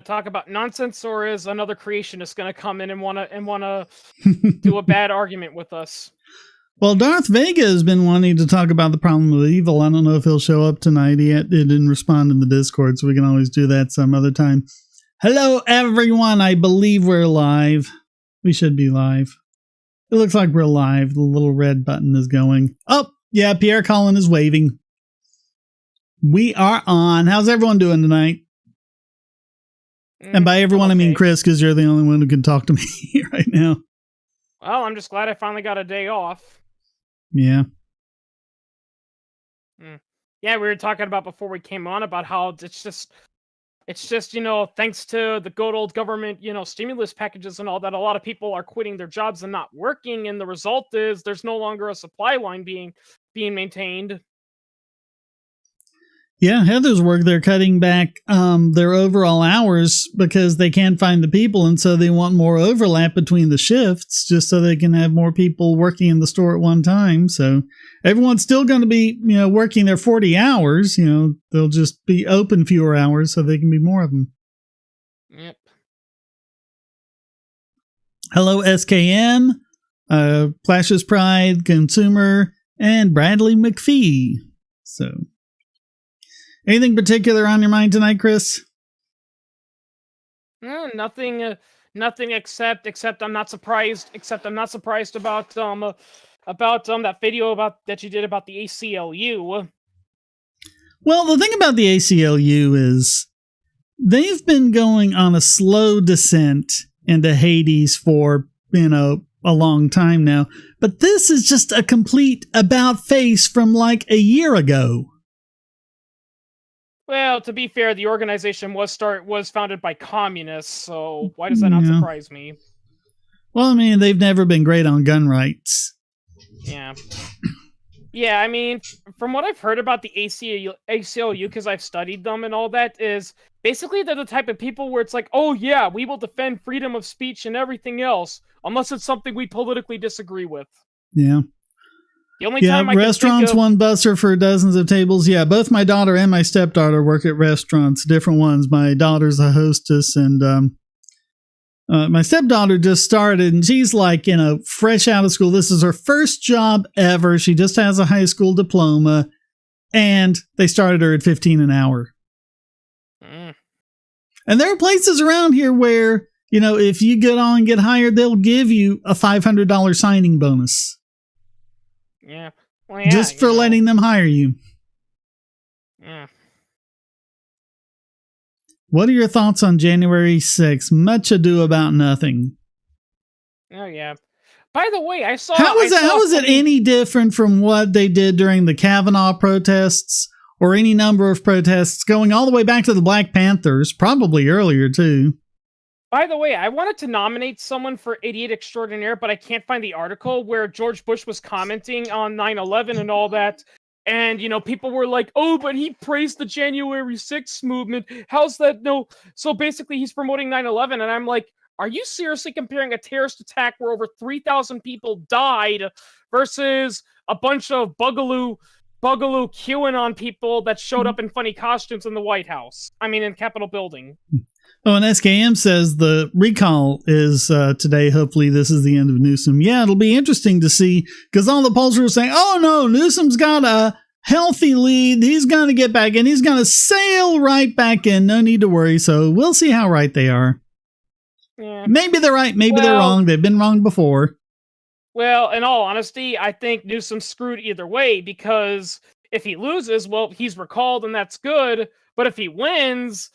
talk about nonsense, or is another creationist going to come in and wanna do a bad argument with us? Well, Darth Vega has been wanting to talk about the problem of evil. I don't know if he'll show up tonight. He didn't respond in the Discord, so we can always do that some other time. Hello, everyone. I believe we're live. We should be live. It looks like we're live. The little red button is going. Oh, yeah, Pierre Colin is waving. We are on. How's everyone doing tonight? And by everyone, okay. I mean Chris, because you're the only one who can talk to me right now. Well, I'm just glad I finally got a day off. Yeah. Yeah, we were talking about before we came on about how it's just, thanks to the good old government, stimulus packages and all that, a lot of people are quitting their jobs and not working, and the result is there's no longer a supply line being maintained. Yeah, Heather's work, they're cutting back their overall hours because they can't find the people, and so they want more overlap between the shifts just so they can have more people working in the store at one time. So everyone's still going to be, working their 40 hours. They'll just be open fewer hours so they can be more of them. Yep. Hello, SKM, Flash's Pride, Consumer, and Bradley McPhee. So... anything particular on your mind tonight, Chris? No, nothing. Nothing except I'm not surprised. Except I'm not surprised about that video that you did about the ACLU. Well, the thing about the ACLU is they've been going on a slow descent into Hades for a long time now. But this is just a complete about face from like a year ago. Well, to be fair, the organization was founded by communists, so why does that not surprise me? Well, I mean, they've never been great on gun rights. Yeah. Yeah, I mean, from what I've heard about the ACLU, because I've studied them and all that, is basically they're the type of people where it's like, oh yeah, we will defend freedom of speech and everything else, unless it's something we politically disagree with. Yeah. The only time I restaurants, one busser for dozens of tables. Yeah, both my daughter and my stepdaughter work at restaurants, different ones. My daughter's a hostess, and my stepdaughter just started, and she's like, fresh out of school. This is her first job ever. She just has a high school diploma, and they started her at $15 an hour. And there are places around here where, if you get on and get hired, they'll give you a $500 signing bonus. Yeah. Well, yeah. Just for letting them hire you. Yeah. What are your thoughts on January 6th? Much ado about nothing. Oh, yeah. By the way, I saw... How was it any different from what they did during the Kavanaugh protests or any number of protests going all the way back to the Black Panthers, probably earlier, too? By the way, I wanted to nominate someone for Idiot Extraordinaire, but I can't find the article where George Bush was commenting on 9/11 and all that. And, people were like, oh, but he praised the January 6th movement. How's that? No. So basically, he's promoting 9/11. And I'm like, are you seriously comparing a terrorist attack where over 3,000 people died versus a bunch of bugaloo QAnon people that showed up in funny costumes in the White House? I mean, in Capitol building. Oh, and SKM says the recall is today. Hopefully this is the end of Newsom. Yeah, it'll be interesting to see, because all the polls were saying, oh no, Newsom's got a healthy lead. He's going to get back in. He's going to sail right back in. No need to worry. So we'll see how right they are. Yeah. Maybe they're right. Maybe they're wrong. They've been wrong before. Well, in all honesty, I think Newsom's screwed either way, because if he loses, well, he's recalled and that's good. But if he wins...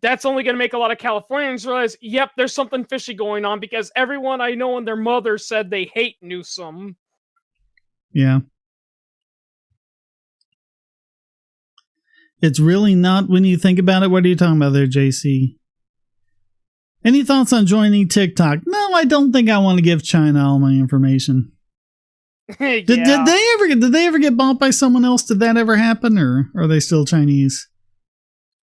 that's only going to make a lot of Californians realize, yep, there's something fishy going on, because everyone I know and their mother said they hate Newsom. Yeah. It's really not, when you think about it. What are you talking about there, JC? Any thoughts on joining TikTok? No, I don't think I want to give China all my information. Yeah. Did they ever get bought by someone else? Did that ever happen, or are they still Chinese?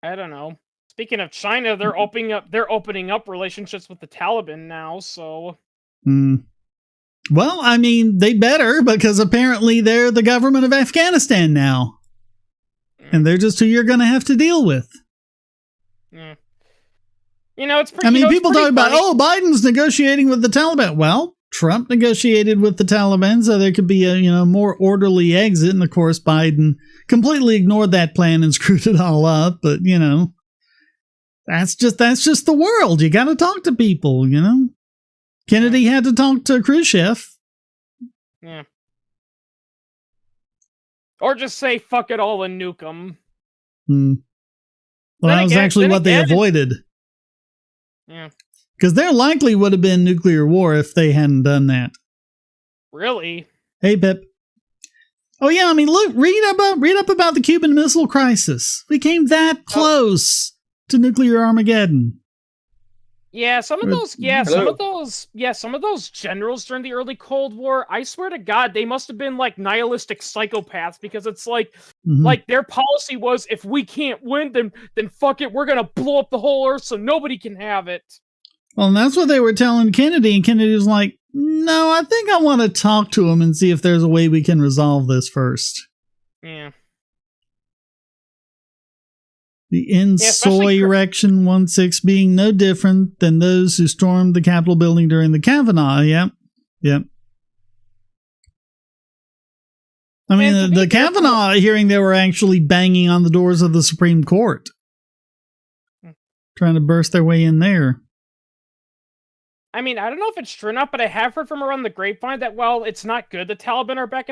I don't know. Speaking of China, they're opening up relationships with the Taliban now, so... Well, I mean, they better, because apparently they're the government of Afghanistan now. And they're just who you're going to have to deal with. It's pretty. I mean, people talk talk about, Biden's negotiating with the Taliban. Well, Trump negotiated with the Taliban so there could be a more orderly exit, and of course Biden completely ignored that plan and screwed it all up. But that's just the world. You got to talk to people. Kennedy had to talk to Khrushchev. Yeah. Or just say fuck it all and nuke them. Well, that was actually what they avoided. Yeah. Because there likely would have been nuclear war if they hadn't done that. Really? Hey, Pip. Oh yeah, I mean, look, read up about the Cuban Missile Crisis. We came that close to nuclear Armageddon. Yeah, some of those generals during the early Cold War, I swear to God, they must have been like nihilistic psychopaths, because it's like their policy was, if we can't win, then fuck it, we're gonna blow up the whole earth so nobody can have it. Well, and that's what they were telling Kennedy, and Kennedy was like, no, I think I want to talk to him and see if there's a way we can resolve this first. Yeah. The insurrection 16 being no different than those who stormed the Capitol building during the Kavanaugh. Yep. I mean, the Kavanaugh hearing, they were actually banging on the doors of the Supreme Court, trying to burst their way in there. I mean, I don't know if it's true or not, but I have heard from around the grapevine that while it's not good the Taliban are back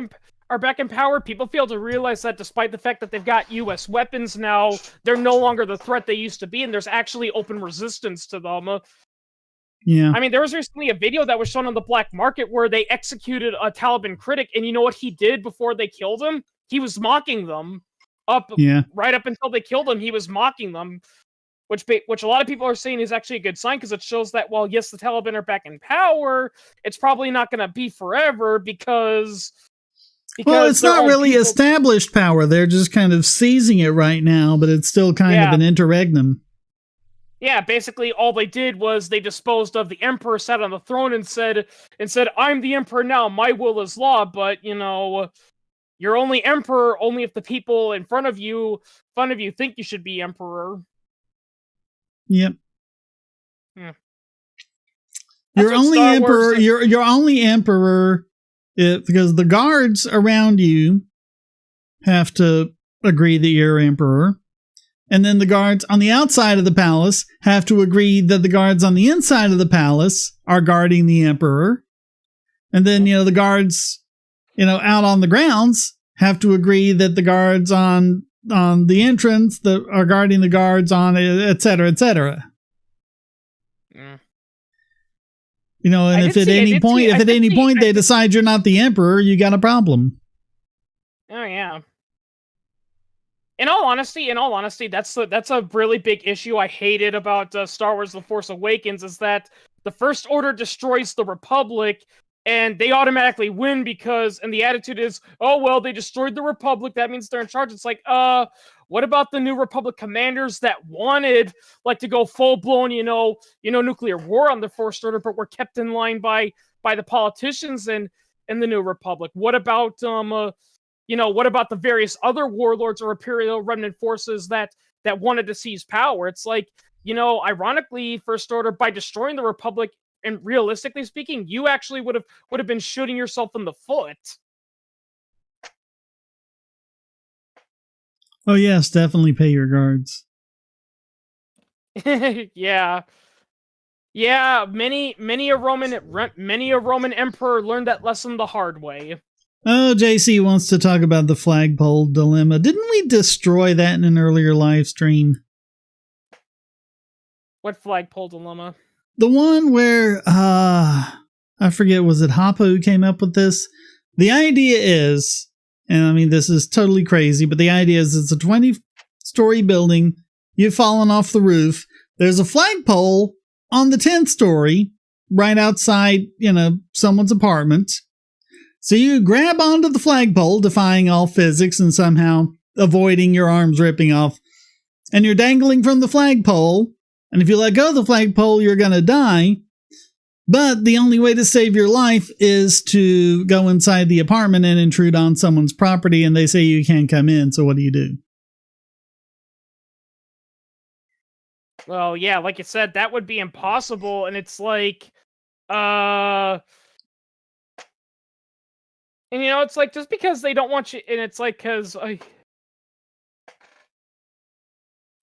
in power, people fail to realize that despite the fact that they've got U.S. weapons now, they're no longer the threat they used to be, and there's actually open resistance to them. Yeah. I mean, there was recently a video that was shown on the black market where they executed a Taliban critic, and you know what he did before they killed him? He was mocking them. Right up until they killed him, he was mocking them. Which a lot of people are saying is actually a good sign, because it shows that, well, yes, the Taliban are back in power, it's probably not going to be forever, because well, it's not really established power. They're just kind of seizing it right now, but it's still kind of an interregnum. Yeah, basically all they did was they disposed of the emperor, sat on the throne, and said, I'm the emperor now, my will is law, but, you're only emperor only if the people in front of you think you should be emperor. Yep. Yeah. You're only emperor. You're only emperor because the guards around you have to agree that you're emperor, and then the guards on the outside of the palace have to agree that the guards on the inside of the palace are guarding the emperor, and then the guards out on the grounds have to agree that the guards on the entrance that are guarding the guards on et cetera, et cetera. Yeah. And if at any point they decide you're not the emperor, you got a problem. Oh yeah. In all honesty, that's a really big issue I hated about Star Wars: The Force Awakens, is that the First Order destroys the Republic, and they automatically win and the attitude is, oh, well, they destroyed the Republic, that means they're in charge. It's like, what about the New Republic commanders that wanted, to go full-blown, nuclear war on the First Order, but were kept in line by the politicians in the New Republic? What about, what about the various other warlords or Imperial remnant forces that wanted to seize power? It's like, ironically, First Order, by destroying the Republic, and realistically speaking, you actually would have been shooting yourself in the foot. Oh yes, definitely pay your guards. Yeah. Many a Roman emperor learned that lesson the hard way. Oh, JC wants to talk about the flagpole dilemma. Didn't we destroy that in an earlier live stream? What flagpole dilemma? The one where, I forget, was it Hoppa who came up with this? The idea is, and I mean, this is totally crazy, but the idea is it's a 20-story building. You've fallen off the roof. There's a flagpole on the 10th story right outside, someone's apartment. So you grab onto the flagpole, defying all physics and somehow avoiding your arms ripping off. And you're dangling from the flagpole. And if you let go of the flagpole, you're going to die. But the only way to save your life is to go inside the apartment and intrude on someone's property, and they say you can't come in, so what do you do? Well, yeah, like you said, that would be impossible, and it's like, and it's like, just because they don't want you, and it's like, because, and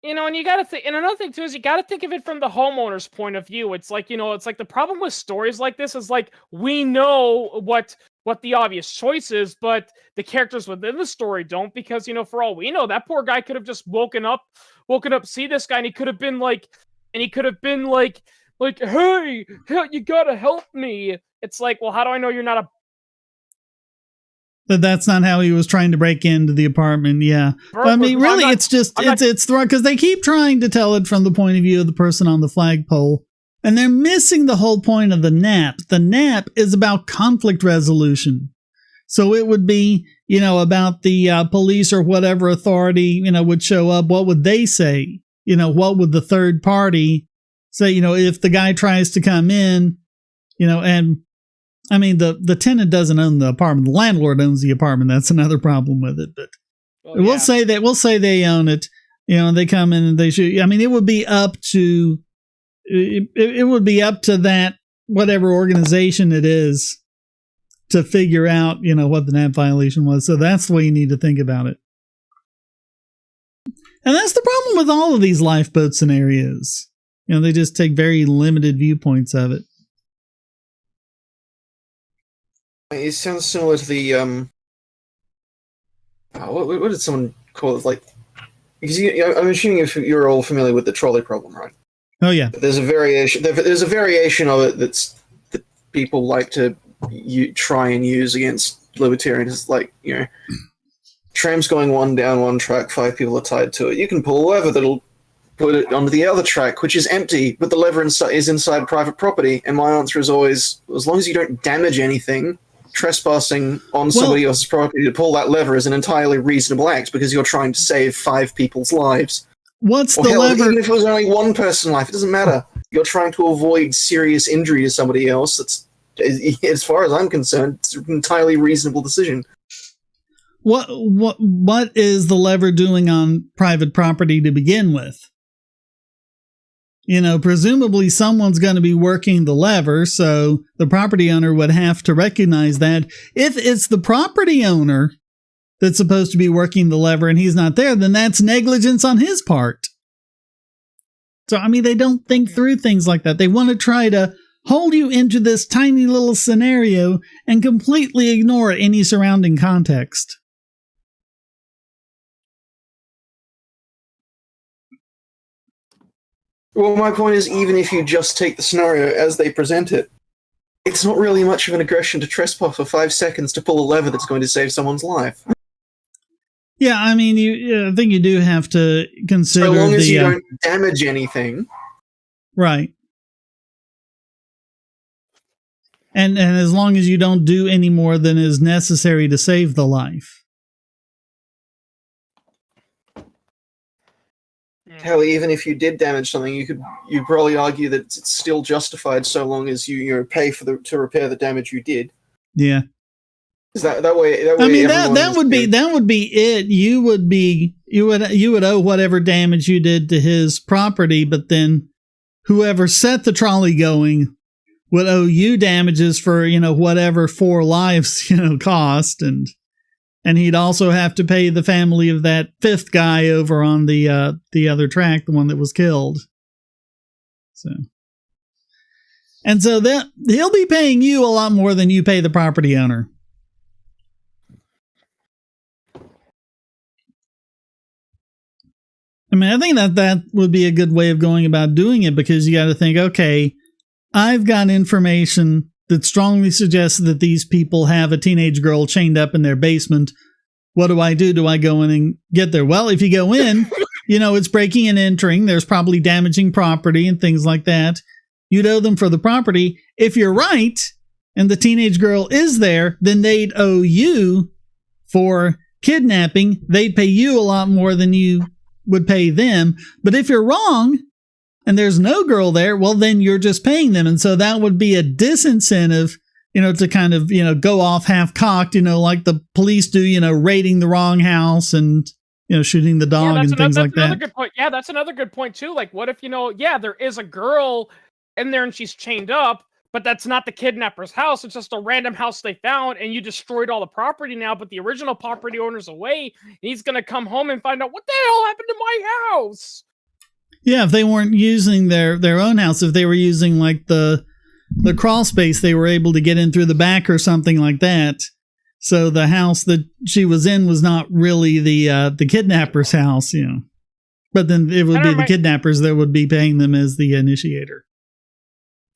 you gotta think, and another thing too is you gotta think of it from the homeowner's point of view. It's like, it's like the problem with stories like this is like, we know what the obvious choice is, but the characters within the story don't, because, for all we know, that poor guy could have just woken up, see this guy, and he could have been like, hey, you gotta help me. It's like, well, how do I know you're not a But that's not how he was trying to break into the apartment. Yeah. But I mean, really, it's because they keep trying to tell it from the point of view of the person on the flagpole, and they're missing the whole point of the nap. The nap is about conflict resolution. So it would be, about the police or whatever authority, would show up. What would they say? What would the third party say, if the guy tries to come in, and I mean, the tenant doesn't own the apartment. The landlord owns the apartment. That's another problem with it. But we'll say they own it. And they come in and they shoot. I mean, it would be up to that whatever organization it is to figure out, what the NAP violation was. So that's the way you need to think about it. And that's the problem with all of these lifeboat scenarios. They just take very limited viewpoints of it. It sounds similar to the what did someone call it? Like, because I'm assuming if you're all familiar with the trolley problem, right? Oh yeah. There's a variation. There's a variation of it that people like to try and use against libertarians. Like, trams going one down one track, 5 people are tied to it. You can pull a lever that'll put it onto the other track, which is empty, but the lever is inside private property. And my answer is always, as long as you don't damage anything, trespassing on somebody else's property to pull that lever is an entirely reasonable act, because you're trying to save 5 people's lives. What's the lever? Even if it was only one person's life, it doesn't matter. You're trying to avoid serious injury to somebody else. That's, as far as I'm concerned, it's an entirely reasonable decision. What is the lever doing on private property to begin with? Presumably someone's going to be working the lever, so the property owner would have to recognize that. If it's the property owner that's supposed to be working the lever and he's not there, then that's negligence on his part. So, I mean, they don't think through things like that. They want to try to hold you into this tiny little scenario and completely ignore any surrounding context. Well, my point is, even if you just take the scenario as they present it, it's not really much of an aggression to trespass for 5 seconds to pull a lever that's going to save someone's life. Yeah, I mean, I think you do have to consider so long as you don't damage anything. Right. And as long as you don't do any more than is necessary to save the life. Hell, even if you did damage something, you'd probably argue that it's still justified so long as you pay to repair the damage you did. Yeah. Is that way? I mean, that would be it. You would owe whatever damage you did to his property, but then whoever set the trolley going would owe you damages for whatever 4 lives cost, and he'd also have to pay the family of that 5th guy over on the other track, the one that was killed. So that he'll be paying you a lot more than you pay the property owner. I mean, I think that would be a good way of going about doing it, because you got to think, okay, I've got information that strongly suggests that these people have a teenage girl chained up in their basement. What do I do? Do I go in and get there? Well, if you go in, it's breaking and entering. There's probably damaging property and things like that. You'd owe them for the property. If you're right, and the teenage girl is there, then they'd owe you for kidnapping. They'd pay you a lot more than you would pay them. But if you're wrong, and there's no girl there, well, then you're just paying them. And so that would be a disincentive, to kind of, go off half-cocked, like the police do, raiding the wrong house and shooting the dog and things like that. Good point. Yeah, that's another good point too. Like, what if there is a girl in there and she's chained up, but that's not the kidnapper's house. It's just a random house they found, and you destroyed all the property now, but the original property owner's away, and he's going to come home and find out, what the hell happened to my house? Yeah, if they weren't using their own house, if they were using like the crawl space, they were able to get in through the back or something like that. So the house that she was in was not really the kidnapper's house, But then it would be the kidnappers that would be paying them as the initiator.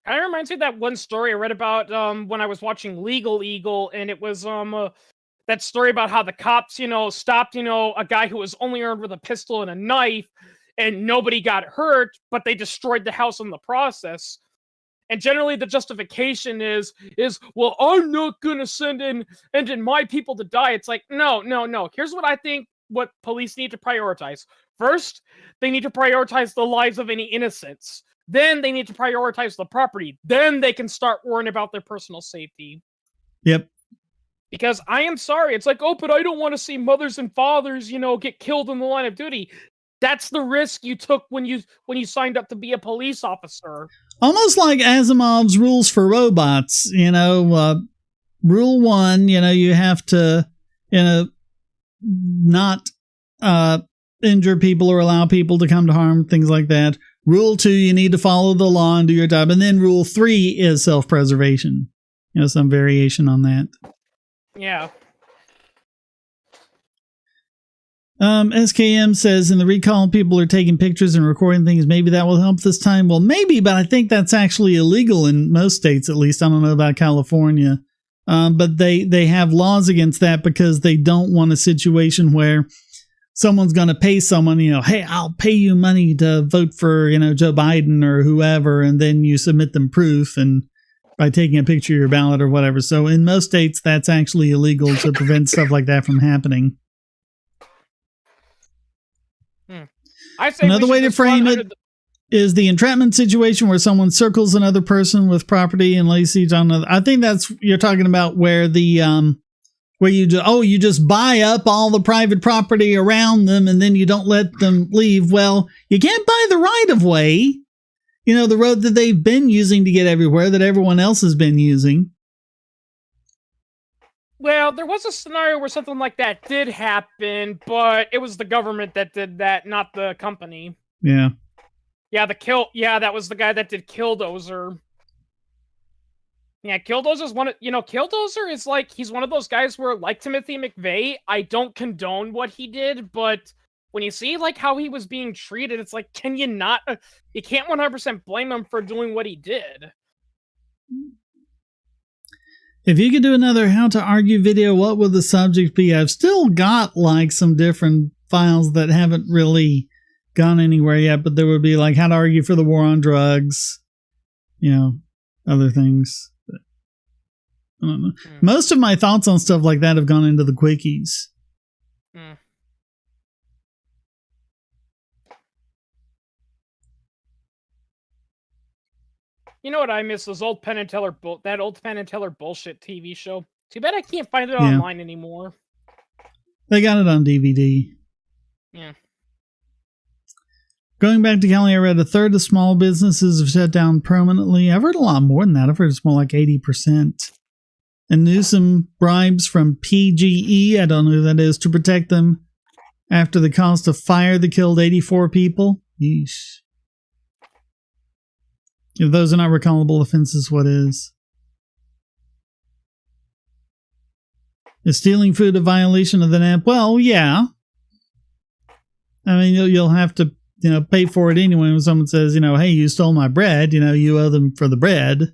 Kind of reminds me of that one story I read about when I was watching Legal Eagle, and it was that story about how the cops, stopped, a guy who was only armed with a pistol and a knife, and nobody got hurt, but they destroyed the house in the process. And generally the justification is, well, I'm not going to send in my people to die. It's like, no. Here's what I think what police need to prioritize. First, they need to prioritize the lives of any innocents. Then they need to prioritize the property. Then they can start worrying about their personal safety. Yep. Because I am sorry. It's like, oh, but I don't want to see mothers and fathers, get killed in the line of duty. That's the risk you took when you signed up to be a police officer. Almost like Asimov's rules for robots. Rule 1, you have to, not injure people or allow people to come to harm, things like that. Rule 2, you need to follow the law and do your job. And then rule 3 is self-preservation. Some variation on that. Yeah. SKM says in the recall, people are taking pictures and recording things. Maybe that will help this time. Well, maybe, but I think that's actually illegal in most states, at least. I don't know about California. But they have laws against that because they don't want a situation where someone's going to pay someone, hey, I'll pay you money to vote for, Joe Biden or whoever, and then you submit them proof and by taking a picture of your ballot or whatever. So in most states, that's actually illegal to prevent stuff like that from happening. Another way to frame it is the entrapment situation where someone circles another person with property and lays siege on another. I think that's you're talking about where the where you just buy up all the private property around them and then you don't let them leave. Well, you can't buy the right of way. The road that they've been using to get everywhere that everyone else has been using. Well, there was a scenario where something like that did happen, but it was the government that did that, not the company. Yeah. Yeah, that was the guy that did Killdozer. Yeah, Killdozer's Killdozer is like, he's one of those guys where, like Timothy McVeigh, I don't condone what he did, but when you see, like, how he was being treated, it's like, you can't 100% blame him for doing what he did. If you could do another how to argue video, what would the subject be? I've still got like some different files that haven't really gone anywhere yet, but there would be like how to argue for the war on drugs, other things. But I don't know. Most of my thoughts on stuff like that have gone into the quickies. You know what I miss? Those old Penn and Teller that old Penn and Teller bullshit TV show. Too bad I can't find it online anymore. They got it on DVD. Yeah. Going back to Cali, I read a third of small businesses have shut down permanently. I've heard a lot more than that. I've heard it's more like 80%. And Newsom bribes from PGE, I don't know who that is, to protect them after the cost of fire that killed 84 people. Yeesh. If those are not recallable offenses, what is? Is stealing food a violation of the NAP? Well, yeah. I mean, you'll have to, pay for it anyway when someone says, hey, you stole my bread, you owe them for the bread.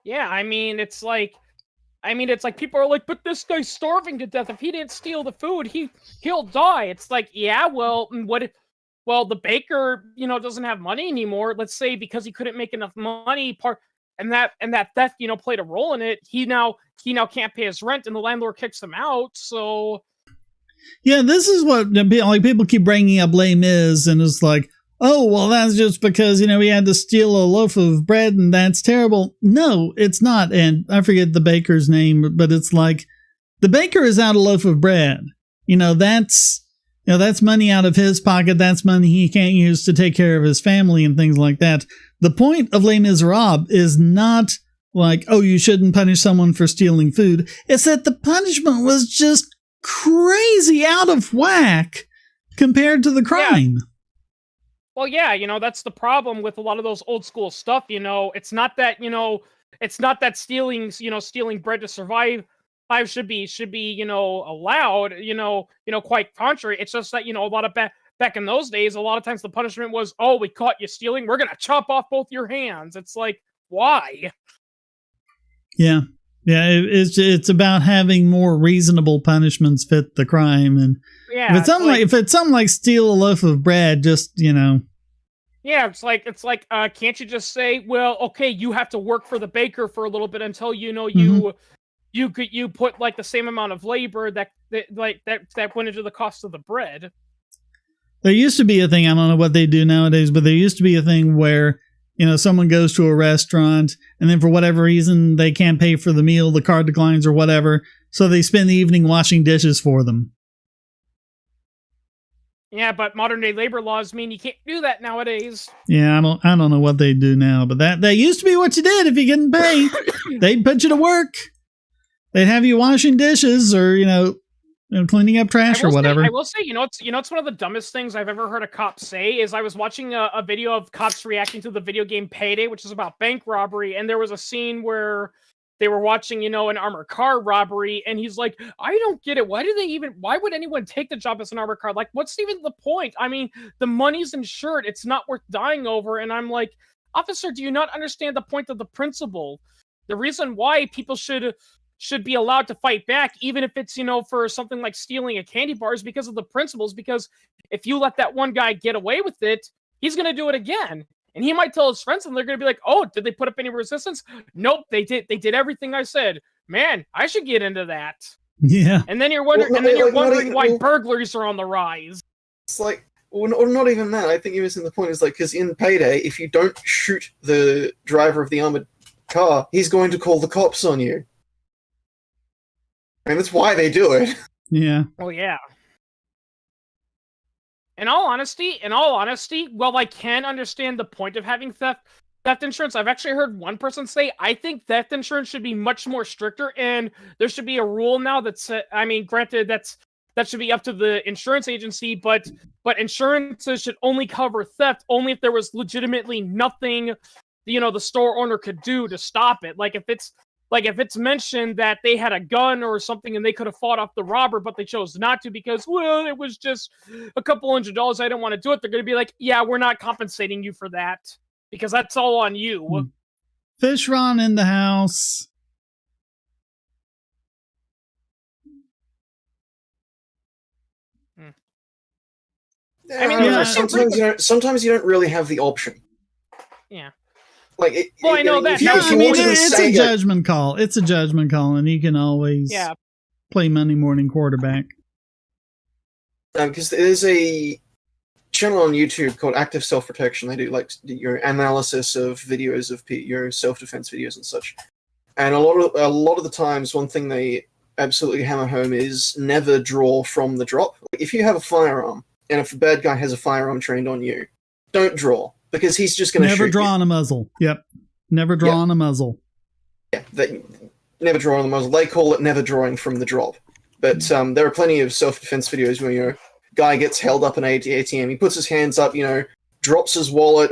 Yeah, it's like people are like, but this guy's starving to death. If he didn't steal the food, he'll die. It's like, yeah, well, what if? Well, the baker, doesn't have money anymore. Let's say because he couldn't make enough money, and that theft, played a role in it. He now can't pay his rent, and the landlord kicks him out. So, yeah, this is what people keep bringing up. Les Mis, and it's like, oh, well, that's just because he had to steal a loaf of bread, and that's terrible. No, it's not. And I forget the baker's name, but it's like the baker is out a loaf of bread. that's money out of his pocket. That's money he can't use to take care of his family and things like that. The point of Les Miserables is not like, oh, you shouldn't punish someone for stealing food. It's that the punishment was just crazy out of whack compared to the crime. Yeah. Well, yeah, that's the problem with a lot of those old school stuff. It's not that stealing bread to survive should be allowed. Quite contrary. It's just that a lot of back in those days, a lot of times the punishment was, oh, we caught you stealing, we're gonna chop off both your hands. It's like, why? Yeah. It's about having more reasonable punishments fit the crime, and yeah, if it's something like steal a loaf of bread, just Yeah, it's like can't you just say, well, okay, you have to work for the baker for a little bit until you put like the same amount of labor that went into the cost of the bread. There used to be a thing, I don't know what they do nowadays, but there used to be a thing where someone goes to a restaurant and then for whatever reason they can't pay for the meal, the card declines or whatever, so they spend the evening washing dishes for them. Yeah, but modern day labor laws mean you can't do that nowadays. Yeah, I don't know what they do now, but that used to be what you did if you couldn't pay. They'd put you to work. They'd have you washing dishes or cleaning up trash or whatever. I will say, it's one of the dumbest things I've ever heard a cop say is I was watching a video of cops reacting to the video game Payday, which is about bank robbery, and there was a scene where they were watching, an armored car robbery, and he's like, I don't get it. Why would anyone take the job as an armored car? Like, what's even the point? I mean, the money's insured. It's not worth dying over. And I'm like, officer, do you not understand the point of the principle? The reason why people should be allowed to fight back, even if it's, for something like stealing a candy bar, is because of the principles. Because if you let that one guy get away with it, he's going to do it again. And he might tell his friends and they're going to be like, oh, did they put up any resistance? Nope, they did everything I said. Man, I should get into that. Yeah. And then you're wondering, why burglaries are on the rise. It's like, or not even that. I think you're missing the point. Is like, because in Payday, if you don't shoot the driver of the armored car, he's going to call the cops on you. And that's why they do it. Yeah. Oh, yeah. In all honesty, while I can understand the point of having theft insurance, I've actually heard one person say, I think theft insurance should be much more stricter, and there should be a rule now that's, granted, that should be up to the insurance agency, but insurances should only cover theft only if there was legitimately nothing, the store owner could do to stop it. Like if it's mentioned that they had a gun or something and they could have fought off the robber, but they chose not to because, well, it was just a couple $100. I didn't want to do it. They're going to be like, yeah, we're not compensating you for that because that's all on you. Fishron in the house. Sometimes you don't really have the option. Yeah. Like, I know that. It's a judgment call. It's a judgment call, and you can always play Monday morning quarterback. Because there's a channel on YouTube called Active Self Protection. They do like your analysis of videos of your self-defense videos and such. And a lot of the times, one thing they absolutely hammer home is never draw from the drop. Like, if you have a firearm, and if a bad guy has a firearm trained on you, don't draw. Because he's just going to never draw on a muzzle. Yep. Never draw on a muzzle. Yeah, never draw on the muzzle. They call it never drawing from the drop. But there are plenty of self-defense videos where, guy gets held up an ATM, he puts his hands up, drops his wallet,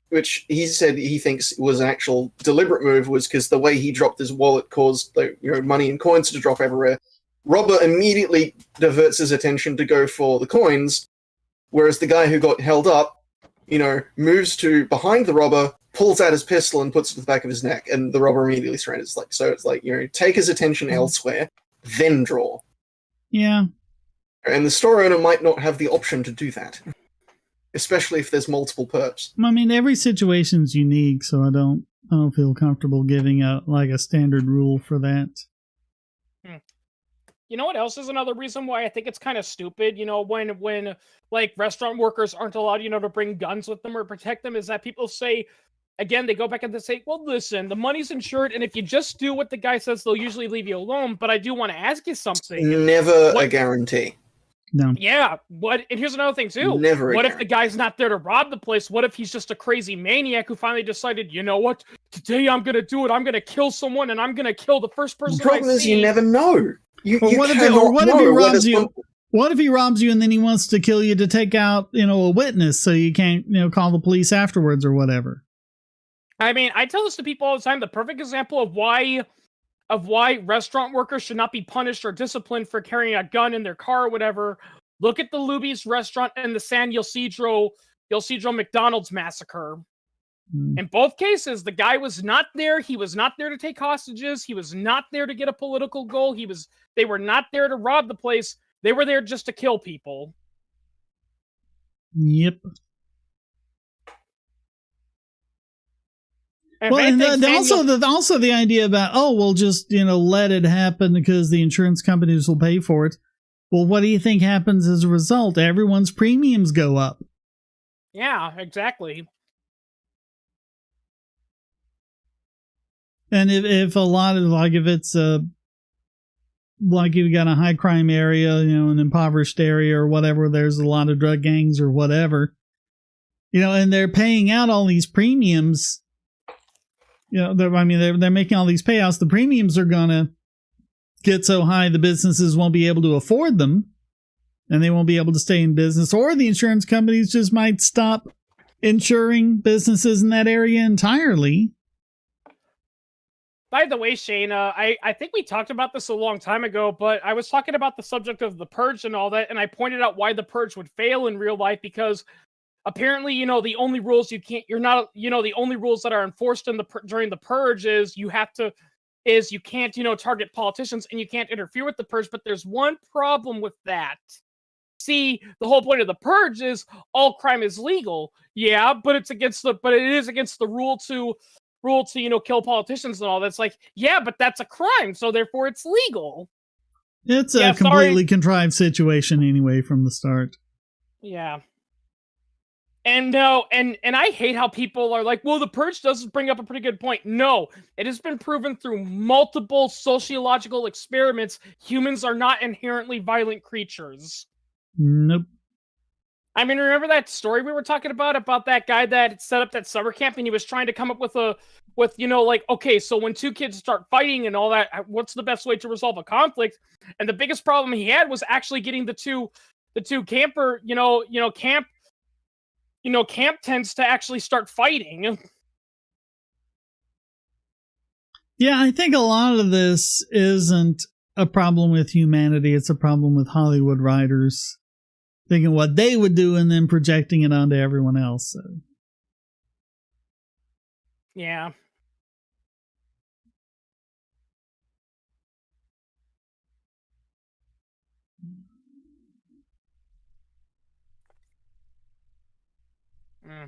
which he said he thinks was an actual deliberate move, was because the way he dropped his wallet caused money and coins to drop everywhere. Robber immediately diverts his attention to go for the coins, whereas the guy who got held up, moves to behind the robber, pulls out his pistol and puts it to the back of his neck, and the robber immediately surrenders. Take his attention elsewhere, then draw. Yeah. And the store owner might not have the option to do that, especially if there's multiple perps. I mean, every situation's unique, so I don't feel comfortable giving out like a standard rule for that. You know what else is another reason why I think it's kind of stupid, when like restaurant workers aren't allowed, to bring guns with them or protect them, is that people say, again, they go back and they say, well, listen, the money's insured, and if you just do what the guy says, they'll usually leave you alone. But I do want to ask you something. Never a guarantee. No. Yeah, and here's another thing too. Never. What if the guy's not there to rob the place? What if he's just a crazy maniac who finally decided, you know what? Today I'm gonna do it. I'm gonna kill someone, and I'm gonna kill the first person. The problem is you never know. What if he robs you? What if he robs you and then he wants to kill you to take out, a witness so you can't, call the police afterwards or whatever? I mean, I tell this to people all the time. The perfect example of why restaurant workers should not be punished or disciplined for carrying a gun in their car or whatever. Look at the Luby's restaurant and the San Ysidro McDonald's massacre. In both cases, the guy was not there. He was not there to take hostages. He was not there to get a political goal. They were not there to rob the place. They were there just to kill people. Yep. And also the idea about, we'll just, let it happen because the insurance companies will pay for it. Well, what do you think happens as a result? Everyone's premiums go up. Yeah, exactly. And if a lot of, if it's like you've got a high crime area, an impoverished area or whatever, there's a lot of drug gangs or whatever, and they're paying out all these premiums. They're making all these payouts. The premiums are gonna get so high the businesses won't be able to afford them, and they won't be able to stay in business, or the insurance companies just might stop insuring businesses in that area entirely. By the way, Shane, I think we talked about this a long time ago, but I was talking about the subject of the purge and all that, and I pointed out why the purge would fail in real life, because apparently, the only rules the only rules that are enforced during the purge is you can't, target politicians and you can't interfere with the purge. But there's one problem with that. See, the whole point of the purge is all crime is legal. Yeah, but it is against the rule to kill politicians and all. That's like, yeah, but that's a crime, so therefore it's legal. It's a completely contrived situation anyway from the start. Yeah. And no, and I hate how people are like, well, the purge does bring up a pretty good point. No, it has been proven through multiple sociological experiments. Humans are not inherently violent creatures. Nope. I mean, remember that story we were talking about that guy that set up that summer camp and he was trying to come up with okay, so when two kids start fighting and all that, what's the best way to resolve a conflict? And the biggest problem he had was actually getting the two camper, camp tends to actually start fighting. Yeah, I think a lot of this isn't a problem with humanity. It's a problem with Hollywood writers thinking what they would do and then projecting it onto everyone else. So. Yeah. And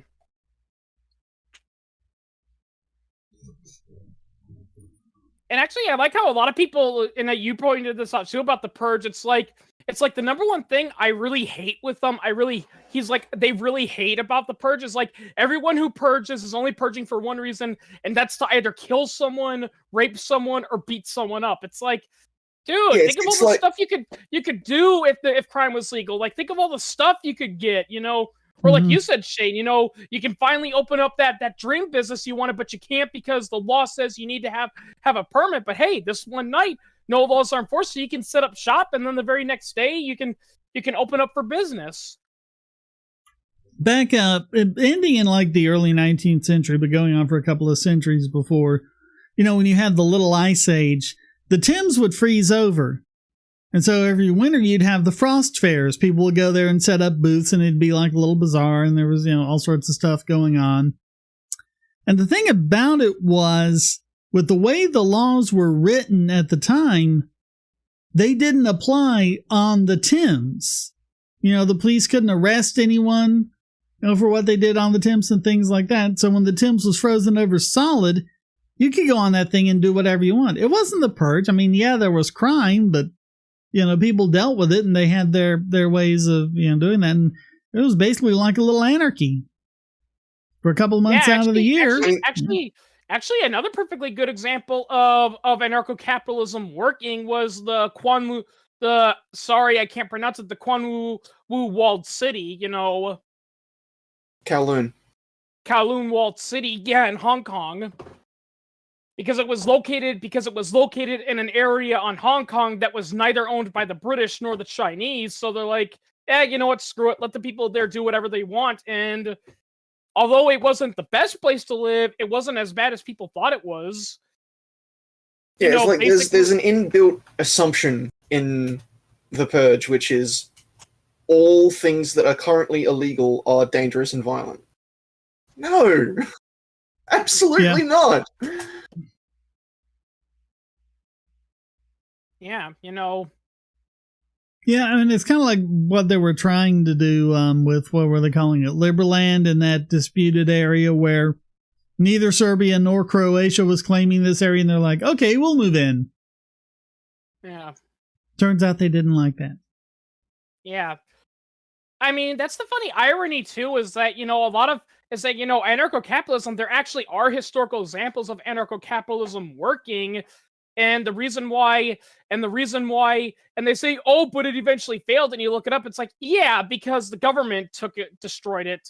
actually, I like how a lot of people, and you pointed this out too about the purge. It's like the number one thing I really hate with them. They really hate about the purge is like everyone who purges is only purging for one reason, and that's to either kill someone, rape someone, or beat someone up. It's like, dude, think of all the stuff you could do if crime was legal. Like, think of all the stuff you could get, Or like you said, Shane, you can finally open up that dream business you wanted, but you can't because the law says you need to have a permit. But hey, this one night, no laws are enforced, so you can set up shop, and then the very next day you can open up for business. Back up, ending in like the early 19th century, but going on for a couple of centuries before, when you had the Little Ice Age, the Thames would freeze over. And so every winter you'd have the frost fairs. People would go there and set up booths, and it'd be like a little bazaar, and there was, all sorts of stuff going on. And the thing about it was, with the way the laws were written at the time, they didn't apply on the Thames. The police couldn't arrest anyone, for what they did on the Thames and things like that. So when the Thames was frozen over solid, you could go on that thing and do whatever you want. It wasn't the purge. I mean, yeah, there was crime, but people dealt with it, and they had their ways of, doing that. And it was basically like a little anarchy. for a couple of months out of the year. Actually, another perfectly good example of anarcho-capitalism working was the sorry, I can't pronounce it, the Kowloon walled city, Kowloon walled city, in Hong Kong. Because it was located in an area on Hong Kong that was neither owned by the British nor the Chinese, so they're like, you know what, screw it, let the people there do whatever they want. And although it wasn't the best place to live, it wasn't as bad as people thought it was. Yeah, it's like there's an inbuilt assumption in the Purge, which is all things that are currently illegal are dangerous and violent. No! Absolutely not! Yeah, Yeah, I mean, it's kind of like what they were trying to do with, what were they calling it, Liberland, in that disputed area where neither Serbia nor Croatia was claiming this area, and they're like, okay, we'll move in. Yeah. Turns out they didn't like that. Yeah. I mean, that's the funny irony, too, is that, anarcho-capitalism, there actually are historical examples of anarcho-capitalism working. And the reason why, and they say, oh, but it eventually failed, and you look it up, it's like, yeah, because the government destroyed it.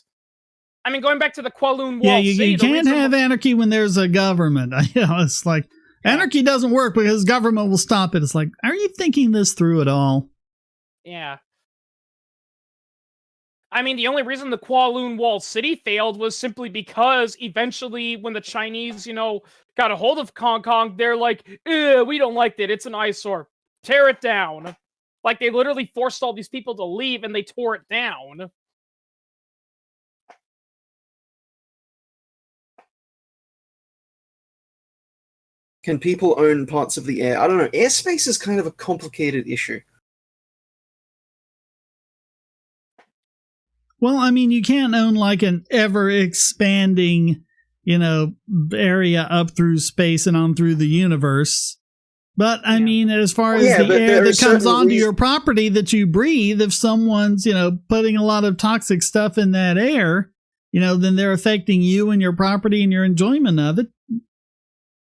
I mean, going back to the Kowloon Wall City, you can't have anarchy when there's a government. It's like, anarchy doesn't work because government will stop it. It's like, are you thinking this through at all? Yeah. I mean, the only reason the Kowloon Wall City failed was simply because eventually when the Chinese, got a hold of Hong Kong, they're like, we don't like it. It's an eyesore. Tear it down. Like, they literally forced all these people to leave and they tore it down. Can people own parts of the air? I don't know. Airspace is kind of a complicated issue. Well, I mean, you can't own like an ever-expanding, area up through space and on through the universe. But, I mean, as far as the air that comes onto your property that you breathe, if someone's, putting a lot of toxic stuff in that air, then they're affecting you and your property and your enjoyment of it.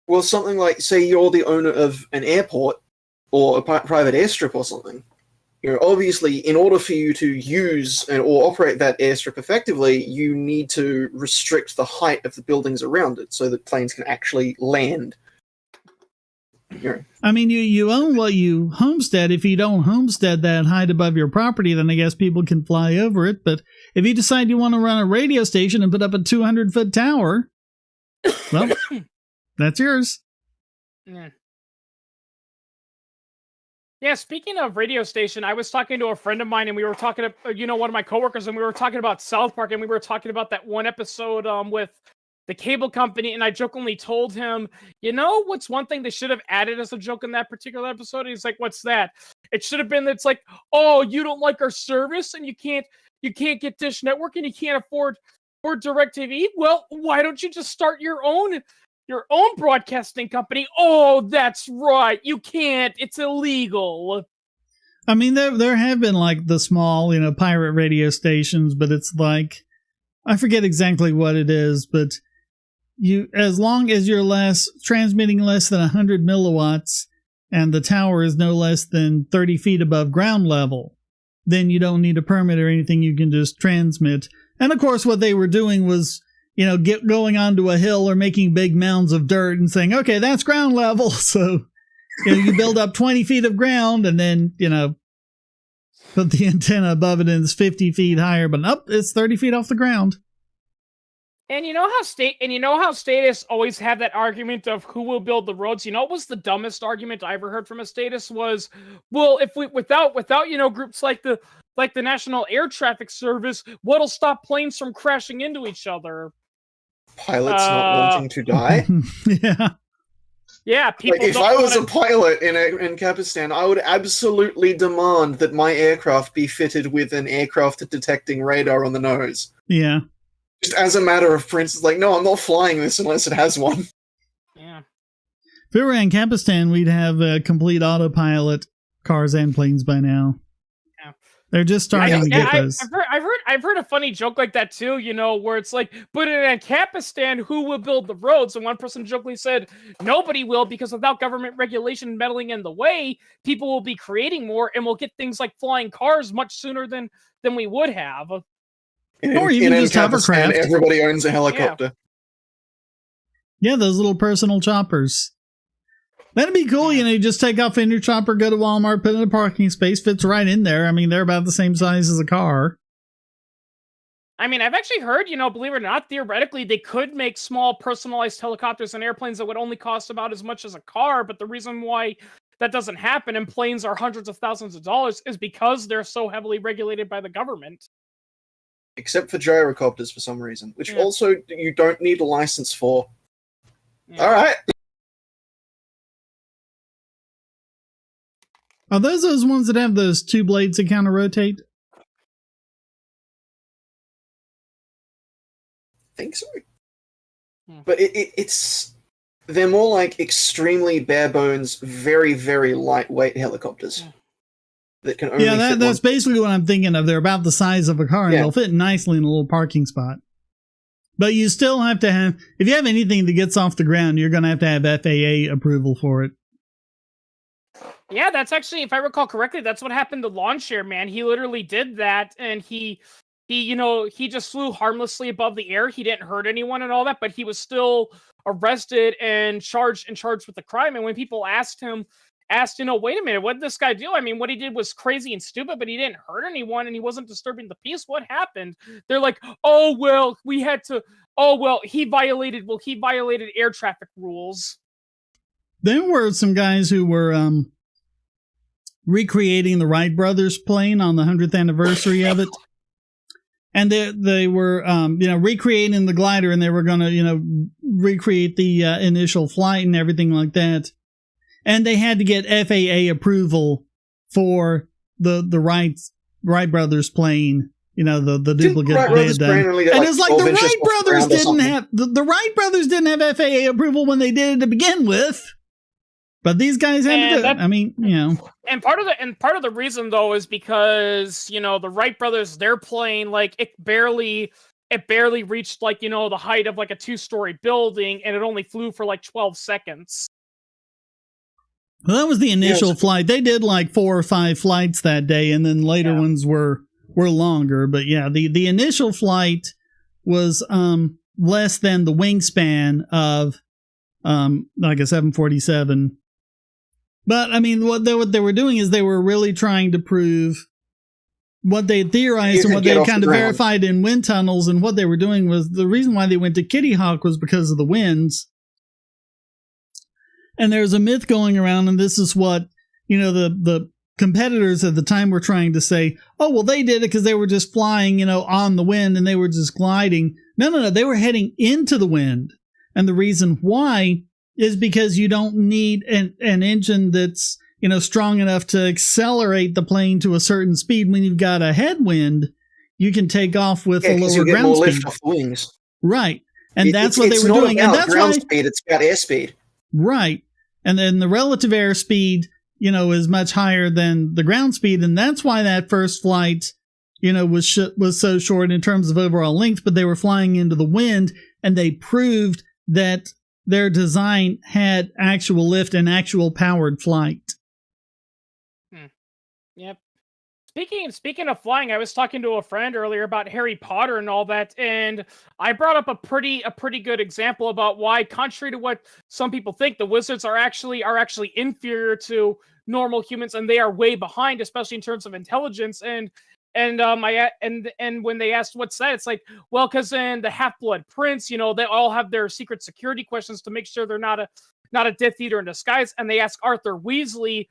Well, something like, say you're the owner of an airport or a private airstrip or something. Obviously, in order for you to use or operate that airstrip effectively, you need to restrict the height of the buildings around it so that planes can actually land. I mean, you own what you homestead. If you don't homestead that height above your property, then I guess people can fly over it. But if you decide you want to run a radio station and put up a 200-foot tower, well, that's yours. Yeah. Yeah, speaking of radio station, I was talking to a friend of mine, and we were talking to, one of my coworkers, and we were talking about South Park, and we were talking about that one episode with the cable company, and I jokingly told him, what's one thing they should have added as a joke in that particular episode? And he's like, what's that? It should have been, it's like, oh, you don't like our service, and you can't get Dish Network, and you can't afford DirecTV? Well, why don't you just start your own broadcasting company? Oh, that's right. You can't. It's illegal. I mean, there have been like the small, pirate radio stations, but it's like, I forget exactly what it is, but as long as you're transmitting less than 100 milliwatts and the tower is no less than 30 feet above ground level, then you don't need a permit or anything. You can just transmit. And of course, what they were doing was, going onto a hill or making big mounds of dirt and saying, okay, that's ground level. So, you build up 20 feet of ground and then, put the antenna above it and it's 50 feet higher, but it's 30 feet off the ground. And you know how statists always have that argument of who will build the roads? What was the dumbest argument I ever heard from a statist was, well, if we without groups like the National Air Traffic Service, what'll stop planes from crashing into each other? Pilots not wanting to die? Yeah. Yeah, people. Like, if I was a pilot in Kapistan, I would absolutely demand that my aircraft be fitted with an aircraft detecting radar on the nose. Yeah. Just as a matter of principle, like, no, I'm not flying this unless it has one. Yeah. If we were in Kapistan, we'd have complete autopilot cars and planes by now. Yeah. They're just starting to get those. I've heard a funny joke like that too, you know, where it's like, but in Ancapistan, who will build the roads? And one person jokingly said, nobody will, because without government regulation meddling in the way, people will be creating more, and we'll get things like flying cars much sooner than we would have. Or even just hovercraft. Everybody owns a helicopter. Yeah, those little personal choppers. That'd be cool, you know, you just take off in your chopper, go to Walmart, put in a parking space, fits right in there. I mean, they're about the same size as a car. I mean, I've actually heard, you know, believe it or not, theoretically, they could make small personalized helicopters and airplanes that would only cost about as much as a car, but the reason why that doesn't happen and planes are hundreds of thousands of dollars is because they're so heavily regulated by the government. Except for gyrocopters for some reason, which also you don't need a license for. Yeah. All right. Are those ones that have those two blades that kind of rotate? I think so. But it's they're more like extremely bare bones, very, very lightweight helicopters that can only fit that's basically what I'm thinking of. They're about the size of a car, and they'll fit nicely in a little parking spot. But you still have to have, if you have anything that gets off the ground, you're going to have FAA approval for it. Yeah, that's actually, if I recall correctly, that's what happened to Lawn Chair, man. He literally did that, and he just flew harmlessly above the air. He didn't hurt anyone and all that, but he was still arrested and charged with the crime. And when people asked, you know, wait a minute, what did this guy do? I mean, what he did was crazy and stupid, but he didn't hurt anyone and he wasn't disturbing the peace. What happened? They're like, he violated air traffic rules. There were some guys who were recreating the Wright brothers plane on the 100th anniversary of it. And they were, recreating the glider, and they were going to, recreate the initial flight and everything like that. And they had to get FAA approval for the Wright brothers plane, the duplicate they had done. And it's like the Wright brothers didn't have FAA approval when they did it to begin with. But these guys had to do it. I mean, And part of the reason though is because, the Wright brothers, their plane, like it barely reached like, the height of like a 2-story building, and it only flew for like 12 seconds. Well, that was the initial flight. They did like 4 or 5 flights that day, and then later ones were longer. But yeah, the initial flight was less than the wingspan of like a 747. But I mean, what they were doing is they were really trying to prove what they had theorized and what they had kind of verified in wind tunnels. And what they were doing was, the reason why they went to Kitty Hawk was because of the winds. And there's a myth going around, and this is what, the competitors at the time were trying to say, oh, well, they did it because they were just flying, on the wind, and they were just gliding. No, they were heading into the wind. And the reason why is because you don't need an engine that's, strong enough to accelerate the plane to a certain speed. When you've got a headwind, you can take off with a lower ground speed. Lift off the wings. Right. And that's what they were doing. And that's ground speed, it's got airspeed. Right. And then the relative airspeed, is much higher than the ground speed. And that's why that first flight, was so short in terms of overall length, but they were flying into the wind, and they proved that their design had actual lift and actual powered flight. Yep. Speaking of flying, I was talking to a friend earlier about Harry Potter and all that, and I brought up a pretty good example about why, contrary to what some people think, the wizards are actually inferior to normal humans, and they are way behind, especially in terms of intelligence. And when they asked what's that, it's like, well, because in the Half-Blood Prince, they all have their secret security questions to make sure they're not a Death Eater in disguise. And they ask Arthur Weasley,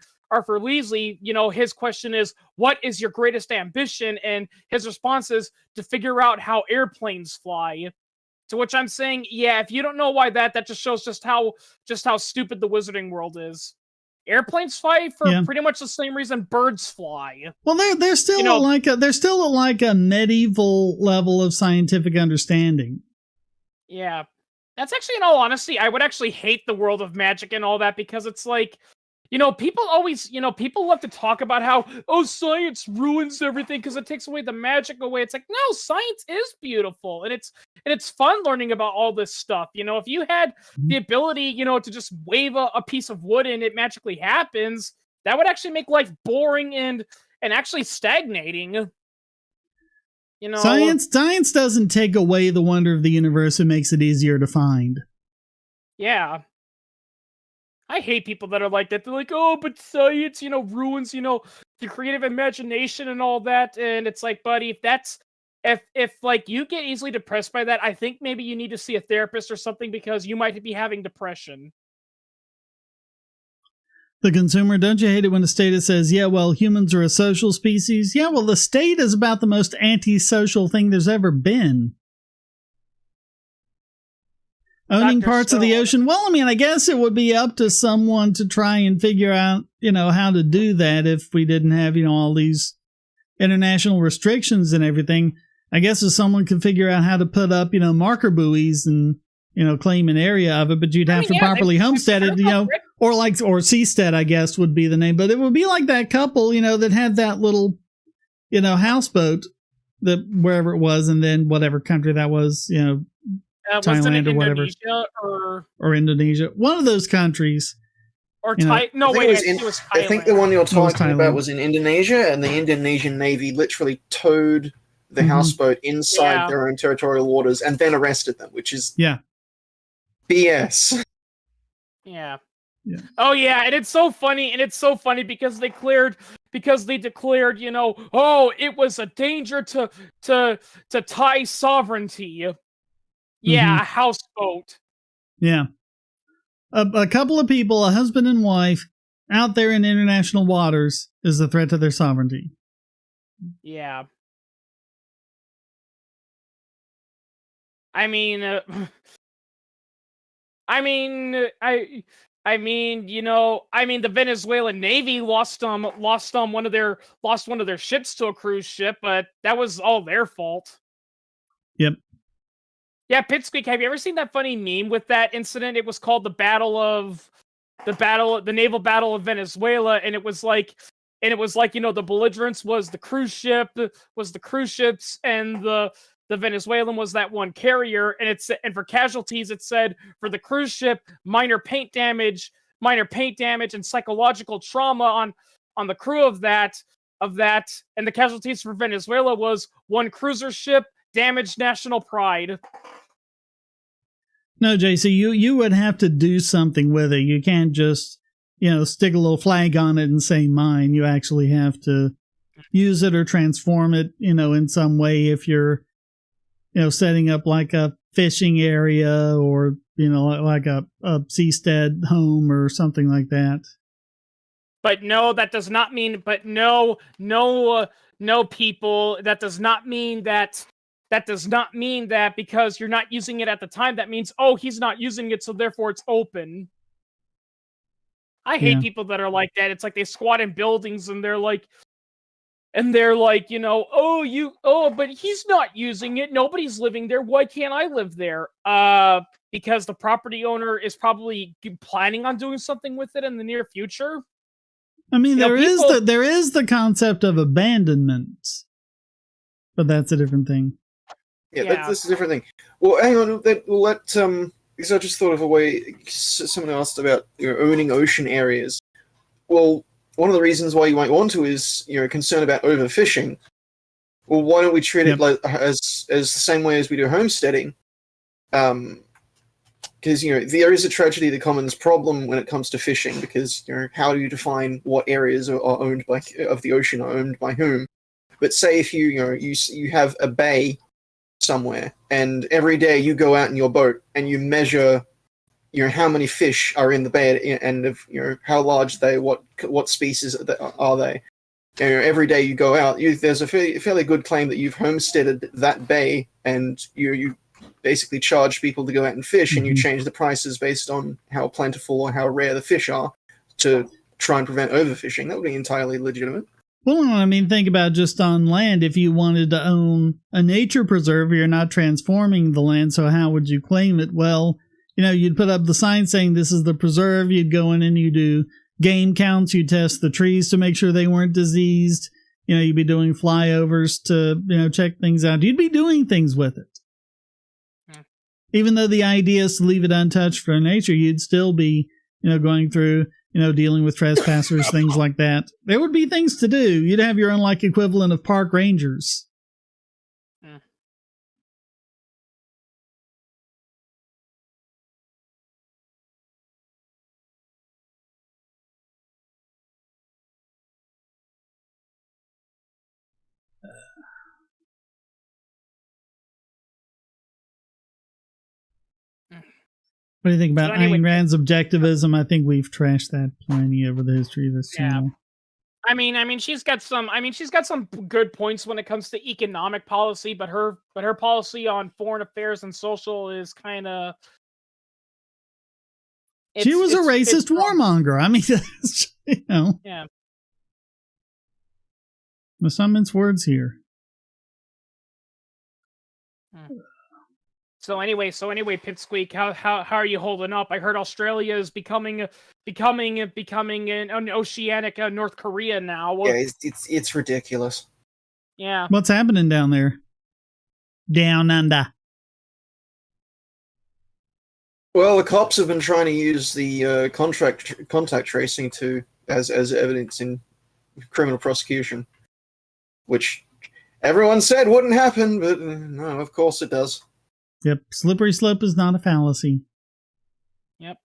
his question is, what is your greatest ambition? And his response is to figure out how airplanes fly. To which I'm saying, yeah, if you don't know why that just shows just how stupid the wizarding world is. Airplanes fly for pretty much the same reason birds fly. Well, they're still like a medieval level of scientific understanding. Yeah. That's actually, in all honesty, I would actually hate the world of magic and all that, because it's like, People always, people love to talk about how, science ruins everything because it takes away the magic away. It's like, no, science is beautiful, and it's fun learning about all this stuff. If you had the ability, to just wave a piece of wood and it magically happens, that would actually make life boring and actually stagnating. Science doesn't take away the wonder of the universe. It makes it easier to find. Yeah. I hate people that are like that. They're like, oh, but science, ruins, the creative imagination and all that. And it's like, buddy, if like you get easily depressed by that, I think maybe you need to see a therapist or something because you might be having depression. The consumer, don't you hate it when the state says, yeah, well, humans are a social species? Yeah, well, the state is about the most antisocial thing there's ever been. Owning parts of the ocean. Well, I mean, I guess it would be up to someone to try and figure out, how to do that if we didn't have, all these international restrictions and everything. I guess if someone could figure out how to put up, marker buoys and, claim an area of it, but you'd have to properly homestead it, or seastead, I guess would be the name. But it would be like that couple, that had that little, houseboat that wherever it was, and then whatever country that was, Thailand or whatever, or Indonesia, one of those countries, or Thailand. No, wait, it was Thailand. I think the one you're talking about was in Indonesia, and the Indonesian Navy literally towed the houseboat inside their own territorial waters and then arrested them, which is BS. Yeah. Oh yeah, and it's so funny, because they declared, it was a danger to Thai sovereignty. Yeah, a houseboat. Yeah. A couple of people, a husband and wife, out there in international waters is a threat to their sovereignty. Yeah. I mean, the Venezuelan Navy lost one of their ships to a cruise ship, but that was all their fault. Yep. Yeah, Pitsqueak, have you ever seen that funny meme with that incident? It was called the naval battle of Venezuela, and it was like, the belligerents was the cruise ships, and the Venezuelan was that one carrier, and for casualties it said for the cruise ship, minor paint damage and psychological trauma on the crew of that, and the casualties for Venezuela was one cruiser ship, damaged national pride. No, JC, you would have to do something with it. You can't just, stick a little flag on it and say mine. You actually have to use it or transform it, in some way if you're, setting up like a fishing area or, like a seastead home or something like that. But no, that does not mean, no, people, that does not mean that. That does not mean that because you're not using it at the time, that means, he's not using it, so therefore it's open. I hate people that are like that. It's like they squat in buildings and they're like, but he's not using it. Nobody's living there. Why can't I live there? Because the property owner is probably planning on doing something with it in the near future. I mean, there is the concept of abandonment, but that's a different thing. Yeah, this is a different thing. Well, hang on. We'll let because I just thought of a way. Someone asked about owning ocean areas. Well, one of the reasons why you might want to is concern about overfishing. Well, why don't we treat it like as the same way as we do homesteading? Because there is a tragedy that commons problem when it comes to fishing. Because how do you define what areas are owned of the ocean are owned by whom? But say if you have a bay somewhere, and every day you go out in your boat and you measure, how many fish are in the bay, and how large they, what species are they. Every day you go out, there's a fairly good claim that you've homesteaded that bay, and you basically charge people to go out and fish, and you change the prices based on how plentiful or how rare the fish are to try and prevent overfishing. That would be entirely legitimate. Well, I mean, think about just on land. If you wanted to own a nature preserve, you're not transforming the land, so how would you claim it? Well, you'd put up the sign saying this is the preserve. You'd go in and you do, game counts. You test the trees to make sure they weren't diseased. You'd be doing flyovers to, check things out. You'd be doing things with it. Even though the idea is to leave it untouched for nature, you'd still be, going through, dealing with trespassers, things like that. There would be things to do. You'd have your own like equivalent of park rangers. What do you think about Ayn Rand's objectivism? I think we've trashed that plenty over the history of this channel. I mean, she's got some good points when it comes to economic policy, but her policy on foreign affairs and social is kind of. She was a racist warmonger. I mean, Yeah. There's some mince words here. So anyway, Pipsqueak, how are you holding up? I heard Australia is becoming an oceanic North Korea now. Yeah, it's ridiculous. Yeah. What's happening down there? Down under. Well, the cops have been trying to use the contact tracing as evidence in criminal prosecution, which everyone said wouldn't happen, but no, of course it does. Yep, slippery slope is not a fallacy. Yep.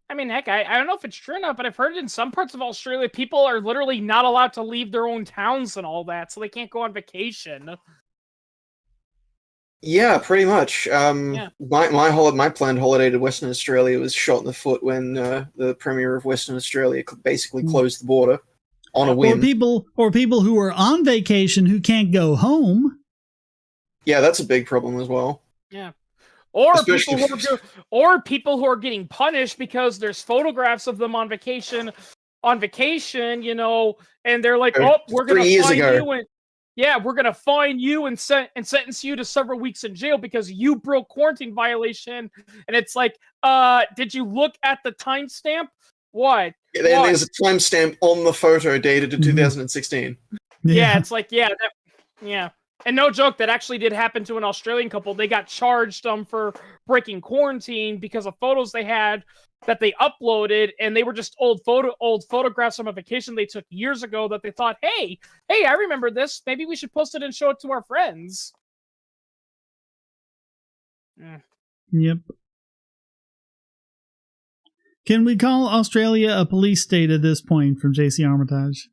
I mean, heck, I don't know if it's true or not, but I've heard in some parts of Australia, people are literally not allowed to leave their own towns and all that, so they can't go on vacation. Yeah, pretty much. My planned holiday to Western Australia was shot in the foot when the Premier of Western Australia basically closed the border on a whim. Or people who are on vacation who can't go home. Yeah, that's a big problem as well. Yeah. Or people who are getting punished because there's photographs of them on vacation, and they're like, "Oh, we're going to find you and we're going to fine you and sentence you to several weeks in jail because you broke quarantine violation." And it's like, did you look at the timestamp? What? Yeah, there's a timestamp on the photo dated to 2016. Yeah, it's like, yeah. And no joke, that actually did happen to an Australian couple. They got charged for breaking quarantine because of photos they had that they uploaded, and they were just old photographs from a vacation they took years ago that they thought, hey, I remember this. Maybe we should post it and show it to our friends. Yep. Can we call Australia a police state at this point? From JC Armitage.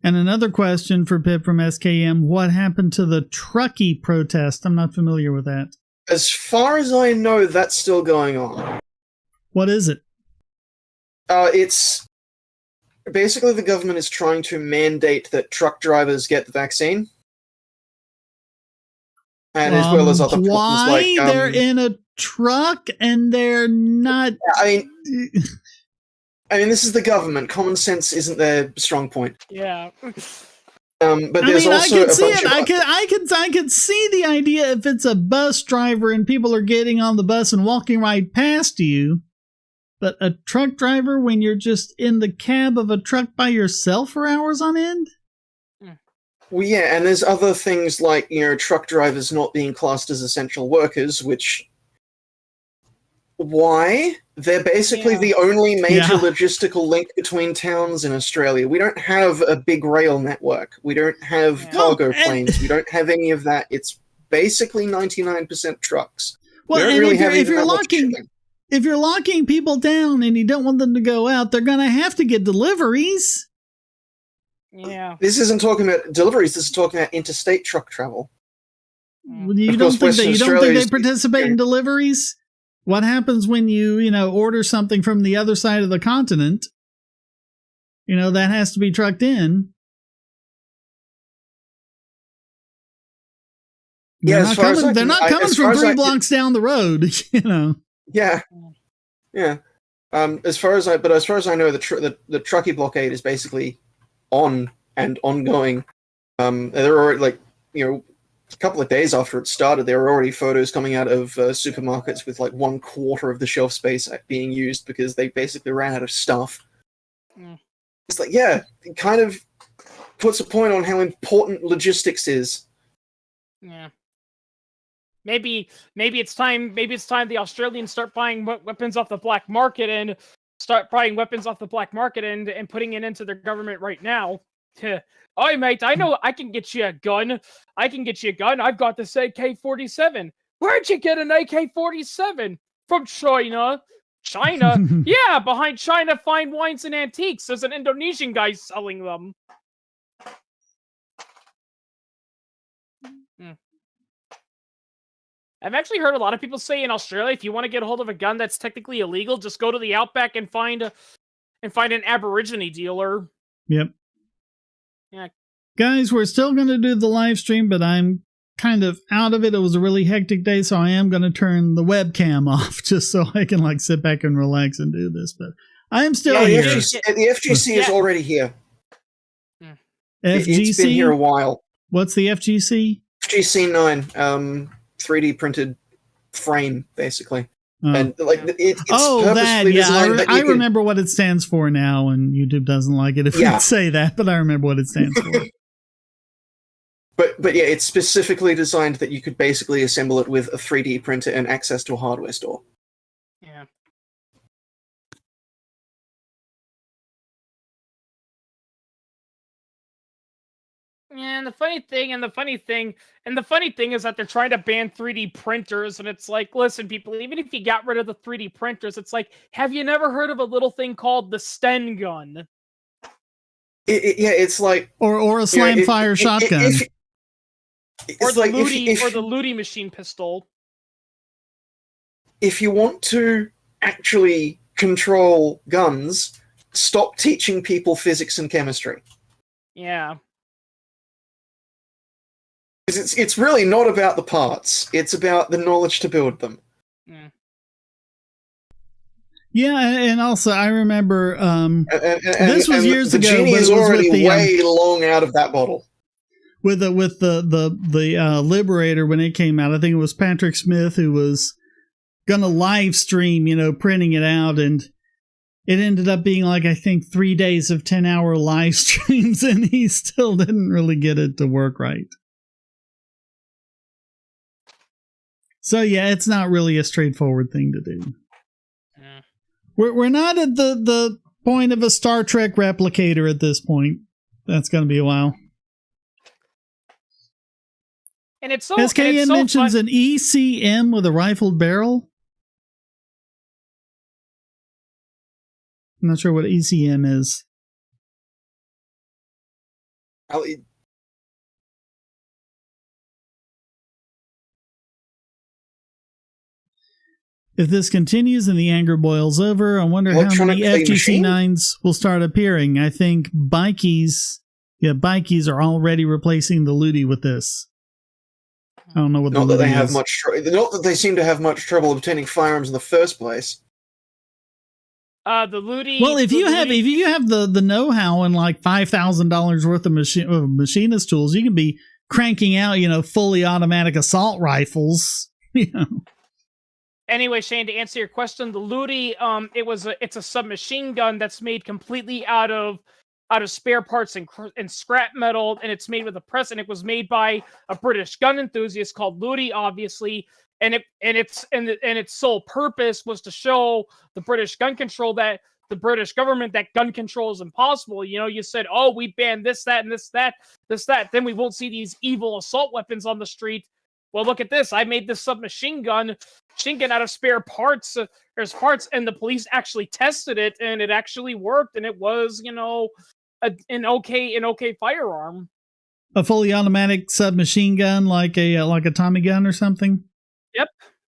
And another question for Pip from SKM. What happened to the truckie protest? I'm not familiar with that. As far as I know, that's still going on. What is it? It's basically the government is trying to mandate that truck drivers get the vaccine. And as well as other problems like... Why? They're in a truck and they're not... I mean, this is the government. Common sense isn't their strong point. Yeah. But there's also I can see it. I can see the idea if it's a bus driver and people are getting on the bus and walking right past you. But a truck driver when you're just in the cab of a truck by yourself for hours on end? Well, yeah, and there's other things like, truck drivers not being classed as essential workers, which... Why? They're basically the only major logistical link between towns in Australia. We don't have a big rail network. We don't have cargo planes. We don't have any of that. It's basically 99% trucks. Well, and really if you're locking people down and you don't want them to go out, they're going to have to get deliveries. Yeah. This isn't talking about deliveries. This is talking about interstate truck travel. You don't think they participate in deliveries? What happens when you order something from the other side of the continent? That has to be trucked in. They're not coming from 3 blocks down the road, Yeah. Yeah. As far as I know, the truckie blockade is basically on and ongoing. There are a couple of days after it started, there were already photos coming out of supermarkets with like 1/4 of the shelf space being used because they basically ran out of stuff. Mm. It's like, yeah, it kind of puts a point on how important logistics is. Yeah. Maybe it's time the Australians start buying weapons off the black market and putting it into their government right now. Oi, mate, I know I can get you a gun. I've got this AK-47. Where'd you get an AK-47? From China. China? Yeah, behind China Fine Wines and Antiques. There's an Indonesian guy selling them. I've actually heard a lot of people say in Australia, if you want to get a hold of a gun that's technically illegal, just go to the outback and find an Aborigine dealer. Yep. Yeah. Guys, we're still going to do the live stream, but I'm kind of out of it. It was a really hectic day, so I am going to turn the webcam off just so I can like sit back and relax and do this. But I am still here. The FGC is already here. FGC? It's been here a while. What's the FGC? FGC 9. 3D printed frame, basically. And like it's that, yeah. I remember what it stands for now, and YouTube doesn't like it if we say that, but I remember what it stands for. But yeah, it's specifically designed that you could basically assemble it with a 3D printer and access to a hardware store. Yeah. And the funny thing is that they're trying to ban 3D printers, and it's like, listen, people, even if you got rid of the 3D printers, it's like, have you never heard of a little thing called the Sten gun? It's like or a slam fire shotgun, or the Ludi machine pistol. If you want to actually control guns, stop teaching people physics and chemistry. Yeah. Because it's really not about the parts. It's about the knowledge to build them. Yeah, and also I remember this was years ago. The genie is already way long out of that bottle. With the Liberator when it came out, I think it was Patrick Smith who was gonna live stream, printing it out, and it ended up being like I think 3 days of 10-hour live streams, and he still didn't really get it to work right. So yeah, it's not really a straightforward thing to do. Yeah. We're not at the point of a Star Trek replicator at this point. That's going to be a while. And it's so SKN mentions an ECM with a rifled barrel. I'm not sure what ECM is. If this continues and the anger boils over, I wonder how many FGC 9s will start appearing. I think bikies are already replacing the Ludi with this. I don't know what not that they have much. Not that they seem to have much trouble obtaining firearms in the first place. The Ludi. Well, if you have the know-how and like $5,000 worth of machinist tools, you can be cranking out fully automatic assault rifles. Anyway, Shane, to answer your question, the Ludi, it's a submachine gun that's made completely out of spare parts and scrap metal, and it's made with a press, and it was made by a British gun enthusiast called Ludi, obviously, and its sole purpose was to show the British gun control that the British government that gun control is impossible. You said, oh, we banned this, that, and this, that, then we won't see these evil assault weapons on the street. Well, look at this. I made this submachine gun out of spare parts. There's parts, and the police actually tested it, and it actually worked, and it was, an okay firearm. A fully automatic submachine gun, like a Tommy gun or something.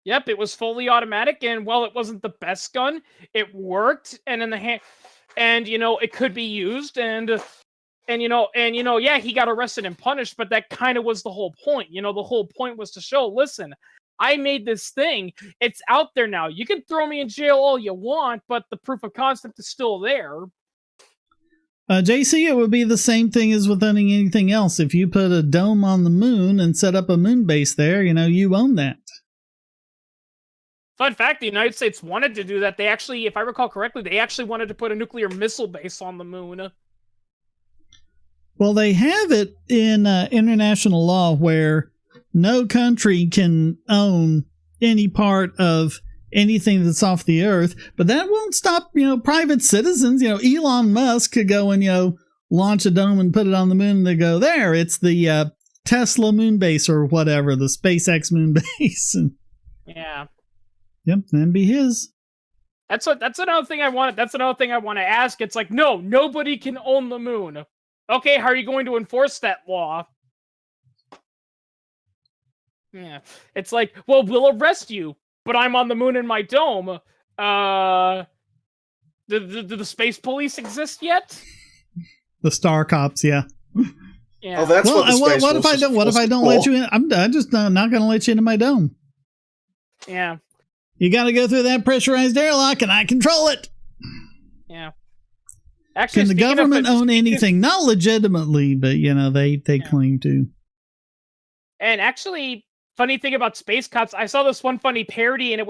Yep. It was fully automatic, and while it wasn't the best gun, it worked, and it could be used, yeah, he got arrested and punished, but that kind of was the whole point. The whole point was to show, listen, I made this thing. It's out there now. You can throw me in jail all you want, but the proof of concept is still there. JC, it would be the same thing as with owning anything else. If you put a dome on the moon and set up a moon base there, you own that. Fun fact, the United States wanted to do that. They actually, if I recall correctly, they actually wanted to put a nuclear missile base on the moon. Well, they have it in international law where no country can own any part of anything that's off the earth, but that won't stop, private citizens. Elon Musk could go and, launch a dome and put it on the moon, and they go, there, it's the Tesla moon base or whatever, the SpaceX moon base. And, yeah. Yep, that'd be his. That's another thing I want. That's another thing I want to ask. It's like, no, nobody can own the moon. Okay, how are you going to enforce that law? Yeah, it's like, well, we'll arrest you, but I'm on the moon in my dome. Do the space police exist yet? The Star Cops, yeah. Yeah. Oh, that's what if I don't? What if I don't let you in? I'm just not going to let you into my dome. Yeah. You got to go through that pressurized airlock, and I control it. Yeah. Actually, can the government own anything? Not legitimately, but they claim to. And actually, funny thing about space cops, I saw this one funny parody, and it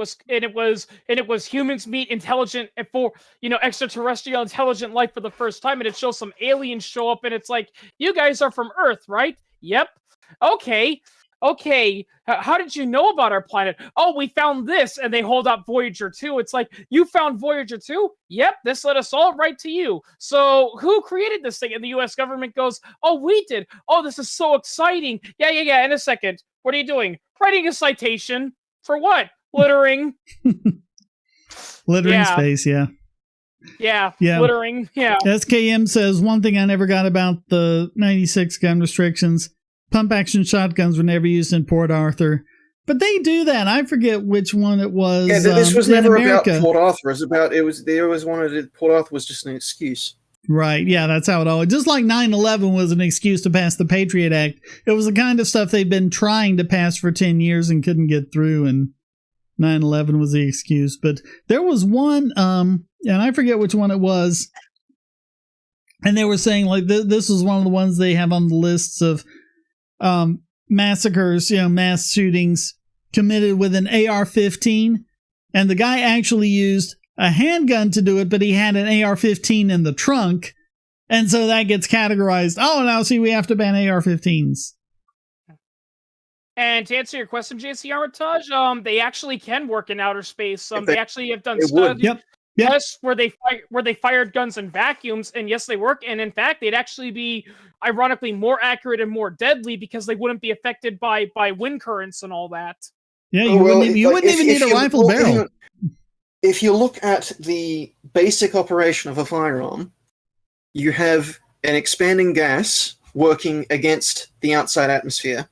was humans meet intelligent extraterrestrial intelligent life for the first time, and it shows some aliens show up, and it's like, you guys are from Earth, right? Yep. Okay, how did you know about our planet? Oh, we found this, and they hold up Voyager 2. It's like, you found Voyager 2? Yep, this led us all right to you. So, who created this thing? And the U.S. government goes, oh, we did. Oh, this is so exciting. Yeah, in a second. What are you doing? Writing a citation. For what? Littering. Littering space, yeah. Yeah, littering, yeah. SKM says, one thing I never got about the 96 gun restrictions, pump-action shotguns were never used in Port Arthur. But they do that. I forget which one it was. Yeah, this was never America. about Port Arthur. They always wanted Port Arthur was just an excuse. Right, yeah, that's how it always... Just like 9/11 was an excuse to pass the Patriot Act, it was the kind of stuff they'd been trying to pass for 10 years and couldn't get through, and 9/11 was the excuse. But there was one, and I forget which one it was, and they were saying, like, this was one of the ones they have on the lists of massacres, mass shootings committed with an AR-15, and the guy actually used a handgun to do it, but he had an AR-15 in the trunk, and so that gets categorized. Oh, now see, we have to ban AR-15s. And to answer your question, JC Armitage, they actually can work in outer space. They actually have done studies. Yep. Yes, where they fired guns in vacuums, and yes, they work. And in fact, they'd actually be, ironically, more accurate and more deadly because they wouldn't be affected by wind currents and all that. Yeah, you wouldn't even need a rifle barrel. If you look at the basic operation of a firearm, you have an expanding gas working against the outside atmosphere.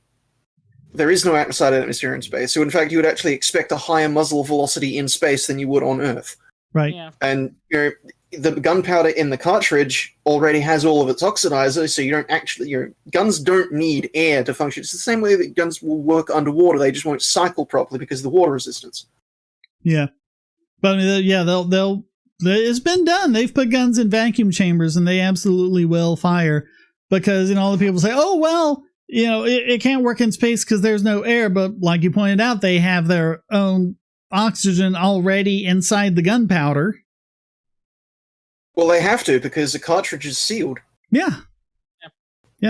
There is no outside atmosphere in space, so in fact, you would actually expect a higher muzzle velocity in space than you would on Earth. Right. Yeah. And the gunpowder in the cartridge already has all of its oxidizer, so you don't actually guns don't need air to function. It's the same way that guns will work underwater; they just won't cycle properly because of the water resistance. Yeah, but they'll. It's been done. They've put guns in vacuum chambers, and they absolutely will fire because all the people say, "Oh well, it can't work in space because there's no air." But like you pointed out, they have their own oxygen already inside the gunpowder. Well, they have to because the cartridge is sealed. Yeah.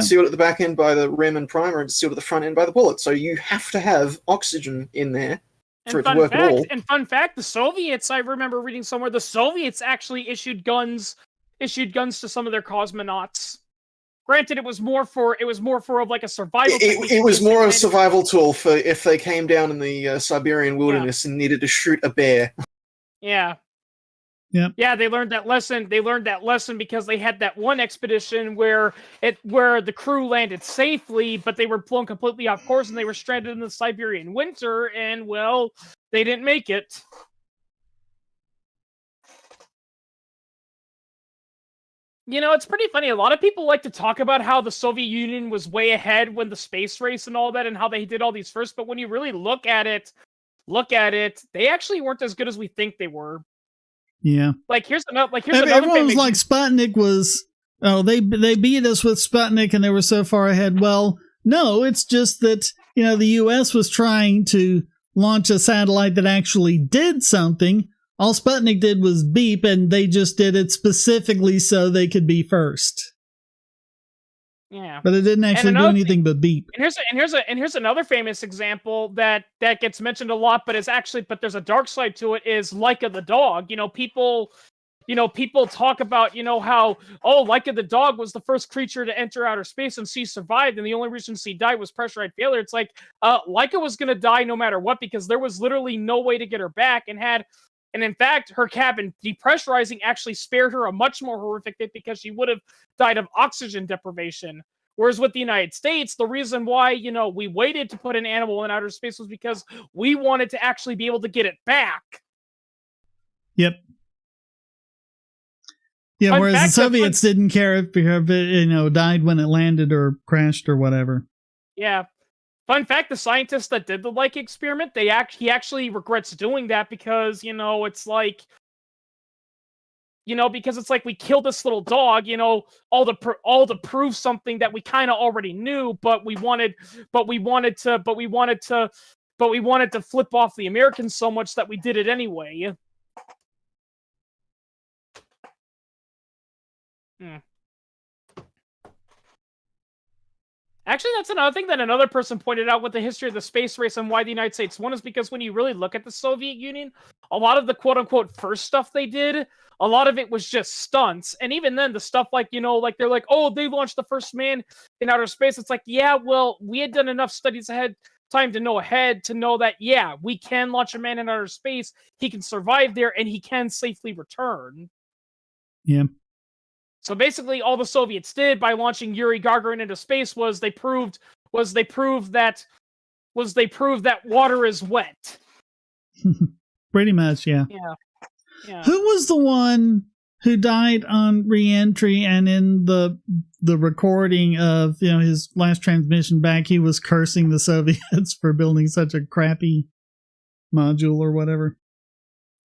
Sealed at the back end by the rim and primer, and sealed at the front end by the bullet. So you have to have oxygen in there for it to work at all. And fun fact, the Soviets, I remember reading somewhere, the Soviets actually issued guns to some of their cosmonauts. Granted, it was more for like a survival. It was more of a survival tool for if they came down in the Siberian wilderness and needed to shoot a bear. Yeah. Yeah, they learned that lesson. They learned that lesson because they had that one expedition where the crew landed safely, but they were blown completely off course and they were stranded in the Siberian winter, and well, they didn't make it. It's pretty funny. A lot of people like to talk about how the Soviet Union was way ahead when the space race and all that, and how they did all these first. But when you really look at it, they actually weren't as good as we think they were. Yeah. Here's another everyone thing. Was like Sputnik was oh, they beat us with Sputnik and they were so far ahead. Well, no, it's just that, the U.S. was trying to launch a satellite that actually did something. All Sputnik did was beep, and they just did it specifically so they could be first. Yeah, but it didn't actually do anything but beep. And here's another famous example that gets mentioned a lot, but there's a dark side to it. Is Laika the dog? People talk about how Laika the dog was the first creature to enter outer space and she survived, and the only reason she died was pressurized failure. It's like Laika was gonna die no matter what because there was literally no way to get her back, and in fact, her cabin depressurizing actually spared her a much more horrific fate because she would have died of oxygen deprivation. Whereas with the United States, the reason why, we waited to put an animal in outer space was because we wanted to actually be able to get it back. Yep. Yeah, whereas the Soviets didn't care if it, died when it landed or crashed or whatever. Yeah. Fun fact, the scientist that did the Laika experiment, he actually regrets doing that because, it's like, because it's like we killed this little dog, all to prove something that we kind of already knew, but we wanted to flip off the Americans so much that we did it anyway. Actually, that's another thing that another person pointed out with the history of the space race and why the United States won is because when you really look at the Soviet Union, a lot of the quote-unquote first stuff they did, a lot of it was just stunts. And even then, the stuff like, like they're like, oh, they launched the first man in outer space. It's like, yeah, well, we had done enough studies ahead to know that, yeah, we can launch a man in outer space. He can survive there and he can safely return. Yeah. So basically, all the Soviets did by launching Yuri Gagarin into space was they proved that water is wet. Pretty much, yeah. Yeah. Who was the one who died on re-entry and in the recording of his last transmission back? He was cursing the Soviets for building such a crappy module or whatever.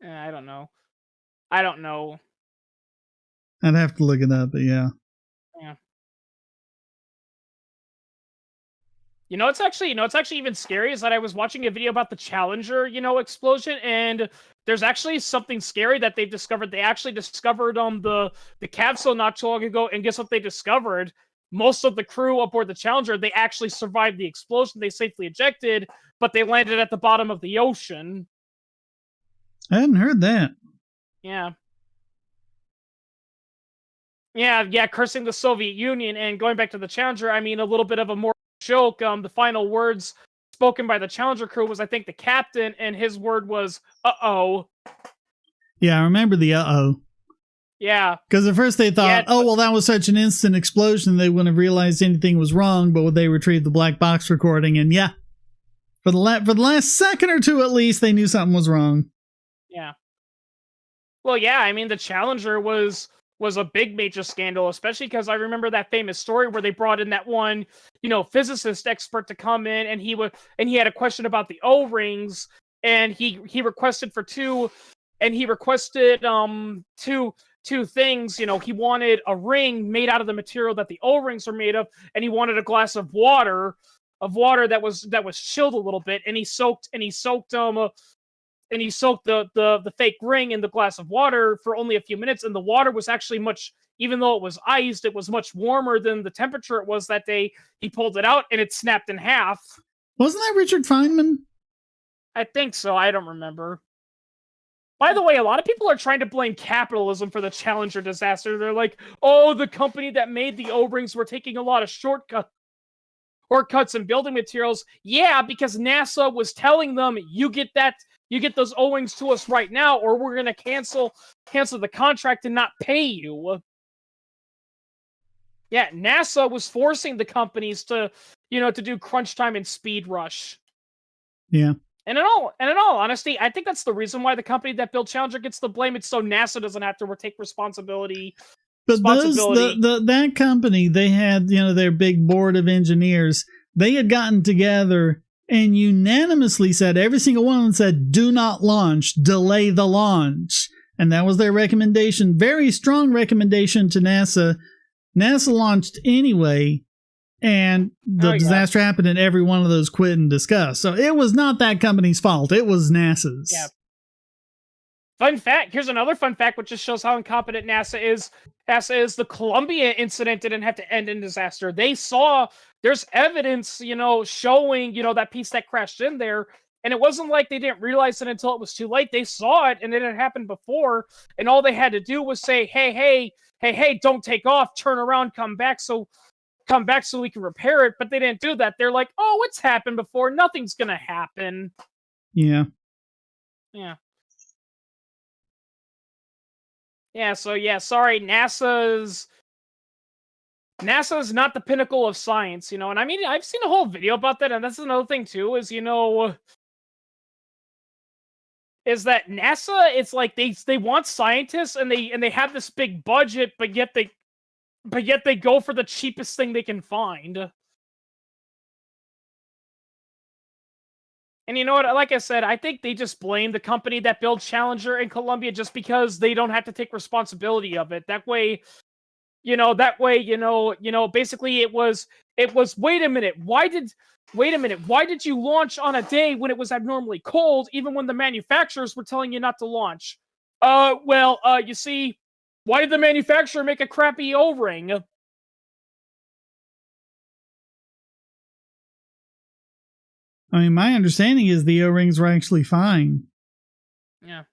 I don't know. I'd have to look it up, but yeah. Yeah. It's actually even scary is that I was watching a video about the Challenger, explosion, and there's actually something scary that they've discovered. They actually discovered the capsule not too long ago, and guess what they discovered? Most of the crew aboard the Challenger, they actually survived the explosion. They safely ejected, but they landed at the bottom of the ocean. I hadn't heard that. Yeah. Yeah, cursing the Soviet Union, and going back to the Challenger, I mean, a little bit of a more joke. The final words spoken by the Challenger crew was, I think, the captain, and his word was, uh-oh. Yeah, I remember the uh-oh. Yeah. Because at first they thought, that was such an instant explosion, they wouldn't have realized anything was wrong, but they retrieved the black box recording, and yeah, for the last second or two at least, they knew something was wrong. Yeah. Well, yeah, I mean, the Challenger was a big major scandal, especially because I remember that famous story where they brought in that one, physicist expert to come in, and he had a question about the O-rings, and he requested two things. He wanted a ring made out of the material that the O-rings are made of, and he wanted a glass of water that was chilled a little bit, and he soaked the fake ring in the glass of water for only a few minutes, and the water was actually even though it was iced, it was much warmer than the temperature it was that day. He pulled it out, and it snapped in half. Wasn't that Richard Feynman? I think so. I don't remember. By the way, a lot of people are trying to blame capitalism for the Challenger disaster. They're like, oh, the company that made the O-rings were taking a lot of shortcuts in building materials. Yeah, because NASA was telling them, you get those O-rings to us right now, or we're going to cancel the contract and not pay you. Yeah, NASA was forcing the companies to do crunch time and speed rush. Yeah. And in all honesty, I think that's the reason why the company that built Challenger gets the blame. It's so NASA doesn't have to take responsibility. But that company, they had, their big board of engineers. They had gotten together and unanimously said, every single one of them said, do not launch, delay the launch. And that was their recommendation, very strong recommendation to NASA. NASA launched anyway, and the disaster happened, and every one of those quit in disgust. So it was not that company's fault. It was NASA's. Yeah. Fun fact. Here's another fun fact, which just shows how incompetent NASA is. NASA is the Columbia incident didn't have to end in disaster. They saw there's evidence, showing, that piece that crashed in there. And it wasn't like they didn't realize it until it was too late. They saw it and it had happened before. And all they had to do was say, hey, don't take off, turn around, come back so we can repair it. But they didn't do that. They're like, oh, it's happened before. Nothing's going to happen. Yeah. Yeah. Yeah, so sorry, NASA's not the pinnacle of science, and I mean, I've seen a whole video about that, and that's another thing too, is is that NASA, it's like they want scientists and they have this big budget, but yet they go for the cheapest thing they can find. And you know what? Like I said, I think they just blame the company that built Challenger in Columbia just because they don't have to take responsibility of it. That way, basically it was, wait a minute, why did you launch on a day when it was abnormally cold, even when the manufacturers were telling you not to launch? You see, why did the manufacturer make a crappy O-ring? I mean, my understanding is the O-rings were actually fine. Yeah.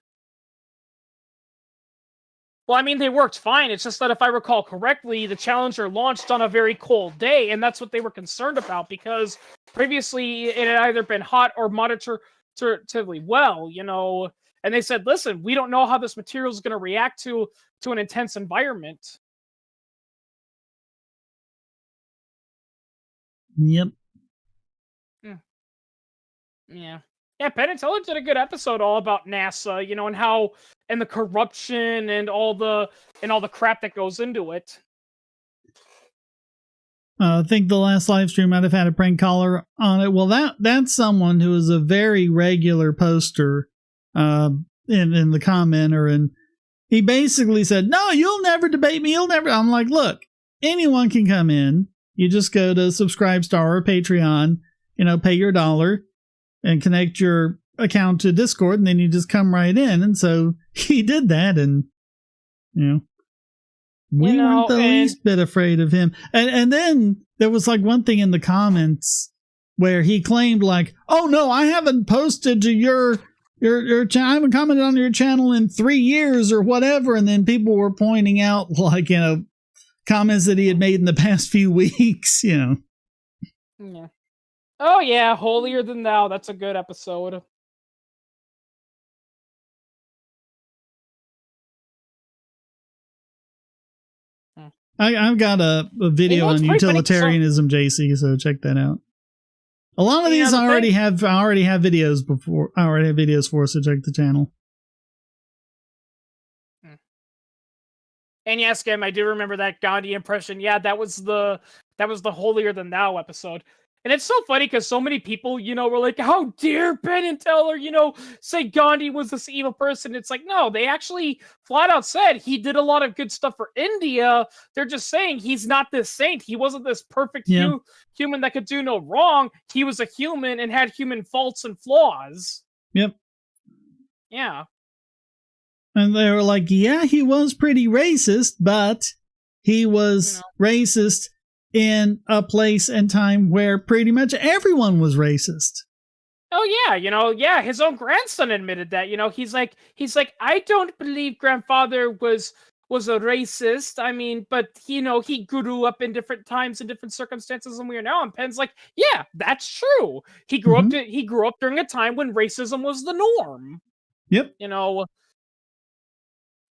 Well, I mean, they worked fine. It's just that if I recall correctly, the Challenger launched on a very cold day, and that's what they were concerned about, because previously it had either been hot or moderatively well, and they said, listen, we don't know how this material is going to react to an intense environment. Yep. Yeah. Yeah, Penn and Teller did a good episode all about NASA, and how, and the corruption and all the crap that goes into it. I think the last live stream might have had a prank caller on it. Well, that's someone who is a very regular poster in the commenter, and he basically said, no, you'll never debate me. You'll never. I'm like, look, anyone can come in. You just go to Subscribestar or Patreon, pay your $1 and connect your account to Discord, and then you just come right in. And so he did that, and we weren't the least bit afraid of him. And then there was like one thing in the comments where he claimed like, oh no, I haven't posted to your channel, I haven't commented on your channel in 3 years or whatever. And then people were pointing out like, comments that he had made in the past few weeks, Yeah. Oh yeah, Holier Than Thou. That's a good episode. I've got a video on utilitarianism, JC, so check that out. A lot of these I already have videos before. I already have videos for, so check the channel. And yes, Kim, I do remember that Gandhi impression. Yeah, that was the Holier Than Thou episode. And it's so funny because so many people, were like, how dare Penn and Teller, say Gandhi was this evil person. It's like, no, they actually flat out said he did a lot of good stuff for India. They're just saying he's not this saint. He wasn't this perfect human that could do no wrong. He was a human and had human faults and flaws. Yep. Yeah. And they were like, yeah, he was pretty racist, but he was racist in a place and time where pretty much everyone was racist. Oh yeah, his own grandson admitted that. He's like, I don't believe grandfather was a racist. I mean, but he grew up in different times and different circumstances than we are now. And Penn's like, yeah, that's true. He grew up during a time when racism was the norm. Yep.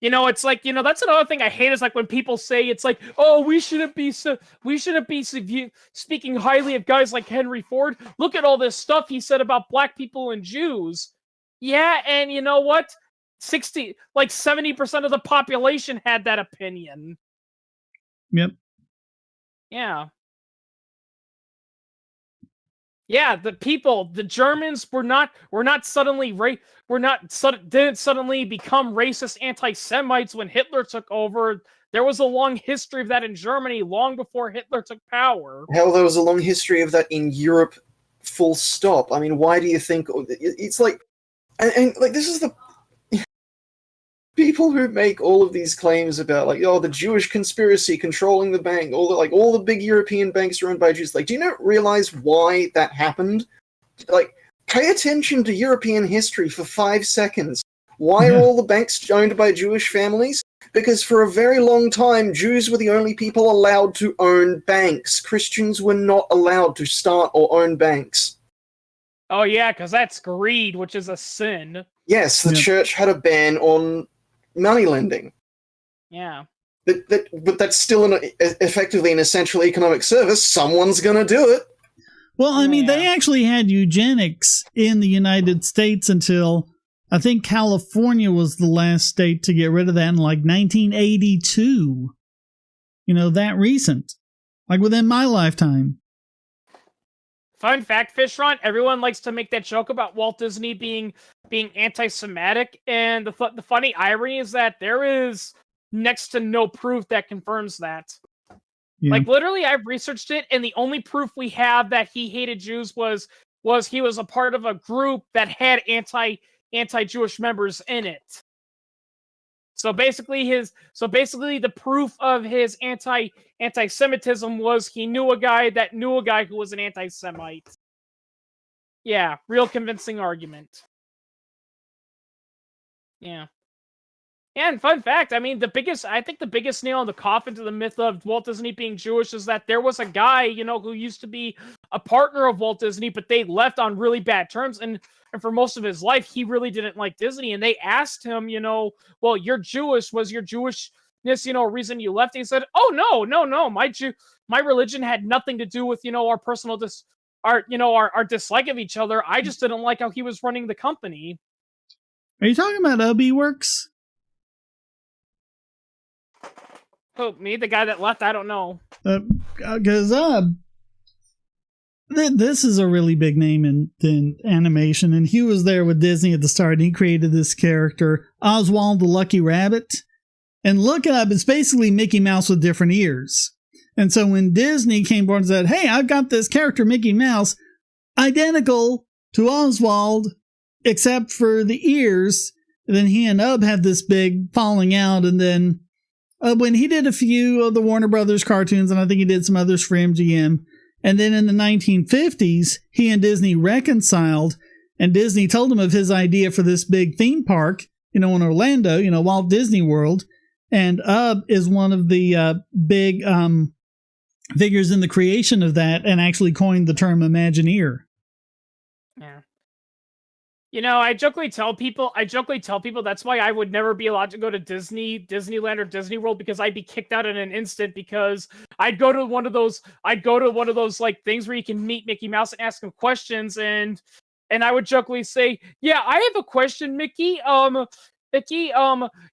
It's like, that's another thing I hate is like when people say it's like, oh, we shouldn't be speaking highly of guys like Henry Ford. Look at all this stuff he said about black people and Jews. Yeah, and you know what? 70% of the population had that opinion. Yep. Yeah. Yeah, the Germans didn't suddenly become racist anti-Semites when Hitler took over. There was a long history of that in Germany long before Hitler took power. Hell, there was a long history of that in Europe, full stop. I mean, why do you think it's like, and like this is the people who make all of these claims about like, oh, the Jewish conspiracy controlling the bank, all the big European banks are owned by Jews. Like, do you not realize why that happened? Like, pay attention to European history for 5 seconds. Why are all the banks owned by Jewish families? Because for a very long time, Jews were the only people allowed to own banks. Christians were not allowed to start or own banks. Oh yeah, because that's greed, which is a sin. Yes, the church had a ban on money lending. Yeah. But that's still effectively an essential economic service. Someone's going to do it. Well, I mean, they actually had eugenics in the United States until, I think, California was the last state to get rid of that in like 1982. You know, that recent. Like within my lifetime. Fun fact, Fishron, everyone likes to make that joke about Walt Disney being anti-Semitic, and the funny irony is that there is next to no proof that confirms that. Yeah. Like, literally, I've researched it, and the only proof we have that he hated Jews was he was a part of a group that had anti-Jewish members in it. So basically, the proof of his anti-Semitism was he knew a guy who was an anti-Semite. Yeah, real convincing argument. Yeah. Yeah, and fun fact, I mean, I think the biggest nail in the coffin to the myth of Walt Disney being Jewish is that there was a guy, who used to be a partner of Walt Disney, but they left on really bad terms, and for most of his life, he really didn't like Disney, and they asked him, well, you're Jewish, was your Jewishness, a reason you left? And he said, oh, no, my religion had nothing to do with, our personal our dislike of each other. I just didn't like how he was running the company. Are you talking about Works? Who, me? The guy that left? I don't know. Because this is a really big name in animation, and he was there with Disney at the start, and he created this character, Oswald the Lucky Rabbit. And look it up, it's basically Mickey Mouse with different ears. And so when Disney came forward and said, hey, I've got this character, Mickey Mouse, identical to Oswald, except for the ears, and then he and Ub had this big falling out, and then when he did a few of the Warner Brothers cartoons, and I think he did some others for MGM, and then in the 1950s, he and Disney reconciled, and Disney told him of his idea for this big theme park, in Orlando, Walt Disney World, and Ub is one of the big figures in the creation of that, and actually coined the term Imagineer. Yeah. I jokingly tell people that's why I would never be allowed to go to Disneyland or Disney World, because I'd be kicked out in an instant, because I'd go to one of those like things where you can meet Mickey Mouse and ask him questions, and I would jokingly say, yeah, I have a question, Mickey. Mickey,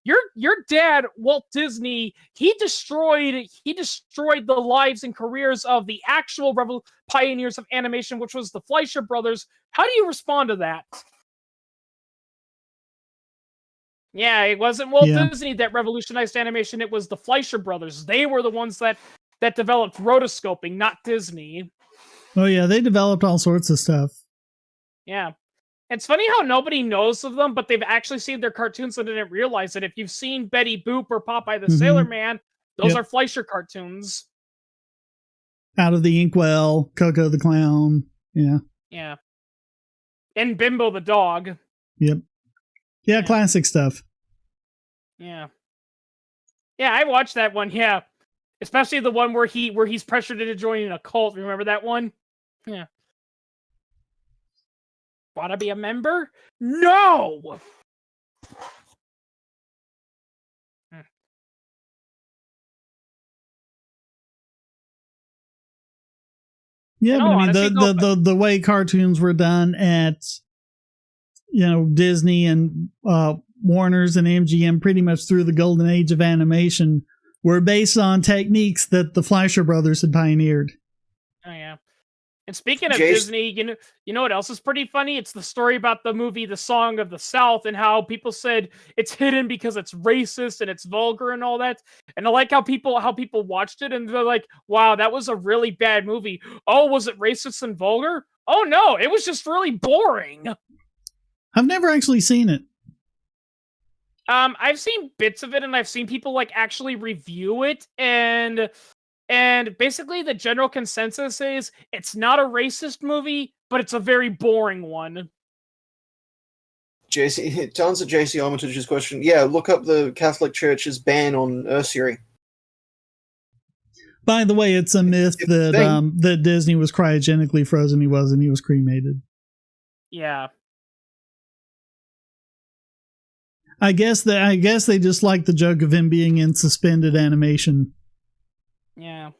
your dad, Walt Disney, he destroyed the lives and careers of the actual pioneers of animation, which was the Fleischer brothers. How do you respond to that? Yeah, it wasn't Walt Disney that revolutionized animation. It was the Fleischer brothers. They were the ones that developed rotoscoping, not Disney. Oh, yeah, they developed all sorts of stuff. Yeah. It's funny how nobody knows of them, but they've actually seen their cartoons and didn't realize it. If you've seen Betty Boop or Popeye the Sailor Man, those are Fleischer cartoons. Out of the Inkwell, Coco the Clown. Yeah. Yeah. And Bimbo the dog. Yep. Yeah, classic stuff. Yeah. Yeah, I watched that one, yeah. Especially the one where he's pressured into joining a cult. Remember that one? Yeah. Wanna be a member? No! Yeah, but I mean, the way cartoons were done at Disney and Warner's and MGM pretty much through the golden age of animation were based on techniques that the Fleischer brothers had pioneered. Oh, yeah. And speaking of Jason- Disney, you know what else is pretty funny? It's the story about the movie The Song of the South and how people said it's hidden because it's racist and it's vulgar and all that. And I like how people watched it and they're like, "Wow, that was a really bad movie." Oh, was it racist and vulgar? Oh no, it was just really boring. I've never actually seen it. I've seen bits of it and I've seen people like actually review it and basically the general consensus is it's not a racist movie, but it's a very boring one. JC, to answer JC Armitage's question, yeah, look up the Catholic Church's ban on usury. By the way, it's a myth that Disney was cryogenically frozen. He wasn't. He was cremated. Yeah. I guess they just like the joke of him being in suspended animation. Yeah.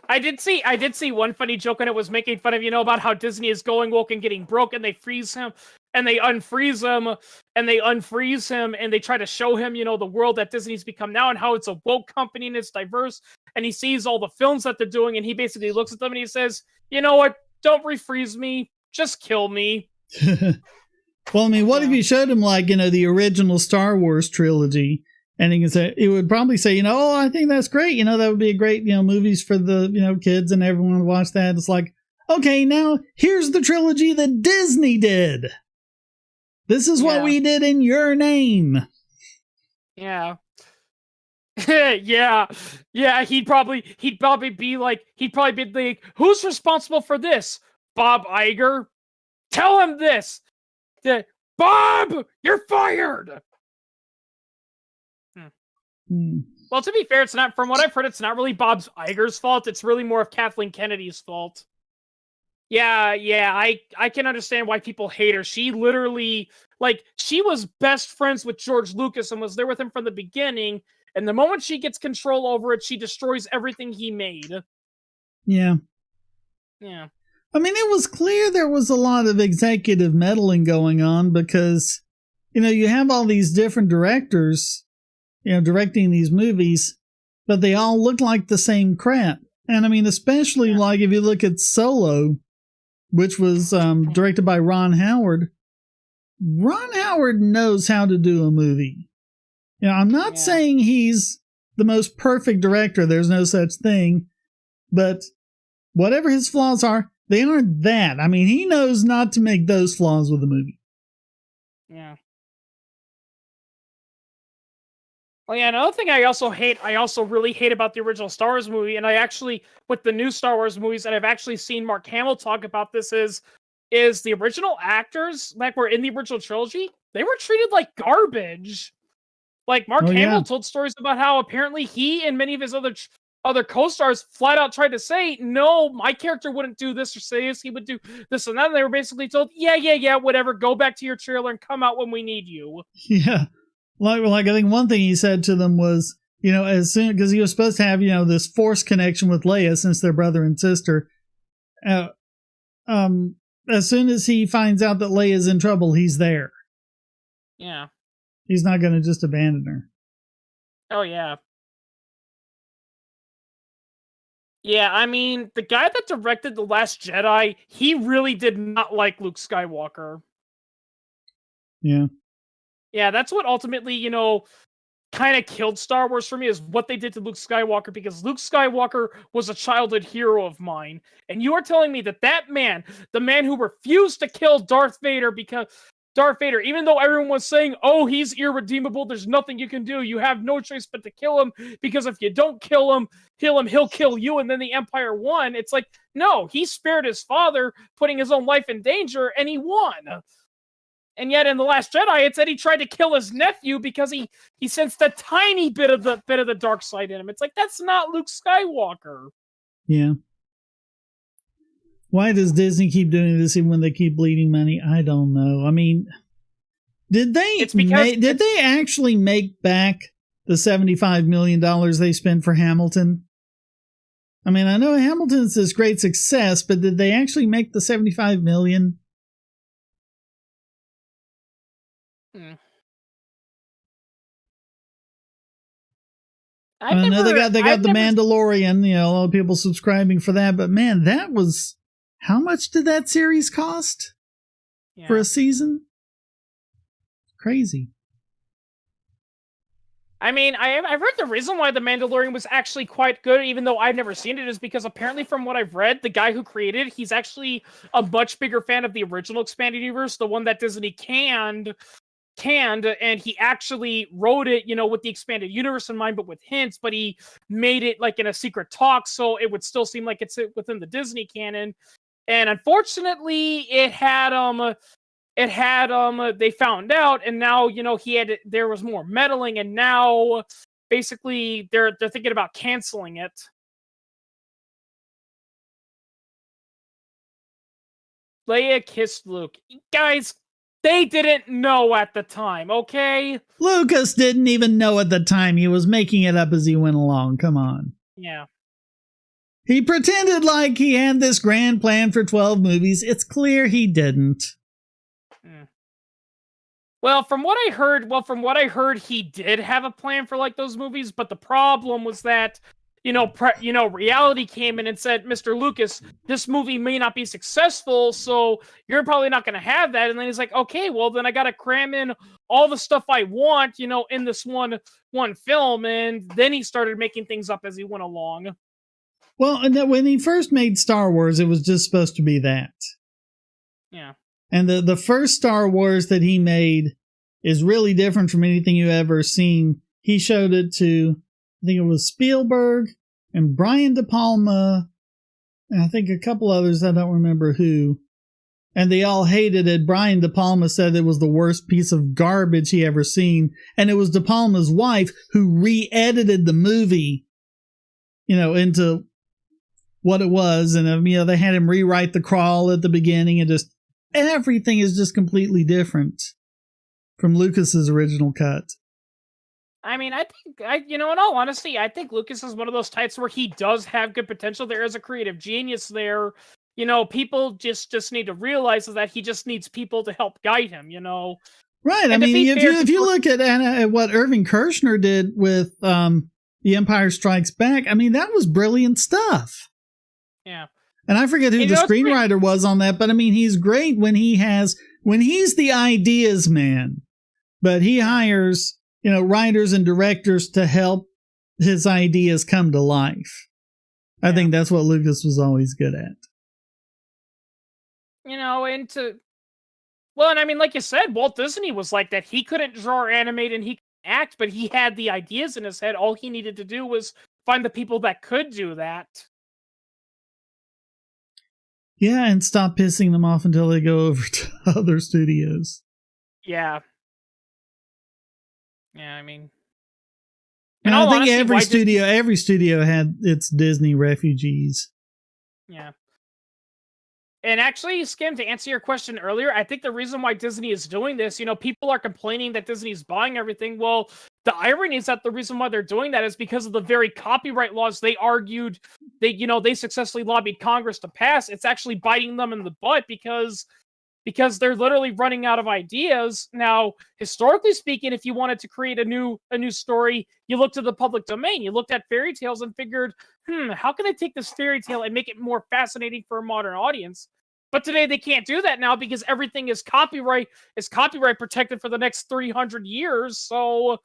I did see one funny joke and it was making fun of, about how Disney is going woke and getting broke and they freeze him and they unfreeze him and they try to show him, the world that Disney's become now and how it's a woke company and it's diverse and he sees all the films that they're doing and he basically looks at them and he says, "You know what? Don't refreeze me. Just kill me." Well, I mean, what if you showed him the original Star Wars trilogy, and he can say it would probably say, "Oh, I think that's great. That would be a great, movies for the kids and everyone to watch that." It's like, okay, now here's the trilogy that Disney did. This is what we did in your name. Yeah. yeah. He'd probably be like, "Who's responsible for this? Bob Iger? Tell him this. Bob, you're fired." Well, to be fair, it's not. From what I've heard, it's not really Bob Iger's fault. It's really more of Kathleen Kennedy's fault. Yeah. I can understand why people hate her. She literally, she was best friends with George Lucas and was there with him from the beginning. And the moment she gets control over it, she destroys everything he made. Yeah. Yeah. I mean, it was clear there was a lot of executive meddling going on because, you have all these different directors, directing these movies, but they all look like the same crap. And I mean, especially if you look at Solo, which was directed by Ron Howard. Ron Howard knows how to do a movie. I'm not saying he's the most perfect director. There's no such thing. But whatever his flaws are, they aren't that. I mean, he knows not to make those flaws with a movie. Yeah. Well, yeah, another thing I also really hate about the original Star Wars movie, and I actually, with the new Star Wars movies, and I've actually seen Mark Hamill talk about this, is the original actors, were in the original trilogy, they were treated like garbage. Like, Mark Hamill told stories about how apparently he and many of his other co-stars flat out tried to say, "No, my character wouldn't do this or say this, he would do this and that," and they were basically told, yeah, whatever, go back to your trailer and come out when we need you. Yeah. Like I think one thing he said to them was, as soon, because he was supposed to have, this force connection with Leia since they're brother and sister. As soon as he finds out that Leia's in trouble, he's there. Yeah. He's not going to just abandon her. Oh, yeah. Yeah, I mean, the guy that directed The Last Jedi, he really did not like Luke Skywalker. Yeah. Yeah, that's what ultimately, kind of killed Star Wars for me, is what they did to Luke Skywalker, because Luke Skywalker was a childhood hero of mine. And you are telling me that man, the man who refused to kill Darth Vader, even though everyone was saying, "Oh, he's irredeemable, there's nothing you can do, you have no choice but to kill him, because if you don't kill him, he'll kill you," and then the Empire won. It's like, no, he spared his father, putting his own life in danger, and he won. And yet in The Last Jedi, it said he tried to kill his nephew because he sensed a tiny bit of the dark side in him. It's like, that's not Luke Skywalker. Yeah. Why does Disney keep doing this even when they keep bleeding money? I don't know. I mean, did they actually make back the $75 million they spent for Hamilton? I mean, I know Hamilton's this great success, but did they actually make the $75 million? I know they got The Mandalorian, you know, a lot of people subscribing for that, but man, that was, how much did that series cost for a season? Crazy. I mean, I've heard the reason why The Mandalorian was actually quite good, even though I've never seen it, is because apparently from what I've read, the guy who created it, he's actually a much bigger fan of the original expanded universe, the one that Disney canned, and he actually wrote it, you know, with the expanded universe in mind, but with hints, but he made it like in a secret talk, so it would still seem like it's within the Disney canon. And unfortunately, they found out, and now, you know, there was more meddling, and now basically they're thinking about canceling it. Leia kissed Luke. Guys, they didn't know at the time, okay? Lucas didn't even know at the time. He was making it up as he went along. Come on. Yeah. He pretended like he had this grand plan for 12 movies. It's clear he didn't. Well, from what I heard, he did have a plan for like those movies, but the problem was that, reality came in and said, Mr. Lucas, this movie may not be successful, so you're probably not going to have that. And then he's like, okay, well then I got to cram in all the stuff I want, in this one film. And then he started making things up as he went along. Well, and when he first made Star Wars, it was just supposed to be that. Yeah. And the first Star Wars that he made is really different from anything you've ever seen. He showed it to, I think it was Spielberg and Brian De Palma, and I think a couple others, I don't remember who. And they all hated it. Brian De Palma said it was the worst piece of garbage he ever seen. And it was De Palma's wife who re-edited the movie, into what it was. And, they had him rewrite the crawl at the beginning, and just everything is just completely different from Lucas's original cut. I mean, in all honesty, I think Lucas is one of those types where he does have good potential. There is a creative genius there. People just need to realize that he just needs people to help guide him, Right. And if you look at what Irving Kershner did with The Empire Strikes Back, that was brilliant stuff. Yeah. And I forget who the screenwriter was on that, but he's great when he's the ideas man, but he hires, writers and directors to help his ideas come to life. I think that's what Lucas was always good at. Like you said, Walt Disney was like that. He couldn't draw or animate and he could act, but he had the ideas in his head. All he needed to do was find the people that could do that. Yeah, and stop pissing them off until they go over to other studios. Yeah. Yeah, I think every studio had its Disney refugees. Yeah. And actually, Skim, to answer your question earlier, I think the reason why Disney is doing this, people are complaining that Disney's buying everything. Well, the irony is that the reason why they're doing that is because of the very copyright laws they argued they successfully lobbied Congress to pass. It's actually biting them in the butt because they're literally running out of ideas. Now, historically speaking, if you wanted to create a new story, you look to the public domain. You looked at fairy tales and figured, how can I take this fairy tale and make it more fascinating for a modern audience? But today they can't do that now because everything is copyright protected for the next 300 years. So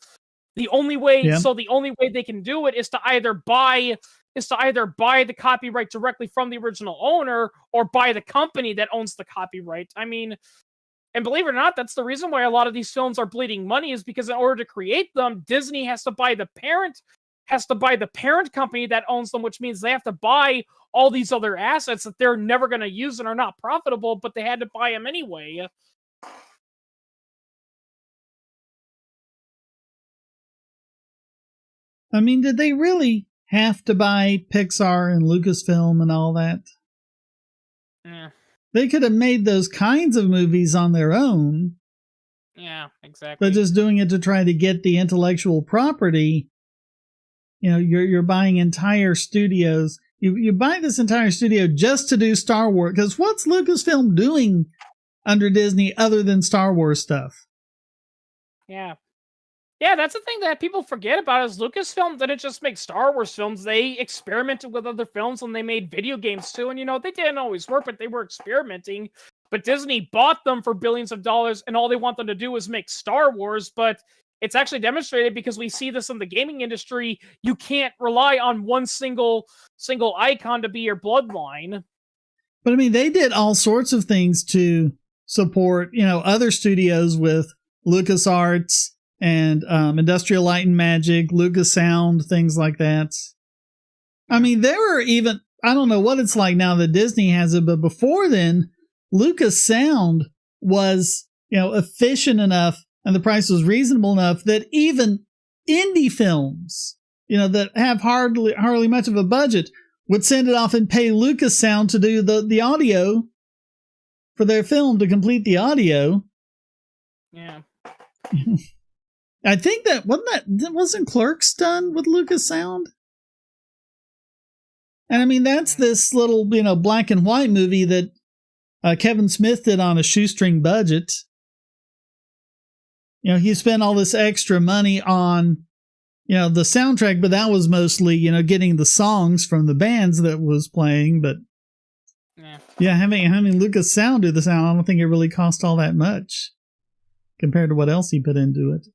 the only way they can do it is to either buy the copyright directly from the original owner or buy the company that owns the copyright. And believe it or not, that's the reason why a lot of these films are bleeding money, is because in order to create them, Disney has to buy the parent company that owns them, which means they have to buy all these other assets that they're never going to use and are not profitable, but they had to buy them anyway. Did they really have to buy Pixar and Lucasfilm and all that? Yeah. They could have made those kinds of movies on their own. Yeah, exactly. But just doing it to try to get the intellectual property, you're buying entire studios. You buy this entire studio just to do Star Wars, because what's Lucasfilm doing under Disney other than Star Wars stuff? Yeah. Yeah, that's the thing that people forget about is Lucasfilm didn't just make Star Wars films. They experimented with other films and they made video games too. And they didn't always work, but they were experimenting. But Disney bought them for billions of dollars, and all they want them to do is make Star Wars. But it's actually demonstrated because we see this in the gaming industry. You can't rely on one single icon to be your bloodline. But I mean, they did all sorts of things to support, other studios with LucasArts and Industrial Light and Magic, Lucas Sound, things like that. I mean, there were even, I don't know what it's like now that Disney has it, but before then, Lucas Sound was, efficient enough and the price was reasonable enough that even indie films, that have hardly much of a budget would send it off and pay Lucas Sound to do the audio for their film to complete the audio. Yeah. I think that wasn't Clerks done with Lucas Sound? And I mean, that's this little, black and white movie that Kevin Smith did on a shoestring budget. He spent all this extra money on, the soundtrack, but that was mostly, getting the songs from the bands that was playing. But yeah, having Lucas Sound do the sound, I don't think it really cost all that much compared to what else he put into it.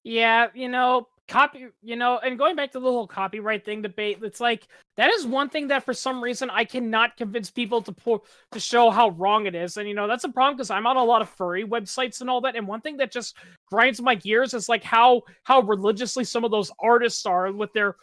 Yeah, and going back to the whole copyright thing debate, it's like that is one thing that for some reason I cannot convince people to show how wrong it is. And that's a problem because I'm on a lot of furry websites and all that, and one thing that just grinds my gears is like how religiously some of those artists are with their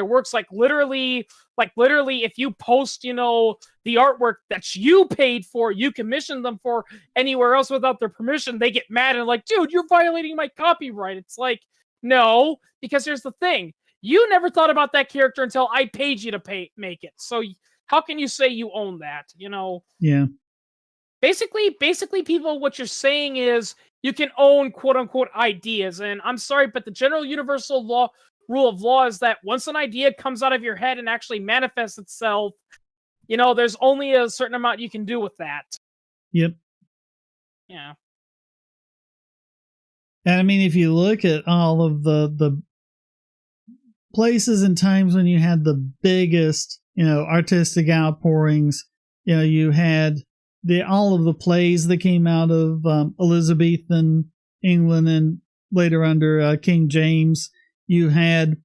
works. Like literally if you post the artwork that you paid for, you commissioned them for anywhere else without their permission, they get mad and like, dude, you're violating my copyright. It's like, no, because here's the thing. You never thought about that character until I paid you to make it. So how can you say you own that? Yeah. Basically, people, what you're saying is you can own quote unquote ideas. And I'm sorry, but the general universal rule of law is that once an idea comes out of your head and actually manifests itself, there's only a certain amount you can do with that. Yep. Yeah. And I mean, if you look at all of the places and times when you had the biggest, artistic outpourings, you had all of the plays that came out of Elizabethan England and later under King James. You had,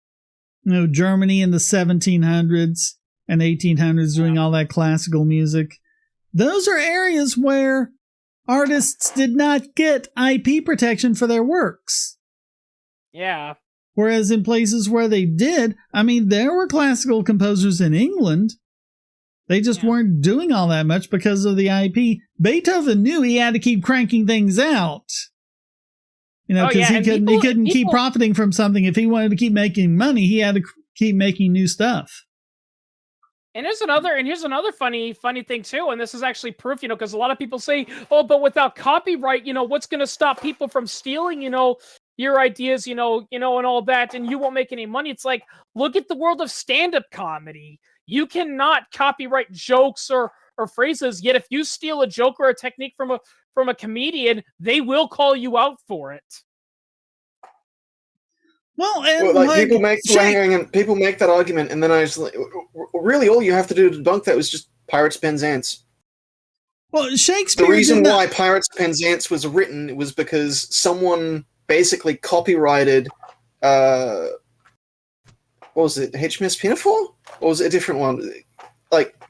Germany in the 1700s and 1800s doing all that classical music. Those are areas where artists did not get IP protection for their works. Yeah. Whereas in places where they did, I mean, there were classical composers in England. They just weren't doing all that much because of the IP. Beethoven knew he had to keep cranking things out. Because he couldn't keep profiting from something. If he wanted to keep making money, he had to keep making new stuff. And here's another funny thing too, and this is actually proof, because a lot of people say, oh, but without copyright, what's going to stop people from stealing, your ideas, and all that, and you won't make any money. It's like, look at the world of stand-up comedy. You cannot copyright jokes or phrases, yet if you steal a joke or a technique from a comedian, they will call you out for it. Well, and people make that argument, and then I was like, really, all you have to do to debunk that was just Pirates Penzance. Well, Shakespeare. The reason why Pirates Penzance was written was because someone basically copyrighted. What was it? HMS Pinafore, or was it a different one? Like,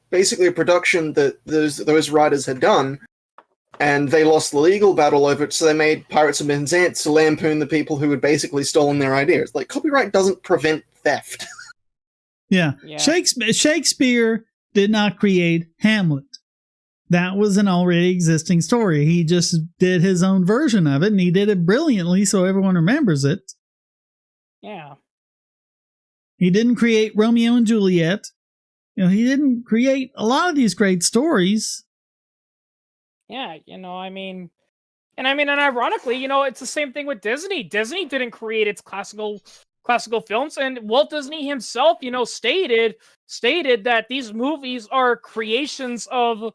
basically a production that those writers had done. And they lost the legal battle over it, so they made Pirates of Penzance to lampoon the people who had basically stolen their ideas. Like, copyright doesn't prevent theft. Yeah. Shakespeare did not create Hamlet. That was an already existing story. He just did his own version of it, and he did it brilliantly so everyone remembers it. Yeah. He didn't create Romeo and Juliet. He didn't create a lot of these great stories. Yeah, and ironically, it's the same thing with Disney. Disney didn't create its classical films, and Walt Disney himself, stated that these movies are creations of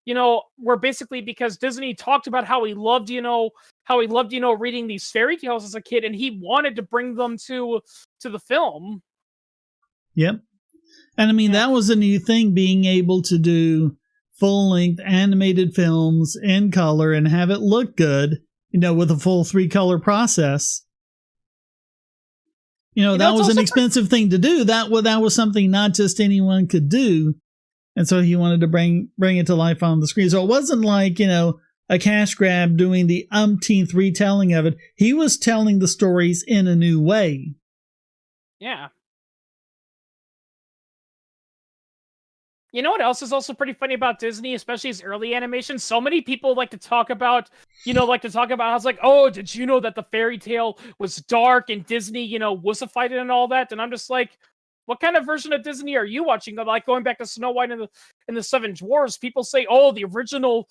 were basically because Disney talked about how he loved reading these fairy tales as a kid, and he wanted to bring them to the film. Yep. And I mean, that was a new thing, being able to do full-length animated films in color and have it look good, with a full 3-color process. That was an expensive thing to do. That was something not just anyone could do. And so he wanted to bring it to life on the screen. So it wasn't like, a cash grab doing the umpteenth retelling of it. He was telling the stories in a new way. Yeah. You know what else is also pretty funny about Disney, especially his early animation? So many people like to talk about how it's like, oh, did you know that the fairy tale was dark and Disney, wussified it and all that? And I'm just like, what kind of version of Disney are you watching? Like going back to Snow White and the Seven Dwarfs, people say, oh, the original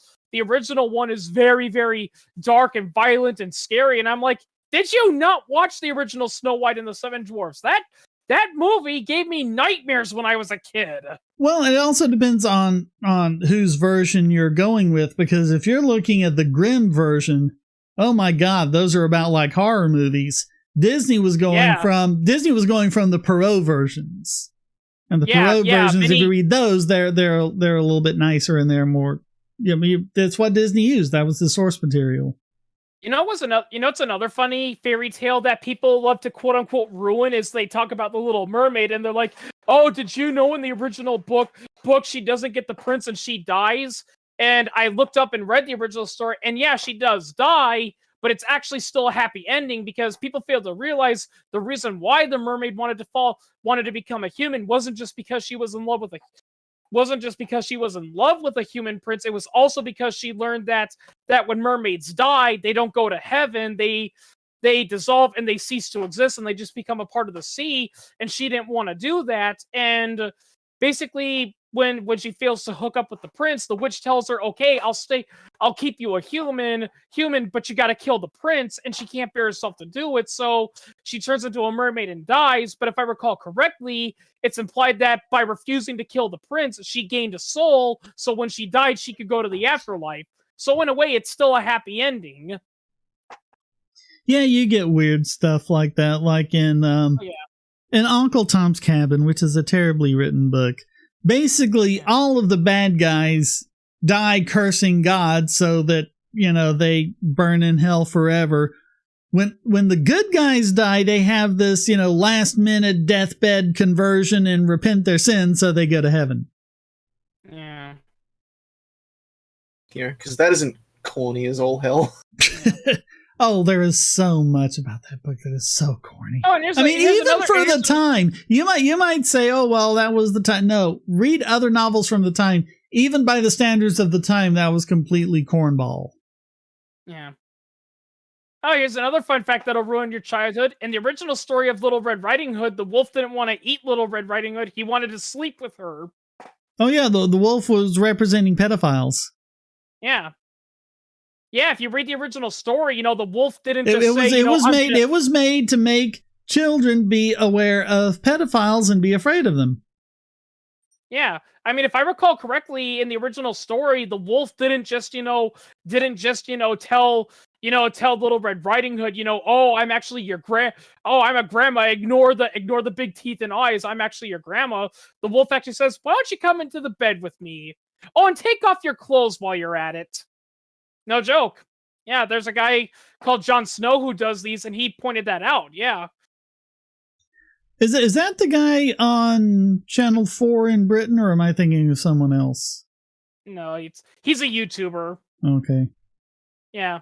one is very, very dark and violent and scary. And I'm like, did you not watch the original Snow White and the Seven Dwarfs? That movie gave me nightmares when I was a kid. Well, it also depends on whose version you're going with, because if you're looking at the Grimm version, oh my God, those are about like horror movies. Disney was going from the Perot versions, and the Perot versions, if you read those, they're a little bit nicer and they're more. That's what Disney used. That was the source material. It's another funny fairy tale that people love to quote unquote ruin is they talk about the Little Mermaid and they're like, oh, did you know in the original book she doesn't get the prince and she dies? And I looked up and read the original story, and yeah, she does die, but it's actually still a happy ending because people fail to realize the reason why the mermaid wanted to become a human wasn't just because she was in love with a human prince. It was also because she learned that when mermaids die, they don't go to heaven. They dissolve and they cease to exist and they just become a part of the sea. And she didn't want to do that. And basically, when she fails to hook up with the prince, the witch tells her, okay, I'll keep you a human, but you got to kill the prince. And she can't bear herself to do it. So she turns into a mermaid and dies. But if I recall correctly, it's implied that by refusing to kill the prince, she gained a soul. So when she died, she could go to the afterlife. So in a way, it's still a happy ending. Yeah, you get weird stuff like that. Like in Uncle Tom's Cabin, which is a terribly written book. Basically, all of the bad guys die cursing God so that, they burn in hell forever. When the good guys die, they have this, last minute deathbed conversion and repent their sins so they go to heaven. Yeah. Yeah, because that isn't corny as all hell. Oh, there is so much about that book that is so corny. Oh, and even for the time, you might say, "Oh, well, that was the time." No, read other novels from the time. Even by the standards of the time, that was completely cornball. Yeah. Oh, here's another fun fact that'll ruin your childhood. In the original story of Little Red Riding Hood, the wolf didn't want to eat Little Red Riding Hood. He wanted to sleep with her. Oh yeah, the wolf was representing pedophiles. Yeah. Yeah, if you read the original story, the wolf didn't It was made to make children be aware of pedophiles and be afraid of them. Yeah. I mean, if I recall correctly, in the original story, the wolf didn't just tell Little Red Riding Hood, oh, I'm actually I'm a grandma. Ignore the big teeth and eyes. I'm actually your grandma. The wolf actually says, why don't you come into the bed with me? Oh, and take off your clothes while you're at it. No joke. Yeah, there's a guy called Jon Snow who does these, and he pointed that out. Yeah. Is that the guy on Channel 4 in Britain, or am I thinking of someone else? No, he's a YouTuber. Okay. Yeah.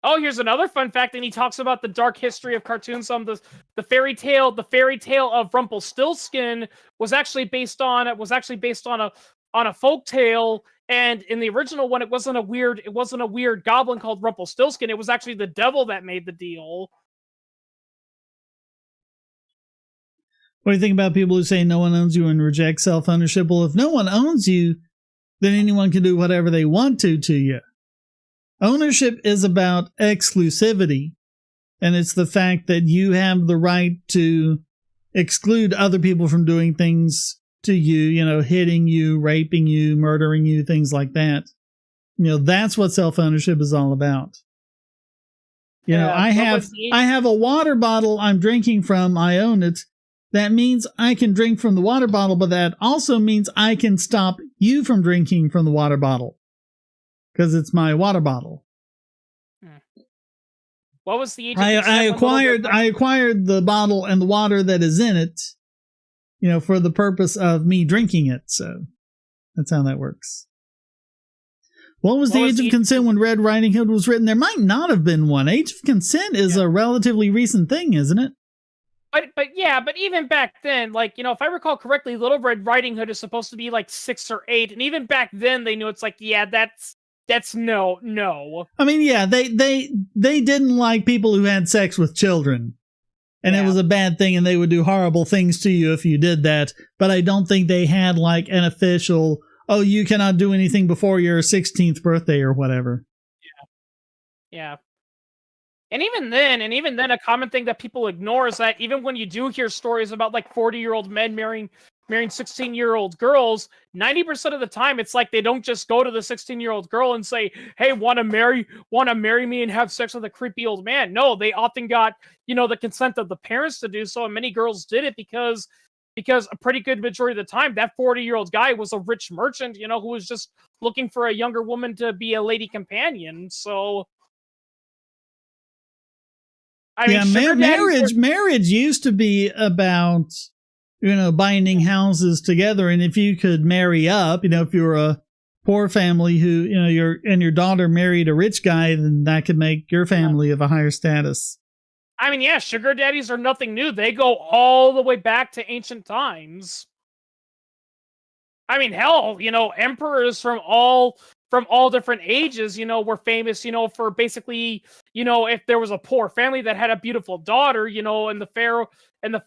Oh, here's another fun fact, and he talks about the dark history of cartoons. The fairy tale of Rumpelstiltskin was actually based on a folk tale, and in the original one, it wasn't a weird goblin called Rumpelstiltskin. It was actually the devil that made the deal. What do you think about people who say no one owns you and reject self-ownership? Well, if no one owns you, then anyone can do whatever they want to you. Ownership is about exclusivity, and it's the fact that you have the right to exclude other people from doing things to you, hitting you, raping you, murdering you, things like that. That's what self-ownership is all about. I have a water bottle I'm drinking from. I own it. That means I can drink from the water bottle, but that also means I can stop you from drinking from the water bottle because it's my water bottle. What was the age? I acquired the bottle and the water that is in it, for the purpose of me drinking it. So that's how that works. What was the age of consent when Red Riding Hood was written? There might not have been one. Age of consent is a relatively recent thing, isn't it? But even back then, if I recall correctly, Little Red Riding Hood is supposed to be 6 or 8, and even back then they knew it's that's no. I mean, yeah, they didn't like people who had sex with children. And it was a bad thing, and they would do horrible things to you if you did that. But I don't think they had an official, oh, you cannot do anything before your 16th birthday or whatever. Yeah. And even then, a common thing that people ignore is that even when you do hear stories about 40-year-old men marrying 16-year-old girls, 90% of the time it's they don't just go to the 16-year-old girl and say, "Hey, want to marry me and have sex with a creepy old man?" No, they often got the consent of the parents to do so, and many girls did it because a pretty good majority of the time that 40-year-old guy was a rich merchant, who was just looking for a younger woman to be a lady companion. So. Marriage used to be about, binding houses together. And if you could marry up, if you were a poor family who, your daughter married a rich guy, then that could make your family of a higher status. I mean, yeah, sugar daddies are nothing new. They go all the way back to ancient times. I mean, hell, emperors from all different ages, were famous, for basically, if there was a poor family that had a beautiful daughter, and the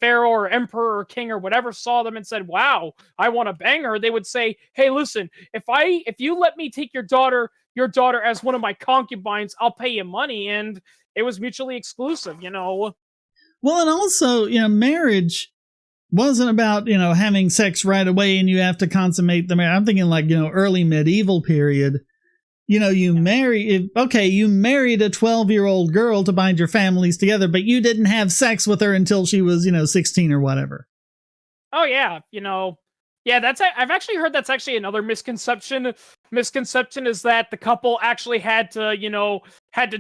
pharaoh or emperor or king or whatever saw them and said, "Wow, I want to bang her," they would say, "Hey, listen, if you let me take your daughter as one of my concubines, I'll pay you money." And it was mutually exclusive, Well, and also, marriage wasn't about, having sex right away and you have to consummate the marriage. I'm thinking early medieval period. You married a 12-year-old girl to bind your families together, but you didn't have sex with her until she was, 16 or whatever. Oh yeah, yeah, I've actually heard that's actually another misconception. Misconception is that the couple actually had to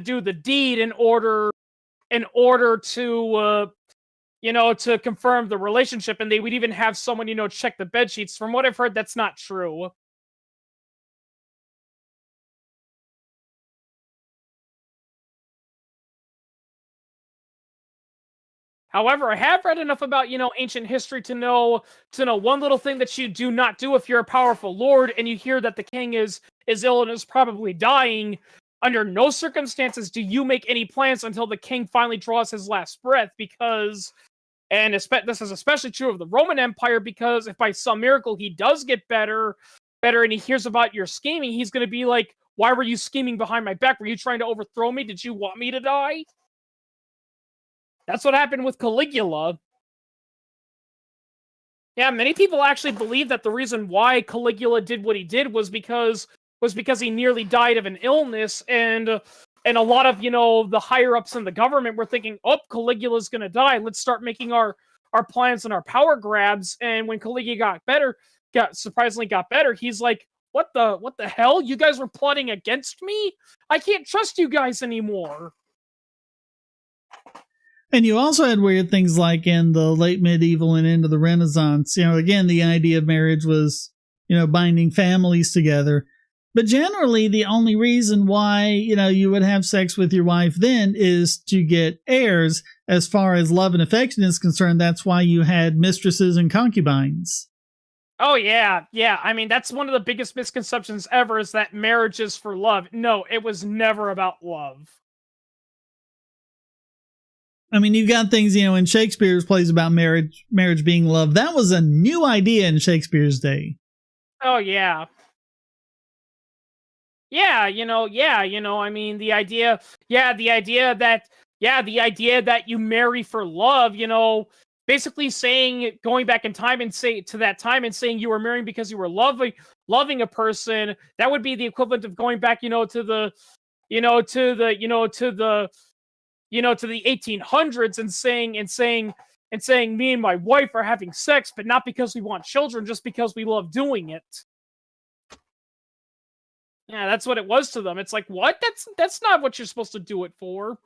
do the deed in order to to confirm the relationship, and they would even have someone, check the bed sheets. From what I've heard, that's not true. However, I have read enough about, ancient history to know one little thing that you do not do if you're a powerful lord and you hear that the king is ill and is probably dying. Under no circumstances do you make any plans until the king finally draws his last breath, because, and this is especially true of the Roman Empire, because if by some miracle he does get better, and he hears about your scheming, he's going to be like, "Why were you scheming behind my back? Were you trying to overthrow me? Did you want me to die?" That's what happened with Caligula. Yeah, many people actually believe that the reason why Caligula did what he did was because he nearly died of an illness, and a lot of, the higher ups in the government were thinking, "Oh, Caligula's going to die. Let's start making our plans and our power grabs." And when Caligula surprisingly got better, he's like, What the hell? You guys were plotting against me? I can't trust you guys anymore." And you also had weird things like in the late medieval and into the Renaissance. Again, the idea of marriage was, binding families together. But generally, the only reason why, you would have sex with your wife then is to get heirs. As far as love and affection is concerned, that's why you had mistresses and concubines. Oh, yeah. Yeah. I mean, that's one of the biggest misconceptions ever, is that marriage is for love. No, it was never about love. I mean, you've got things, in Shakespeare's plays about marriage being love. That was a new idea in Shakespeare's day. Oh, yeah. Yeah, I mean, the idea that you marry for love, basically saying, going back in time and say to that time and saying you were marrying because you were loving a person. That would be the equivalent of going back, to the, to the 1800s and saying me and my wife are having sex, but not because we want children, just because we love doing it. Yeah, that's what it was to them. It's like, what? That's not what you're supposed to do it for.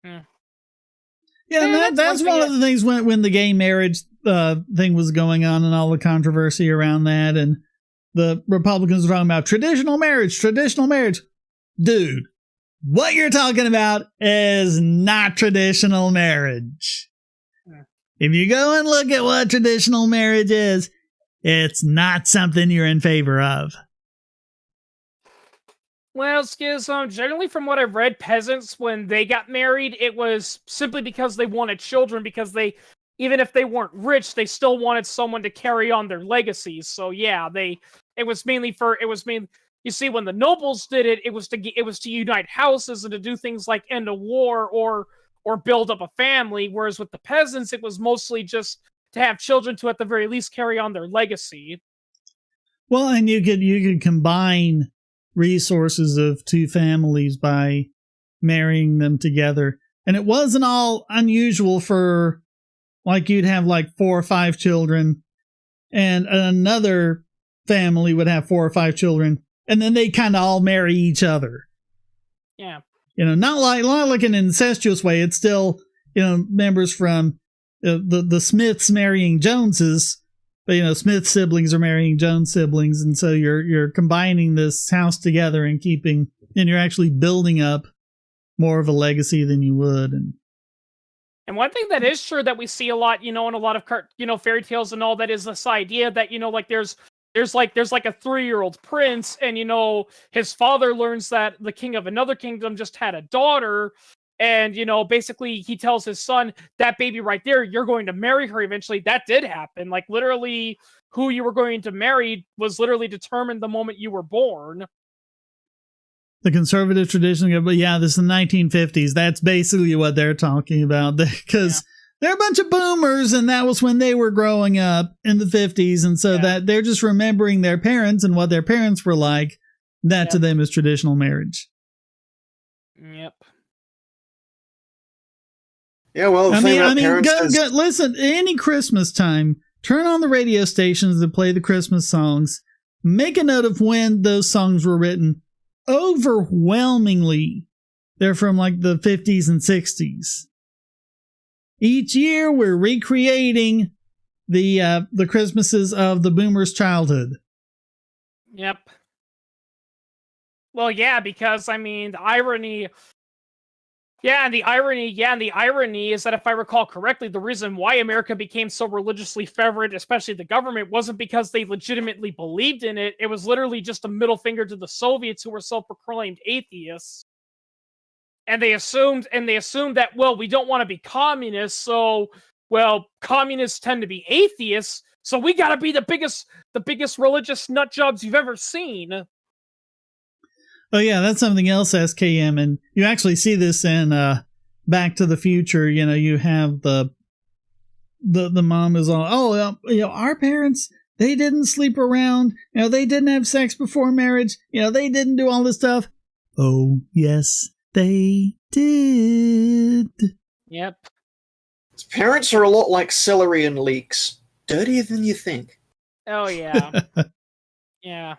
Yeah, that's one of the things when the gay marriage thing was going on and all the controversy around that, and the Republicans were talking about traditional marriage. Dude, what you're talking about is not traditional marriage. Yeah. If you go and look at what traditional marriage is, it's not something you're in favor of. Well, Skizz, generally from what I've read, peasants, when they got married, it was simply because they wanted children, because even if they weren't rich, they still wanted someone to carry on their legacies. So yeah, it was mainly, you see, when the nobles did it, it was to unite houses and to do things like end a war or build up a family, whereas with the peasants, it was mostly just to have children to at the very least carry on their legacy. Well, and you could combine resources of two families by marrying them together. And it wasn't all unusual for, like, you'd have like 4 or 5 children and another family would have 4 or 5 children, and then they kind of all marry each other. Yeah. Not like an incestuous way. It's still, members from the Smiths marrying Joneses, but Smith siblings are marrying Jones siblings, and so you're combining this house together and you're actually building up more of a legacy than you would. And one thing that is true that we see a lot, in a lot of fairy tales and all that, is this idea that like there's like a 3-year-old prince, and his father learns that the king of another kingdom just had a daughter. And, basically he tells his son, that baby right there, you're going to marry her eventually. That did happen. Like, literally, who you were going to marry was literally determined the moment you were born. The conservative tradition, but yeah, this is the 1950s. That's basically what they're talking about, because they're a bunch of boomers, and that was when they were growing up in the 50s. And so that they're just remembering their parents and what their parents were like. That to them is traditional marriage. Yep. Yeah, well, go, listen, any Christmas time, turn on the radio stations that play the Christmas songs. Make a note of when those songs were written. Overwhelmingly, they're from like the 50s and 60s. Each year, we're recreating the Christmases of the boomers' childhood. Yep. Well, yeah, because the irony. Yeah, and the irony is that, if I recall correctly, the reason why America became so religiously fervent, especially the government, wasn't because they legitimately believed in it. It was literally just a middle finger to the Soviets, who were self-proclaimed atheists. And they assumed that, well, we don't want to be communists, so, well, communists tend to be atheists, so we gotta be the biggest religious nut jobs you've ever seen. Oh yeah, that's something else, SKM, and you actually see this in Back to the Future. You have the mom is all, our parents, they didn't sleep around, they didn't have sex before marriage, they didn't do all this stuff. Oh yes, they did. Yep. Parents are a lot like celery and leeks, dirtier than you think. Oh yeah. Yeah.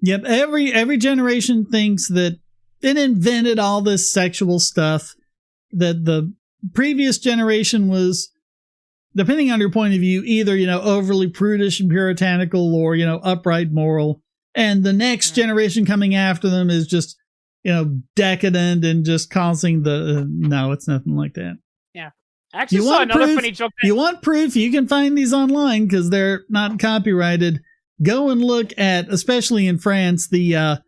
Yep, every generation thinks that it invented all this sexual stuff, that the previous generation was, depending on your point of view, either, overly prudish and puritanical, or, upright moral. And the next generation coming after them is just, decadent and just causing no, it's nothing like that. Yeah. Actually, you saw another funny joke. You want proof? You can find these online because they're not copyrighted. Go and look at, especially in France, the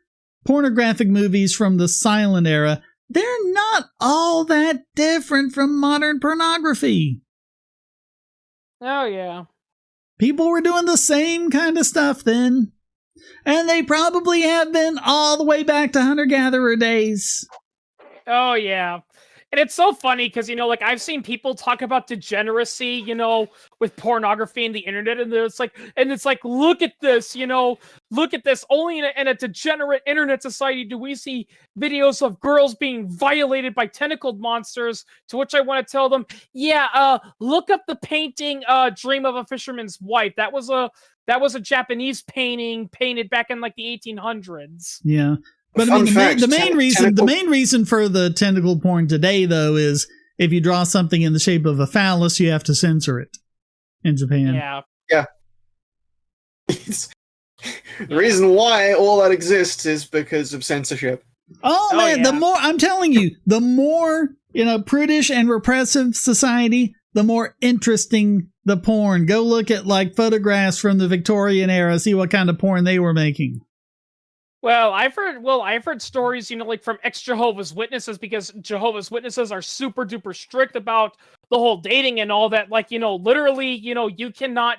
pornographic movies from the silent era. They're not all that different from modern pornography. Oh, yeah. People were doing the same kind of stuff then. And they probably have been all the way back to hunter-gatherer days. Oh, yeah. And it's so funny because, like, I've seen people talk about degeneracy, with pornography and the internet, and it's like, look at this, look at this. Only in a degenerate internet society do we see videos of girls being violated by tentacled monsters, to which I want to tell them, look up the painting, Dream of a Fisherman's Wife. That was a Japanese painting painted back in, like, the 1800s. Yeah. But I mean, the main reason for the tentacle porn today, though, is if you draw something in the shape of a phallus, you have to censor it in Japan. Yeah. The reason why all that exists is because of censorship. Oh man, yeah. The more, I'm telling you, the more, prudish and repressive society, the more interesting the porn. Go look at, like, photographs from the Victorian era, see what kind of porn they were making. Well, I've heard stories, like, from ex-Jehovah's Witnesses, because Jehovah's Witnesses are super duper strict about the whole dating and all that. Like, literally, you cannot,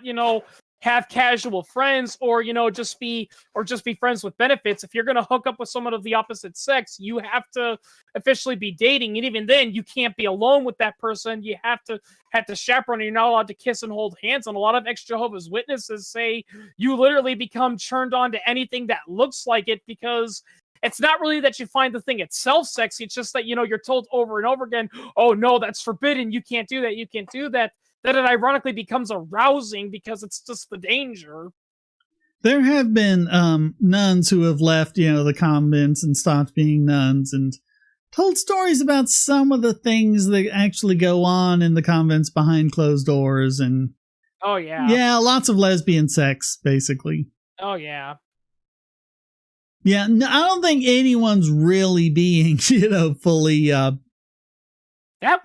have casual friends or, just be friends with benefits. If you're going to hook up with someone of the opposite sex, you have to officially be dating. And even then, you can't be alone with that person. You have to chaperone. You're not allowed to kiss and hold hands. And a lot of ex-Jehovah's Witnesses say you literally become turned on to anything that looks like it, because it's not really that you find the thing itself sexy. It's just that, you're told over and over again, oh no, that's forbidden. You can't do that. You can't do that. That it ironically becomes arousing because it's just the danger. There have been nuns who have left, the convents and stopped being nuns, and told stories about some of the things that actually go on in the convents behind closed doors. And oh yeah, lots of lesbian sex, basically. Oh yeah. Yeah, no, I don't think anyone's really being, fully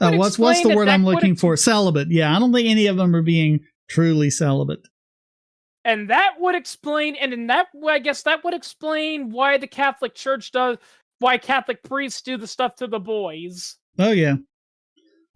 what's the word I'm looking for? Celibate. Yeah, I don't think any of them are being truly celibate. And that would explain, I guess that would explain why the Catholic Church why Catholic priests do the stuff to the boys. Oh yeah.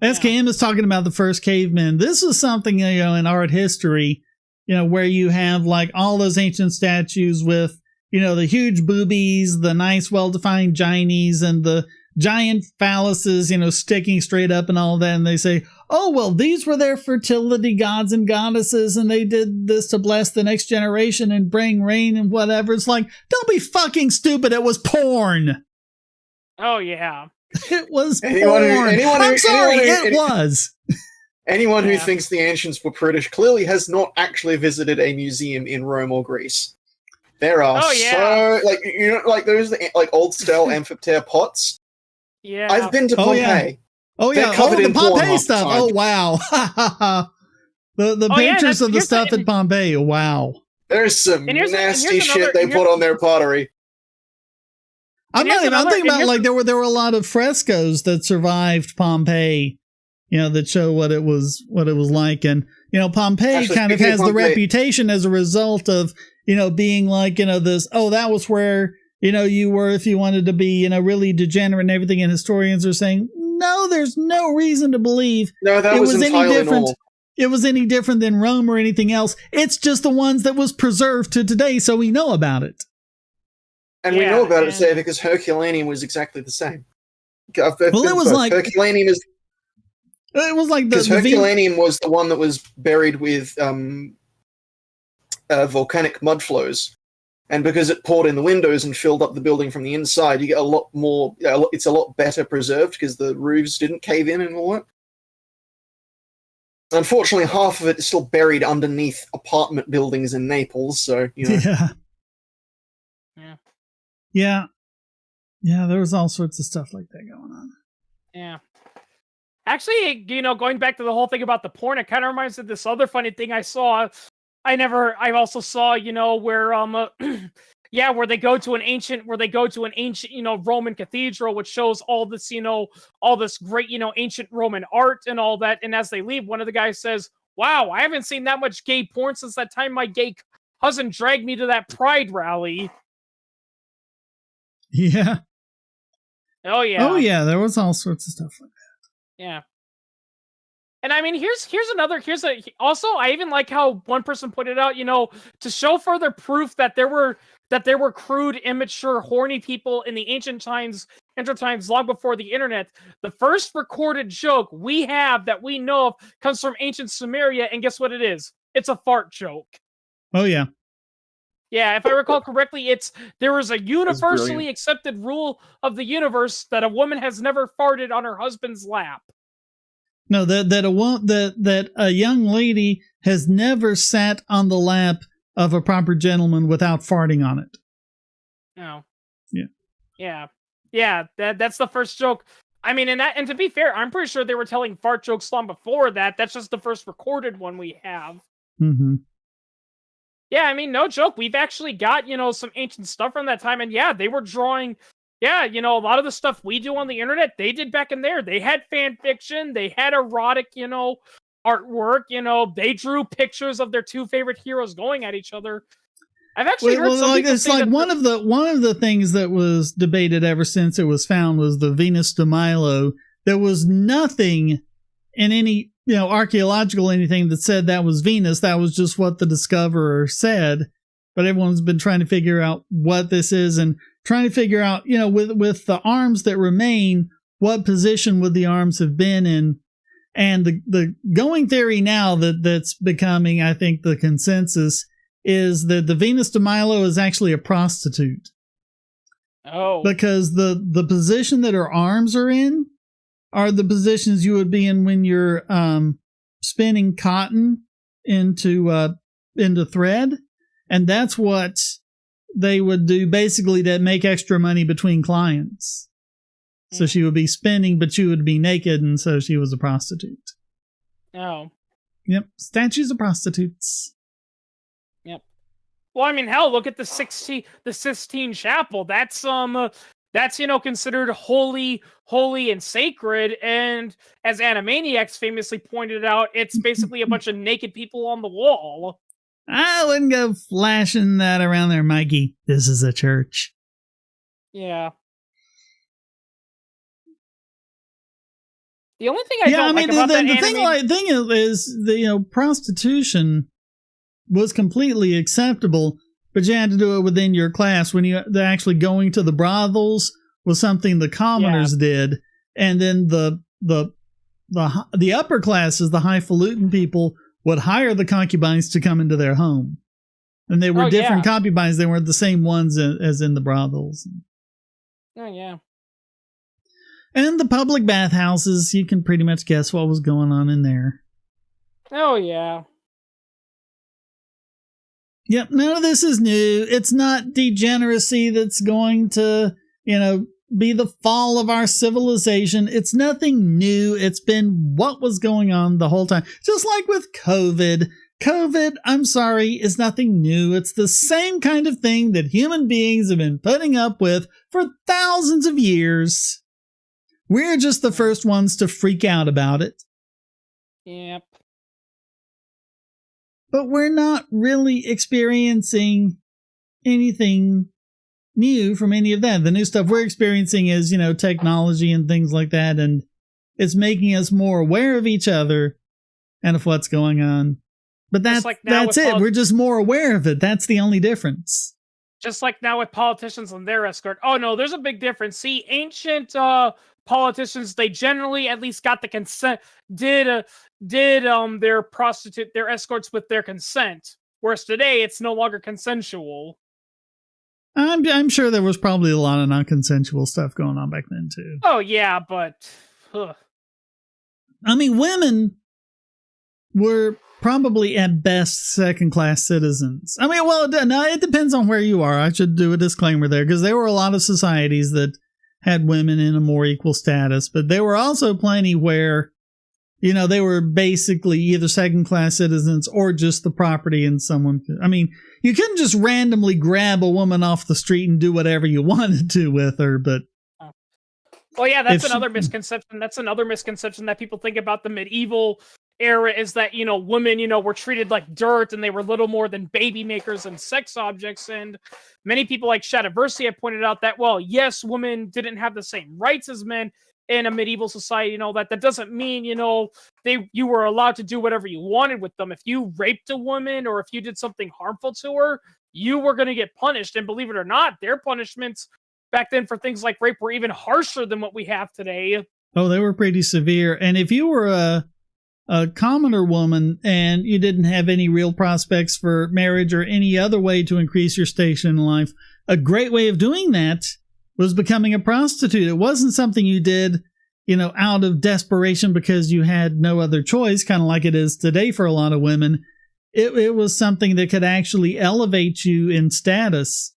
SKM is talking about the first cavemen. This is something, in art history, where you have, like, all those ancient statues with, the huge boobies, the nice well-defined gynes, and the giant phalluses, sticking straight up and all that. And they say, oh, well, these were their fertility gods and goddesses, and they did this to bless the next generation and bring rain and whatever. It's like, don't be fucking stupid. It was porn. Oh, yeah. It was porn. It was. Anyone who thinks the ancients were prudish clearly has not actually visited a museum in Rome or Greece. There are those, like, old style amphitheater pots. Yeah. I've been to Pompeii. Oh yeah, the Pompeii stuff. Oh wow. the pictures of the stuff at Pompeii. Wow. There's some nasty shit they put on their pottery. I'm thinking about, like, there were a lot of frescoes that survived Pompeii, that show what it was like. And, Pompeii kind of has the reputation as a result of, being like, this, that was where, you were if you wanted to be, really degenerate and everything. And historians are saying, no, there's no reason to believe it was any different. Normal. It was any different than Rome or anything else. It's just the ones that was preserved to today, so we know about it. And we know about it today because Herculaneum was exactly the same. Well, it was like Herculaneum is. It was like because Herculaneum was the one that was buried with volcanic mud flows. And because it poured in the windows and filled up the building from the inside, you get a lot more. It's a lot better preserved because the roofs didn't cave in and all that. Unfortunately, half of it is still buried underneath apartment buildings in Naples. So yeah. There was all sorts of stuff like that going on. Yeah. Actually, going back to the whole thing about the porn, it kind of reminds me of this other funny thing I saw. I also saw, where where they go to an ancient Roman cathedral, which shows all this, all this great, ancient Roman art and all that. And as they leave, one of the guys says, wow, I haven't seen that much gay porn since that time my gay cousin dragged me to that pride rally. Yeah. Oh yeah. Oh yeah, there was all sorts of stuff like that. Yeah. And I mean, also, I even like how one person pointed out, to show further proof that there were crude, immature, horny people in the ancient times, times long before the internet. The first recorded joke we have that we know of comes from ancient Sumeria, and guess what it is? It's a fart joke. Oh yeah. Yeah, if I recall correctly, there is a universally brilliant. accepted rule of the universe that a woman has never farted on her husband's lap. No, that a young lady has never sat on the lap of a proper gentleman without farting on it. No. Yeah. Yeah. That's the first joke. I mean, and to be fair, I'm pretty sure they were telling fart jokes long before that. That's just the first recorded one we have. Mm-hmm. Yeah, I mean, no joke. We've actually got, some ancient stuff from that time. And yeah, they were drawing, a lot of the stuff we do on the internet, they did back in there. They had fan fiction. They had erotic, artwork. They drew pictures of their two favorite heroes going at each other. I've actually heard some people it's say like that one of the things that was debated ever since it was found was the Venus de Milo. There was nothing in any archaeological anything that said that was Venus. That was just what the discoverer said. But everyone's been trying to figure out what this is and trying to figure out, with the arms that remain, what position would the arms have been in. And the going theory now that's becoming, I think, the consensus is that the Venus de Milo is actually a prostitute. Oh. Because the position that her arms are in are the positions you would be in when you're spinning cotton into thread. And that's what they would do basically to make extra money between clients. So she would be spinning, but she would be naked, and so she was a prostitute. Oh. Yep. Statues of prostitutes. Yep. Well, I mean, hell, look at the Sistine Chapel. That's considered holy and sacred. And as Animaniacs famously pointed out, it's basically a bunch of naked people on the wall. I wouldn't go flashing that around there, Mikey. This is a church. Yeah. The only thing I don't like about that thing is prostitution was completely acceptable, but you had to do it within your class. When they're actually going to the brothels was something the commoners did, and then the upper classes, the highfalutin people, would hire the concubines to come into their home, and they were different concubines. They weren't the same ones as in the brothels. Oh yeah. And the public bathhouses, you can pretty much guess what was going on in there. Oh yeah. Yep, none of this is new. It's not degeneracy that's going to, be the fall of our civilization. It's nothing new. It's been what was going on the whole time. Just like with COVID. COVID, I'm sorry, is nothing new. It's the same kind of thing that human beings have been putting up with for thousands of years. We're just the first ones to freak out about it. Yep. But we're not really experiencing anything new from any of that. The new stuff we're experiencing is, technology and things like that, and it's making us more aware of each other and of what's going on. But that's it. We're just more aware of it. That's the only difference. Just like now with politicians and their escort. Oh no, there's a big difference. See, ancient politicians, they generally at least got the consent, did their escorts with their consent. Whereas today, it's no longer consensual. I'm sure there was probably a lot of non-consensual stuff going on back then too. Oh yeah, but I mean, women were probably at best second-class citizens. I mean, well, no, it depends on where you are. I should do a disclaimer there, because there were a lot of societies that had women in a more equal status, but there were also plenty where, they were basically either second-class citizens or just the property and someone. I mean, you couldn't just randomly grab a woman off the street and do whatever you wanted to with her, but. Well, yeah, that's another misconception. That's another misconception that people think about the medieval era, is that, women, were treated like dirt and they were little more than baby makers and sex objects. And many people like Shadiversi have pointed out that, well, yes, women didn't have the same rights as men in a medieval society, that doesn't mean, you were allowed to do whatever you wanted with them. If you raped a woman or if you did something harmful to her, you were going to get punished. And believe it or not, their punishments back then for things like rape were even harsher than what we have today. Oh, they were pretty severe. And if you were a commoner woman and you didn't have any real prospects for marriage or any other way to increase your station in life, a great way of doing that was becoming a prostitute. It wasn't something you did, out of desperation because you had no other choice, kind of like it is today for a lot of women. It was something that could actually elevate you in status.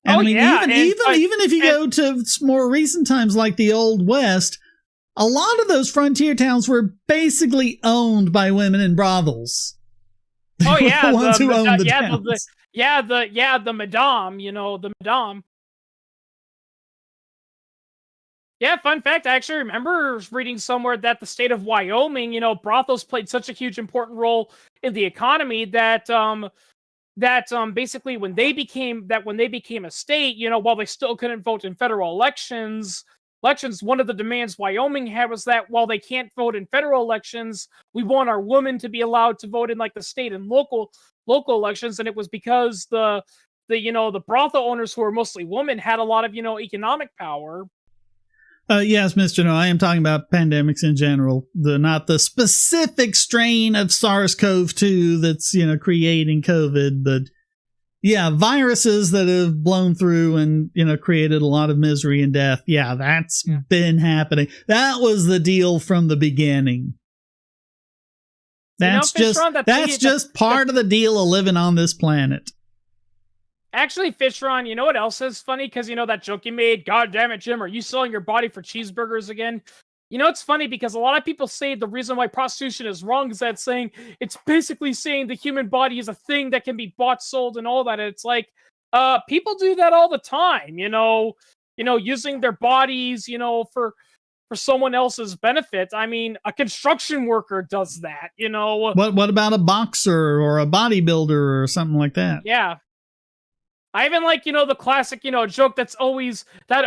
And even if you go to more recent times like the Old West, a lot of those frontier towns were basically owned by women in brothels. They were the ones who owned the towns. The madame, the madame. Yeah, fun fact, I actually remember reading somewhere that the state of Wyoming, brothels played such a huge important role in the economy that basically when they became a state, while they still couldn't vote in federal elections, one of the demands Wyoming had was that while they can't vote in federal elections, we want our women to be allowed to vote in like the state and local elections. And it was because the brothel owners, who were mostly women, had a lot of economic power. Yes, Mr. No, I am talking about pandemics in general, not the specific strain of SARS-CoV-2 that's, creating COVID, but yeah, viruses that have blown through and, created a lot of misery and death. Yeah, that's been happening. That was the deal from the beginning. That's just part of the deal of living on this planet. Actually, Fishron, you know what else is funny? Because that joke you made, God damn it, Jim, are you selling your body for cheeseburgers again? It's funny because a lot of people say the reason why prostitution is wrong is that it's basically saying the human body is a thing that can be bought, sold, and all that. And it's like, people do that all the time, using their bodies, for someone else's benefit. I mean, a construction worker does that, What about a boxer or a bodybuilder or something like that? Yeah. I even like, the classic, joke that's always done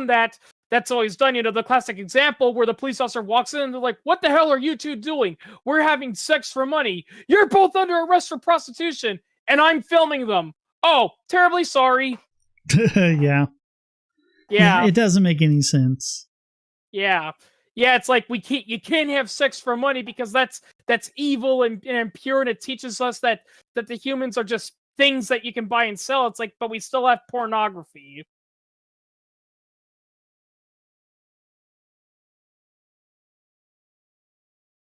that. That's always done, the classic example where the police officer walks in and they're like, what the hell are you two doing? We're having sex for money. You're both under arrest for prostitution, and I'm filming them. Oh, terribly sorry. Yeah. It doesn't make any sense. Yeah. Yeah, it's like you can't have sex for money because that's evil and impure, and it teaches us that the humans are just things that you can buy and sell. It's like, but we still have pornography.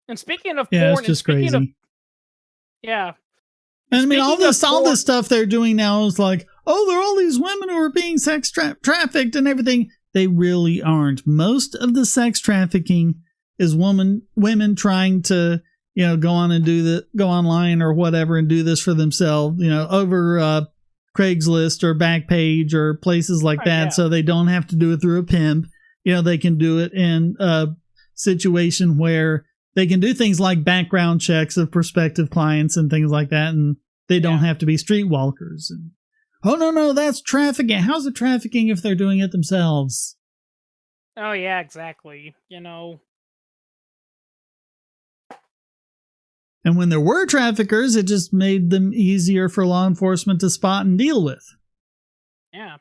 And speaking of porn, it's just crazy. Yeah. And I mean, all this stuff they're doing now is like, oh, there are all these women who are being sex trafficked and everything. They really aren't. Most of the sex trafficking is women trying to, go online or whatever and do this for themselves, over Craigslist or Backpage or places like that. Yeah. So they don't have to do it through a pimp. They can do it in a situation where they can do things like background checks of prospective clients and things like that. And they don't have to be streetwalkers. And, oh, no, that's trafficking. How's it trafficking if they're doing it themselves? Oh, yeah, exactly. And when there were traffickers, it just made them easier for law enforcement to spot and deal with. Yeah,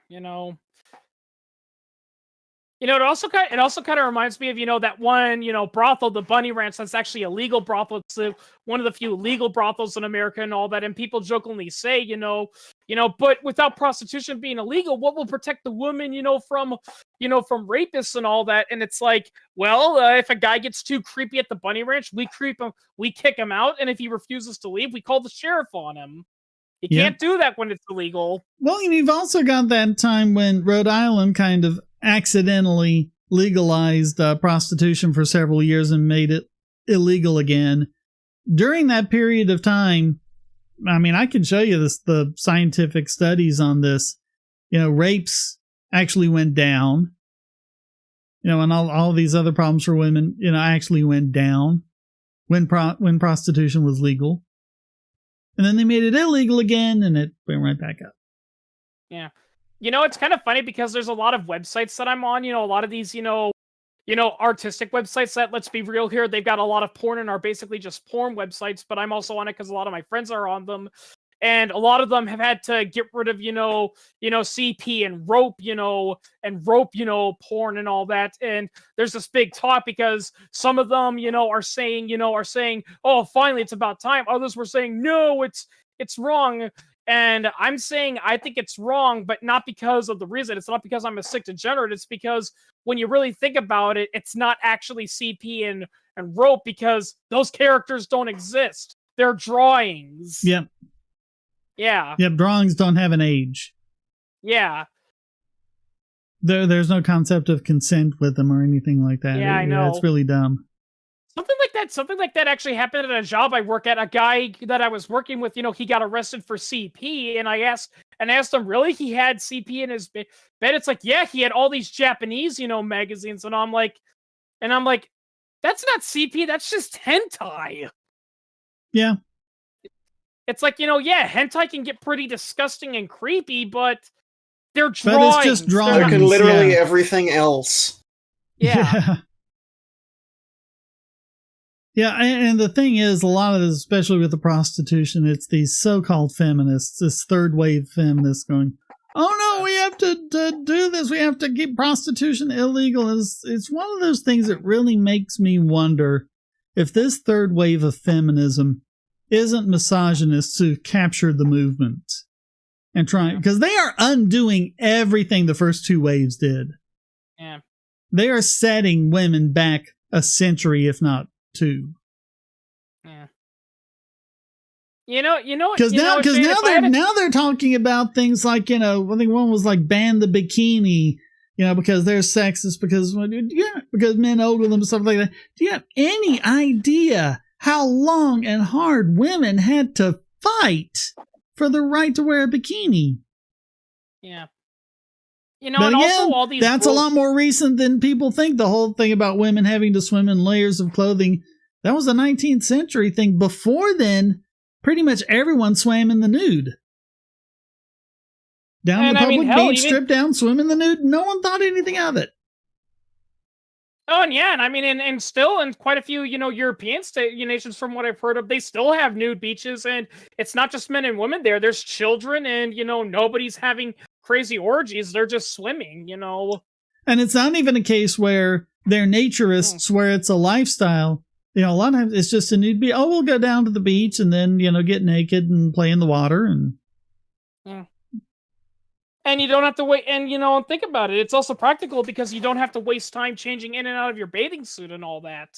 it also kind of reminds me of that one brothel, the Bunny Ranch, that's actually a legal brothel. It's one of the few legal brothels in America and all that. And people jokingly say, but without prostitution being illegal, what will protect the woman, from rapists and all that? And it's like, well, if a guy gets too creepy at the Bunny Ranch, we kick him out, and if he refuses to leave, we call the sheriff on him. You can't do that when it's illegal. Well, you've also got that time when Rhode Island kind of accidentally legalized prostitution for several years and made it illegal again. During that period of time, I mean, I can show you the scientific studies on this. Rapes actually went down. And all these other problems for women, actually went down when prostitution was legal. And then they made it illegal again, and it went right back up. Yeah. It's kind of funny because there's a lot of websites that I'm on, a lot of these, artistic websites that, let's be real here, they've got a lot of porn and are basically just porn websites, but I'm also on it because a lot of my friends are on them. and a lot of them have had to get rid of, CP and rope, porn and all that. And there's this big talk because some of them, are saying, oh, finally, it's about time. Others were saying, no, it's wrong. And I'm saying I think it's wrong, but not because of the reason. It's not because I'm a sick degenerate. It's because when you really think about it, it's not actually CP and rope, because those characters don't exist. They're drawings. Yep. Yeah. Yep. Drawings don't have an age. Yeah. There's no concept of consent with them or anything like that. Yeah, I know. It's really dumb. Something like that actually happened at a job I work at. A guy that I was working with, he got arrested for CP, and I asked him, really, he had CP in his bed? It's like, yeah, he had all these Japanese, magazines, and I'm like, that's not CP, that's just hentai. Yeah. It's like, yeah, hentai can get pretty disgusting and creepy, but they're drawings. But it's just drawings. There can literally everything else. Yeah. Yeah, and the thing is, a lot of this, especially with the prostitution, it's these so-called feminists, this third wave feminists going, oh no, we have to do this, we have to keep prostitution illegal. It's one of those things that really makes me wonder if this third wave of feminism isn't misogynists who captured the movement and trying, because they are undoing everything the first two waves did. Yeah. They are setting women back a century, if not two. Yeah. You know, Because now they're talking about things like, I think one was like ban the bikini, because they're sexist, because men older than them, stuff like that. Do you have any idea how long and hard women had to fight for the right to wear a bikini? Yeah. But and again, also all these that's a lot more recent than people think. The whole thing about women having to swim in layers of clothing, that was a 19th century thing. Before then, pretty much everyone swam in the nude. Down the public beach, strip down, swim in the nude. No one thought anything of it. Oh, and yeah, and I mean, and still in quite a few, European nations, from what I've heard of, they still have nude beaches, and it's not just men and women there. There's children, and, nobody's having crazy orgies. They're just swimming, And it's not even a case where they're naturists, where it's a lifestyle. A lot of times it's just a nude beach. Oh, we'll go down to the beach and then, get naked and play in the water. And you don't have to wait, and think about it. It's also practical because you don't have to waste time changing in and out of your bathing suit and all that.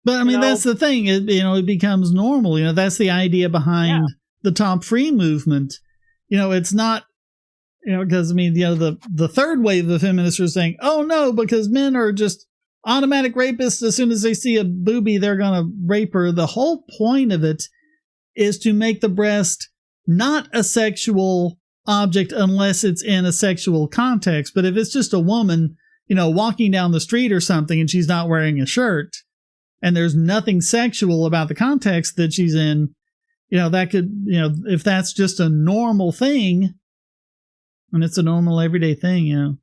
But I mean, that's the thing. It becomes normal. That's the idea behind the Top Free movement. It's not, because the third wave of feminists are saying, oh no, because men are just automatic rapists. As soon as they see a boobie, they're going to rape her. The whole point of it is to make the breast not a sexual object unless it's in a sexual context. But if it's just a woman, walking down the street or something and she's not wearing a shirt and there's nothing sexual about the context that she's in, that could, if that's just a normal thing and it's a normal everyday thing, And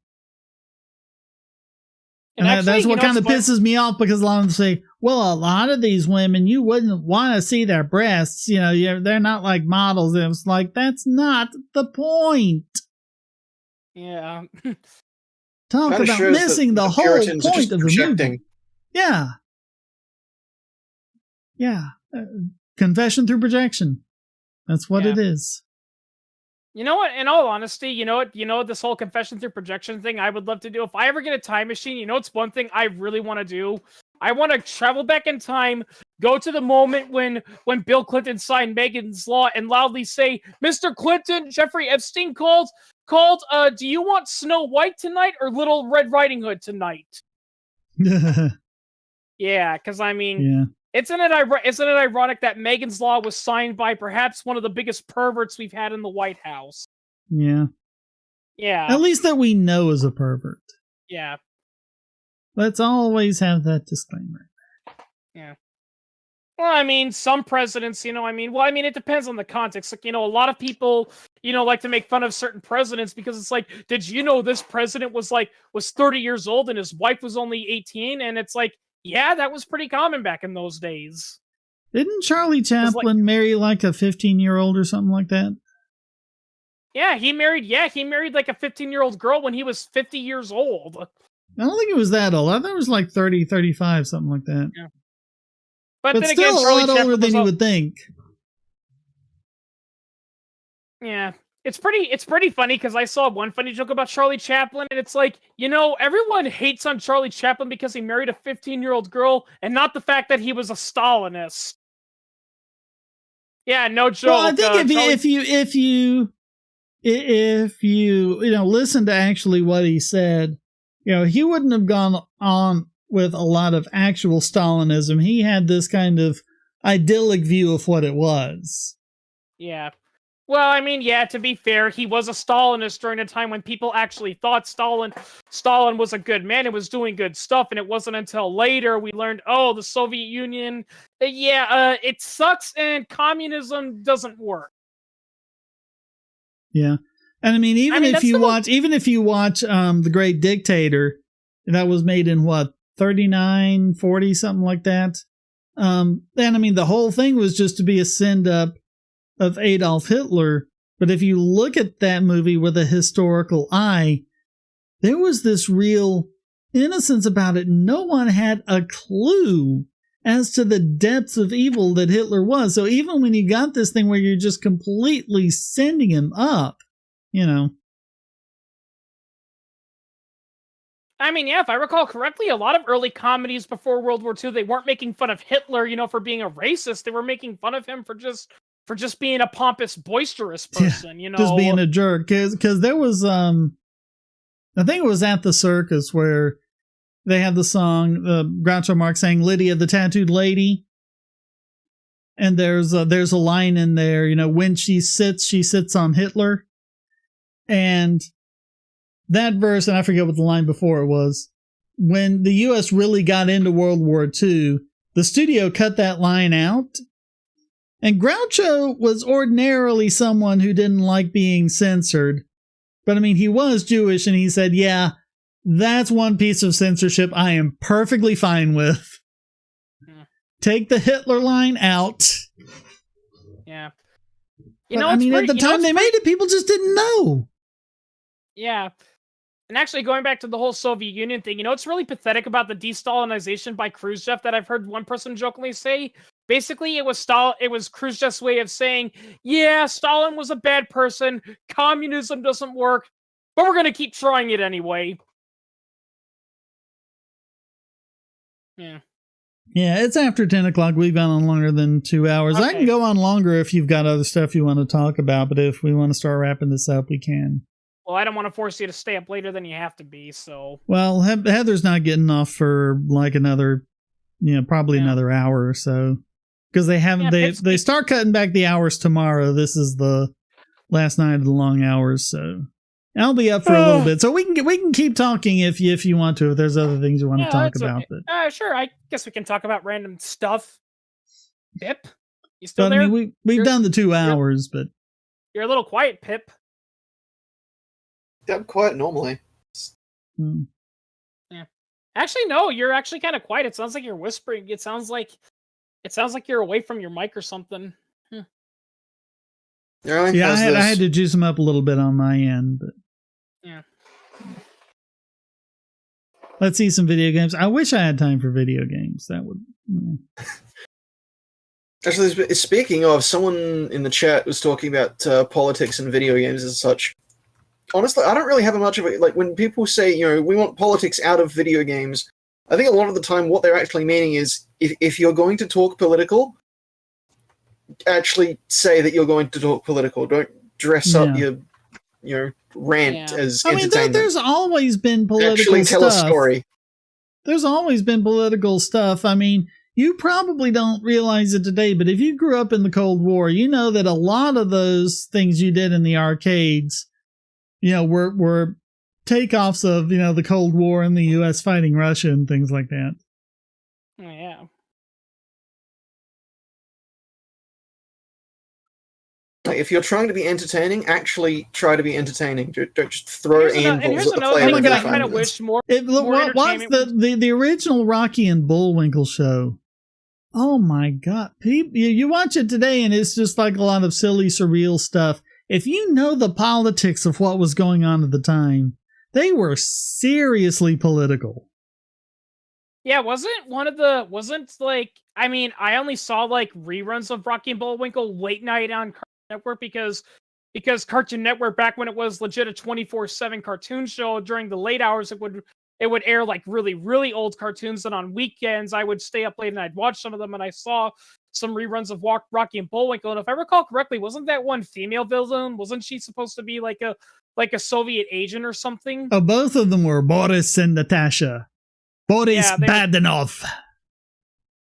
actually, that's what kind of pisses me off, because a lot of them say, well, a lot of these women, you wouldn't want to see their breasts. They're not like models. And it's like, that's not the point. Yeah. Talk about missing the whole point of the movie. Yeah. Yeah. Confession through projection. That's what it is. You know what? In all honesty, this whole confession through projection thing, I would love to do. If I ever get a time machine, it's one thing I really want to do. I want to travel back in time, go to the moment when Bill Clinton signed Megan's Law, and loudly say, Mr. Clinton, Jeffrey Epstein called, do you want Snow White tonight or Little Red Riding Hood tonight? Yeah, because I mean, isn't it ironic that Megan's Law was signed by perhaps one of the biggest perverts we've had in the White House? Yeah. Yeah. At least that we know is a pervert. Yeah. Let's always have that disclaimer. Yeah. Well, I mean, some presidents, it depends on the context. Like, a lot of people, like to make fun of certain presidents because it's like, did you know this president was 30 years old and his wife was only 18? And it's like, yeah, that was pretty common back in those days. Didn't Charlie Chaplin marry like a 15-year-old or something like that? Yeah, he married like a 15-year-old girl when he was 50 years old. I don't think it was that old. I thought it was like 30, 35, something like that. Yeah. But then still again, a lot older than you would think. Yeah. It's pretty funny because I saw one funny joke about Charlie Chaplin, and it's like, everyone hates on Charlie Chaplin because he married a 15-year-old girl, and not the fact that he was a Stalinist. Yeah, no joke. Well, I think if you listen to actually what he said, he wouldn't have gone on with a lot of actual Stalinism. He had this kind of idyllic view of what it was. Yeah. Well, I mean, yeah, to be fair, he was a Stalinist during a time when people actually thought Stalin was a good man and was doing good stuff, and it wasn't until later we learned, the Soviet Union, it sucks and communism doesn't work. Yeah. And I mean, even if you watch The Great Dictator, that was made in 39, 40, something like that. And I mean, the whole thing was just to be a send up of Adolf Hitler. But if you look at that movie with a historical eye, there was this real innocence about it. No one had a clue as to the depths of evil that Hitler was. So even when you got this thing where you're just completely sending him up, I mean, yeah, if I recall correctly, a lot of early comedies before World War II, they weren't making fun of Hitler, for being a racist. They were making fun of him for just being a pompous, boisterous person, just being a jerk. Because there was, I think it was at the circus where they had the song, Groucho Marx sang Lydia the Tattooed Lady. And there's a line in there, when she sits on Hitler. And that verse, and I forget what the line before it was, when the U.S. really got into World War II, the studio cut that line out. And Groucho was ordinarily someone who didn't like being censored. But I mean, he was Jewish, and he said, yeah, that's one piece of censorship I am perfectly fine with. Take the Hitler line out. Yeah. At the time they made it, people just didn't know. Yeah. And actually, going back to the whole Soviet Union thing, it's really pathetic about the de-Stalinization by Khrushchev that I've heard one person jokingly say. Basically, it was Khrushchev's way of saying, yeah, Stalin was a bad person, communism doesn't work, but we're going to keep trying it anyway. Yeah. Yeah, it's after 10 o'clock. We've gone on longer than 2 hours. Okay. I can go on longer if you've got other stuff you want to talk about, but if we want to start wrapping this up, we can. Well, I don't want to force you to stay up later than you have to be, so... Well, Heather's not getting off for like another, probably another hour or so. Because they start cutting back the hours tomorrow. This is the last night of the long hours, so... I'll be up for a little bit, so we can keep talking if you want to. If there's other things you want to talk about, okay. But sure. I guess we can talk about random stuff. Pip, you still there? I mean, we've done the 2 hours, but you're a little quiet, Pip. Yeah, I'm quiet normally. Yeah, actually, no. You're actually kind of quiet. It sounds like you're whispering. It sounds like you're away from your mic or something. Really? Yeah, I had to juice them up a little bit on my end, but yeah. Let's see some video games. I wish I had time for video games. That would. Actually, speaking of, someone in the chat was talking about politics and video games and such. Honestly, I don't really have much of it. Like, when people say, we want politics out of video games, I think a lot of the time what they're actually meaning is, if you're going to talk political, actually say that you're going to talk political. Don't dress up your rant as entertainment. I mean, there's always been political actually tell stuff. A story. There's always been political stuff. I mean, you probably don't realize it today, but if you grew up in the Cold War, you know that a lot of those things you did in the arcades, were takeoffs of, the Cold War and the U.S. fighting Russia and things like that. Yeah. If you're trying to be entertaining, actually try to be entertaining. Don't just throw anvils at the player. Here's another thing I kind of wish more what's the original Rocky and Bullwinkle show? Oh my God. People, you watch it today and it's just like a lot of silly, surreal stuff. If you know the politics of what was going on at the time, they were seriously political. Yeah, wasn't like, I mean, I only saw like reruns of Rocky and Bullwinkle late night on Cartoon Network because Cartoon Network, back when it was legit a 24/7 cartoon show, during the late hours it would air like really, really old cartoons, and on weekends I would stay up late and I'd watch some of them, and I saw some reruns of Rocky and Bullwinkle, and if I recall correctly, wasn't that one female villain? Wasn't she supposed to be like a Soviet agent or something? Oh, both of them were Boris and Natasha. Boris Badenov.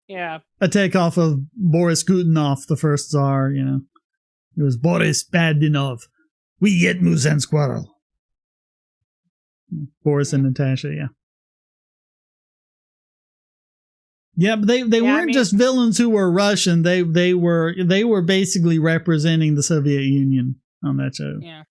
Yeah. A takeoff of Boris Godunov, the first Tsar, you know. It was Boris Badenov. We get moose and squirrel. Boris and Natasha, yeah. Yeah, but they weren't just villains who were Russian. They were basically representing the Soviet Union on that show. Yeah.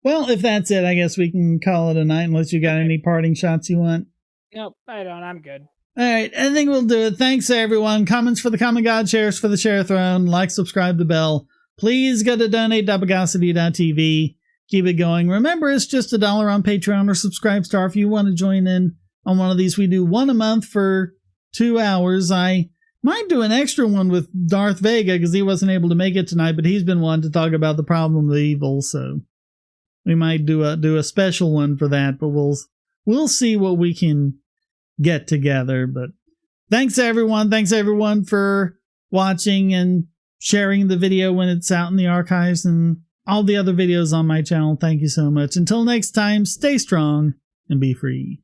Well, if that's it, I guess we can call it a night, unless you got any parting shots you want. Nope, I don't. I'm good. All right, I think we'll do it. Thanks, everyone. Comments for the Common God, shares for the Share Throne, like, subscribe, the bell. Please go to donate.bogosity.tv. Keep it going. Remember, it's just $1 on Patreon or Subscribestar if you want to join in on one of these. We do one a month for 2 hours. I might do an extra one with Darth Vega because he wasn't able to make it tonight, but he's been wanting to talk about the problem of evil, so we might do a special one for that, but we'll see what we can get together. But thanks everyone for watching and sharing the video when it's out in the archives and all the other videos on my channel. Thank you so much. Until next time, stay strong and be free.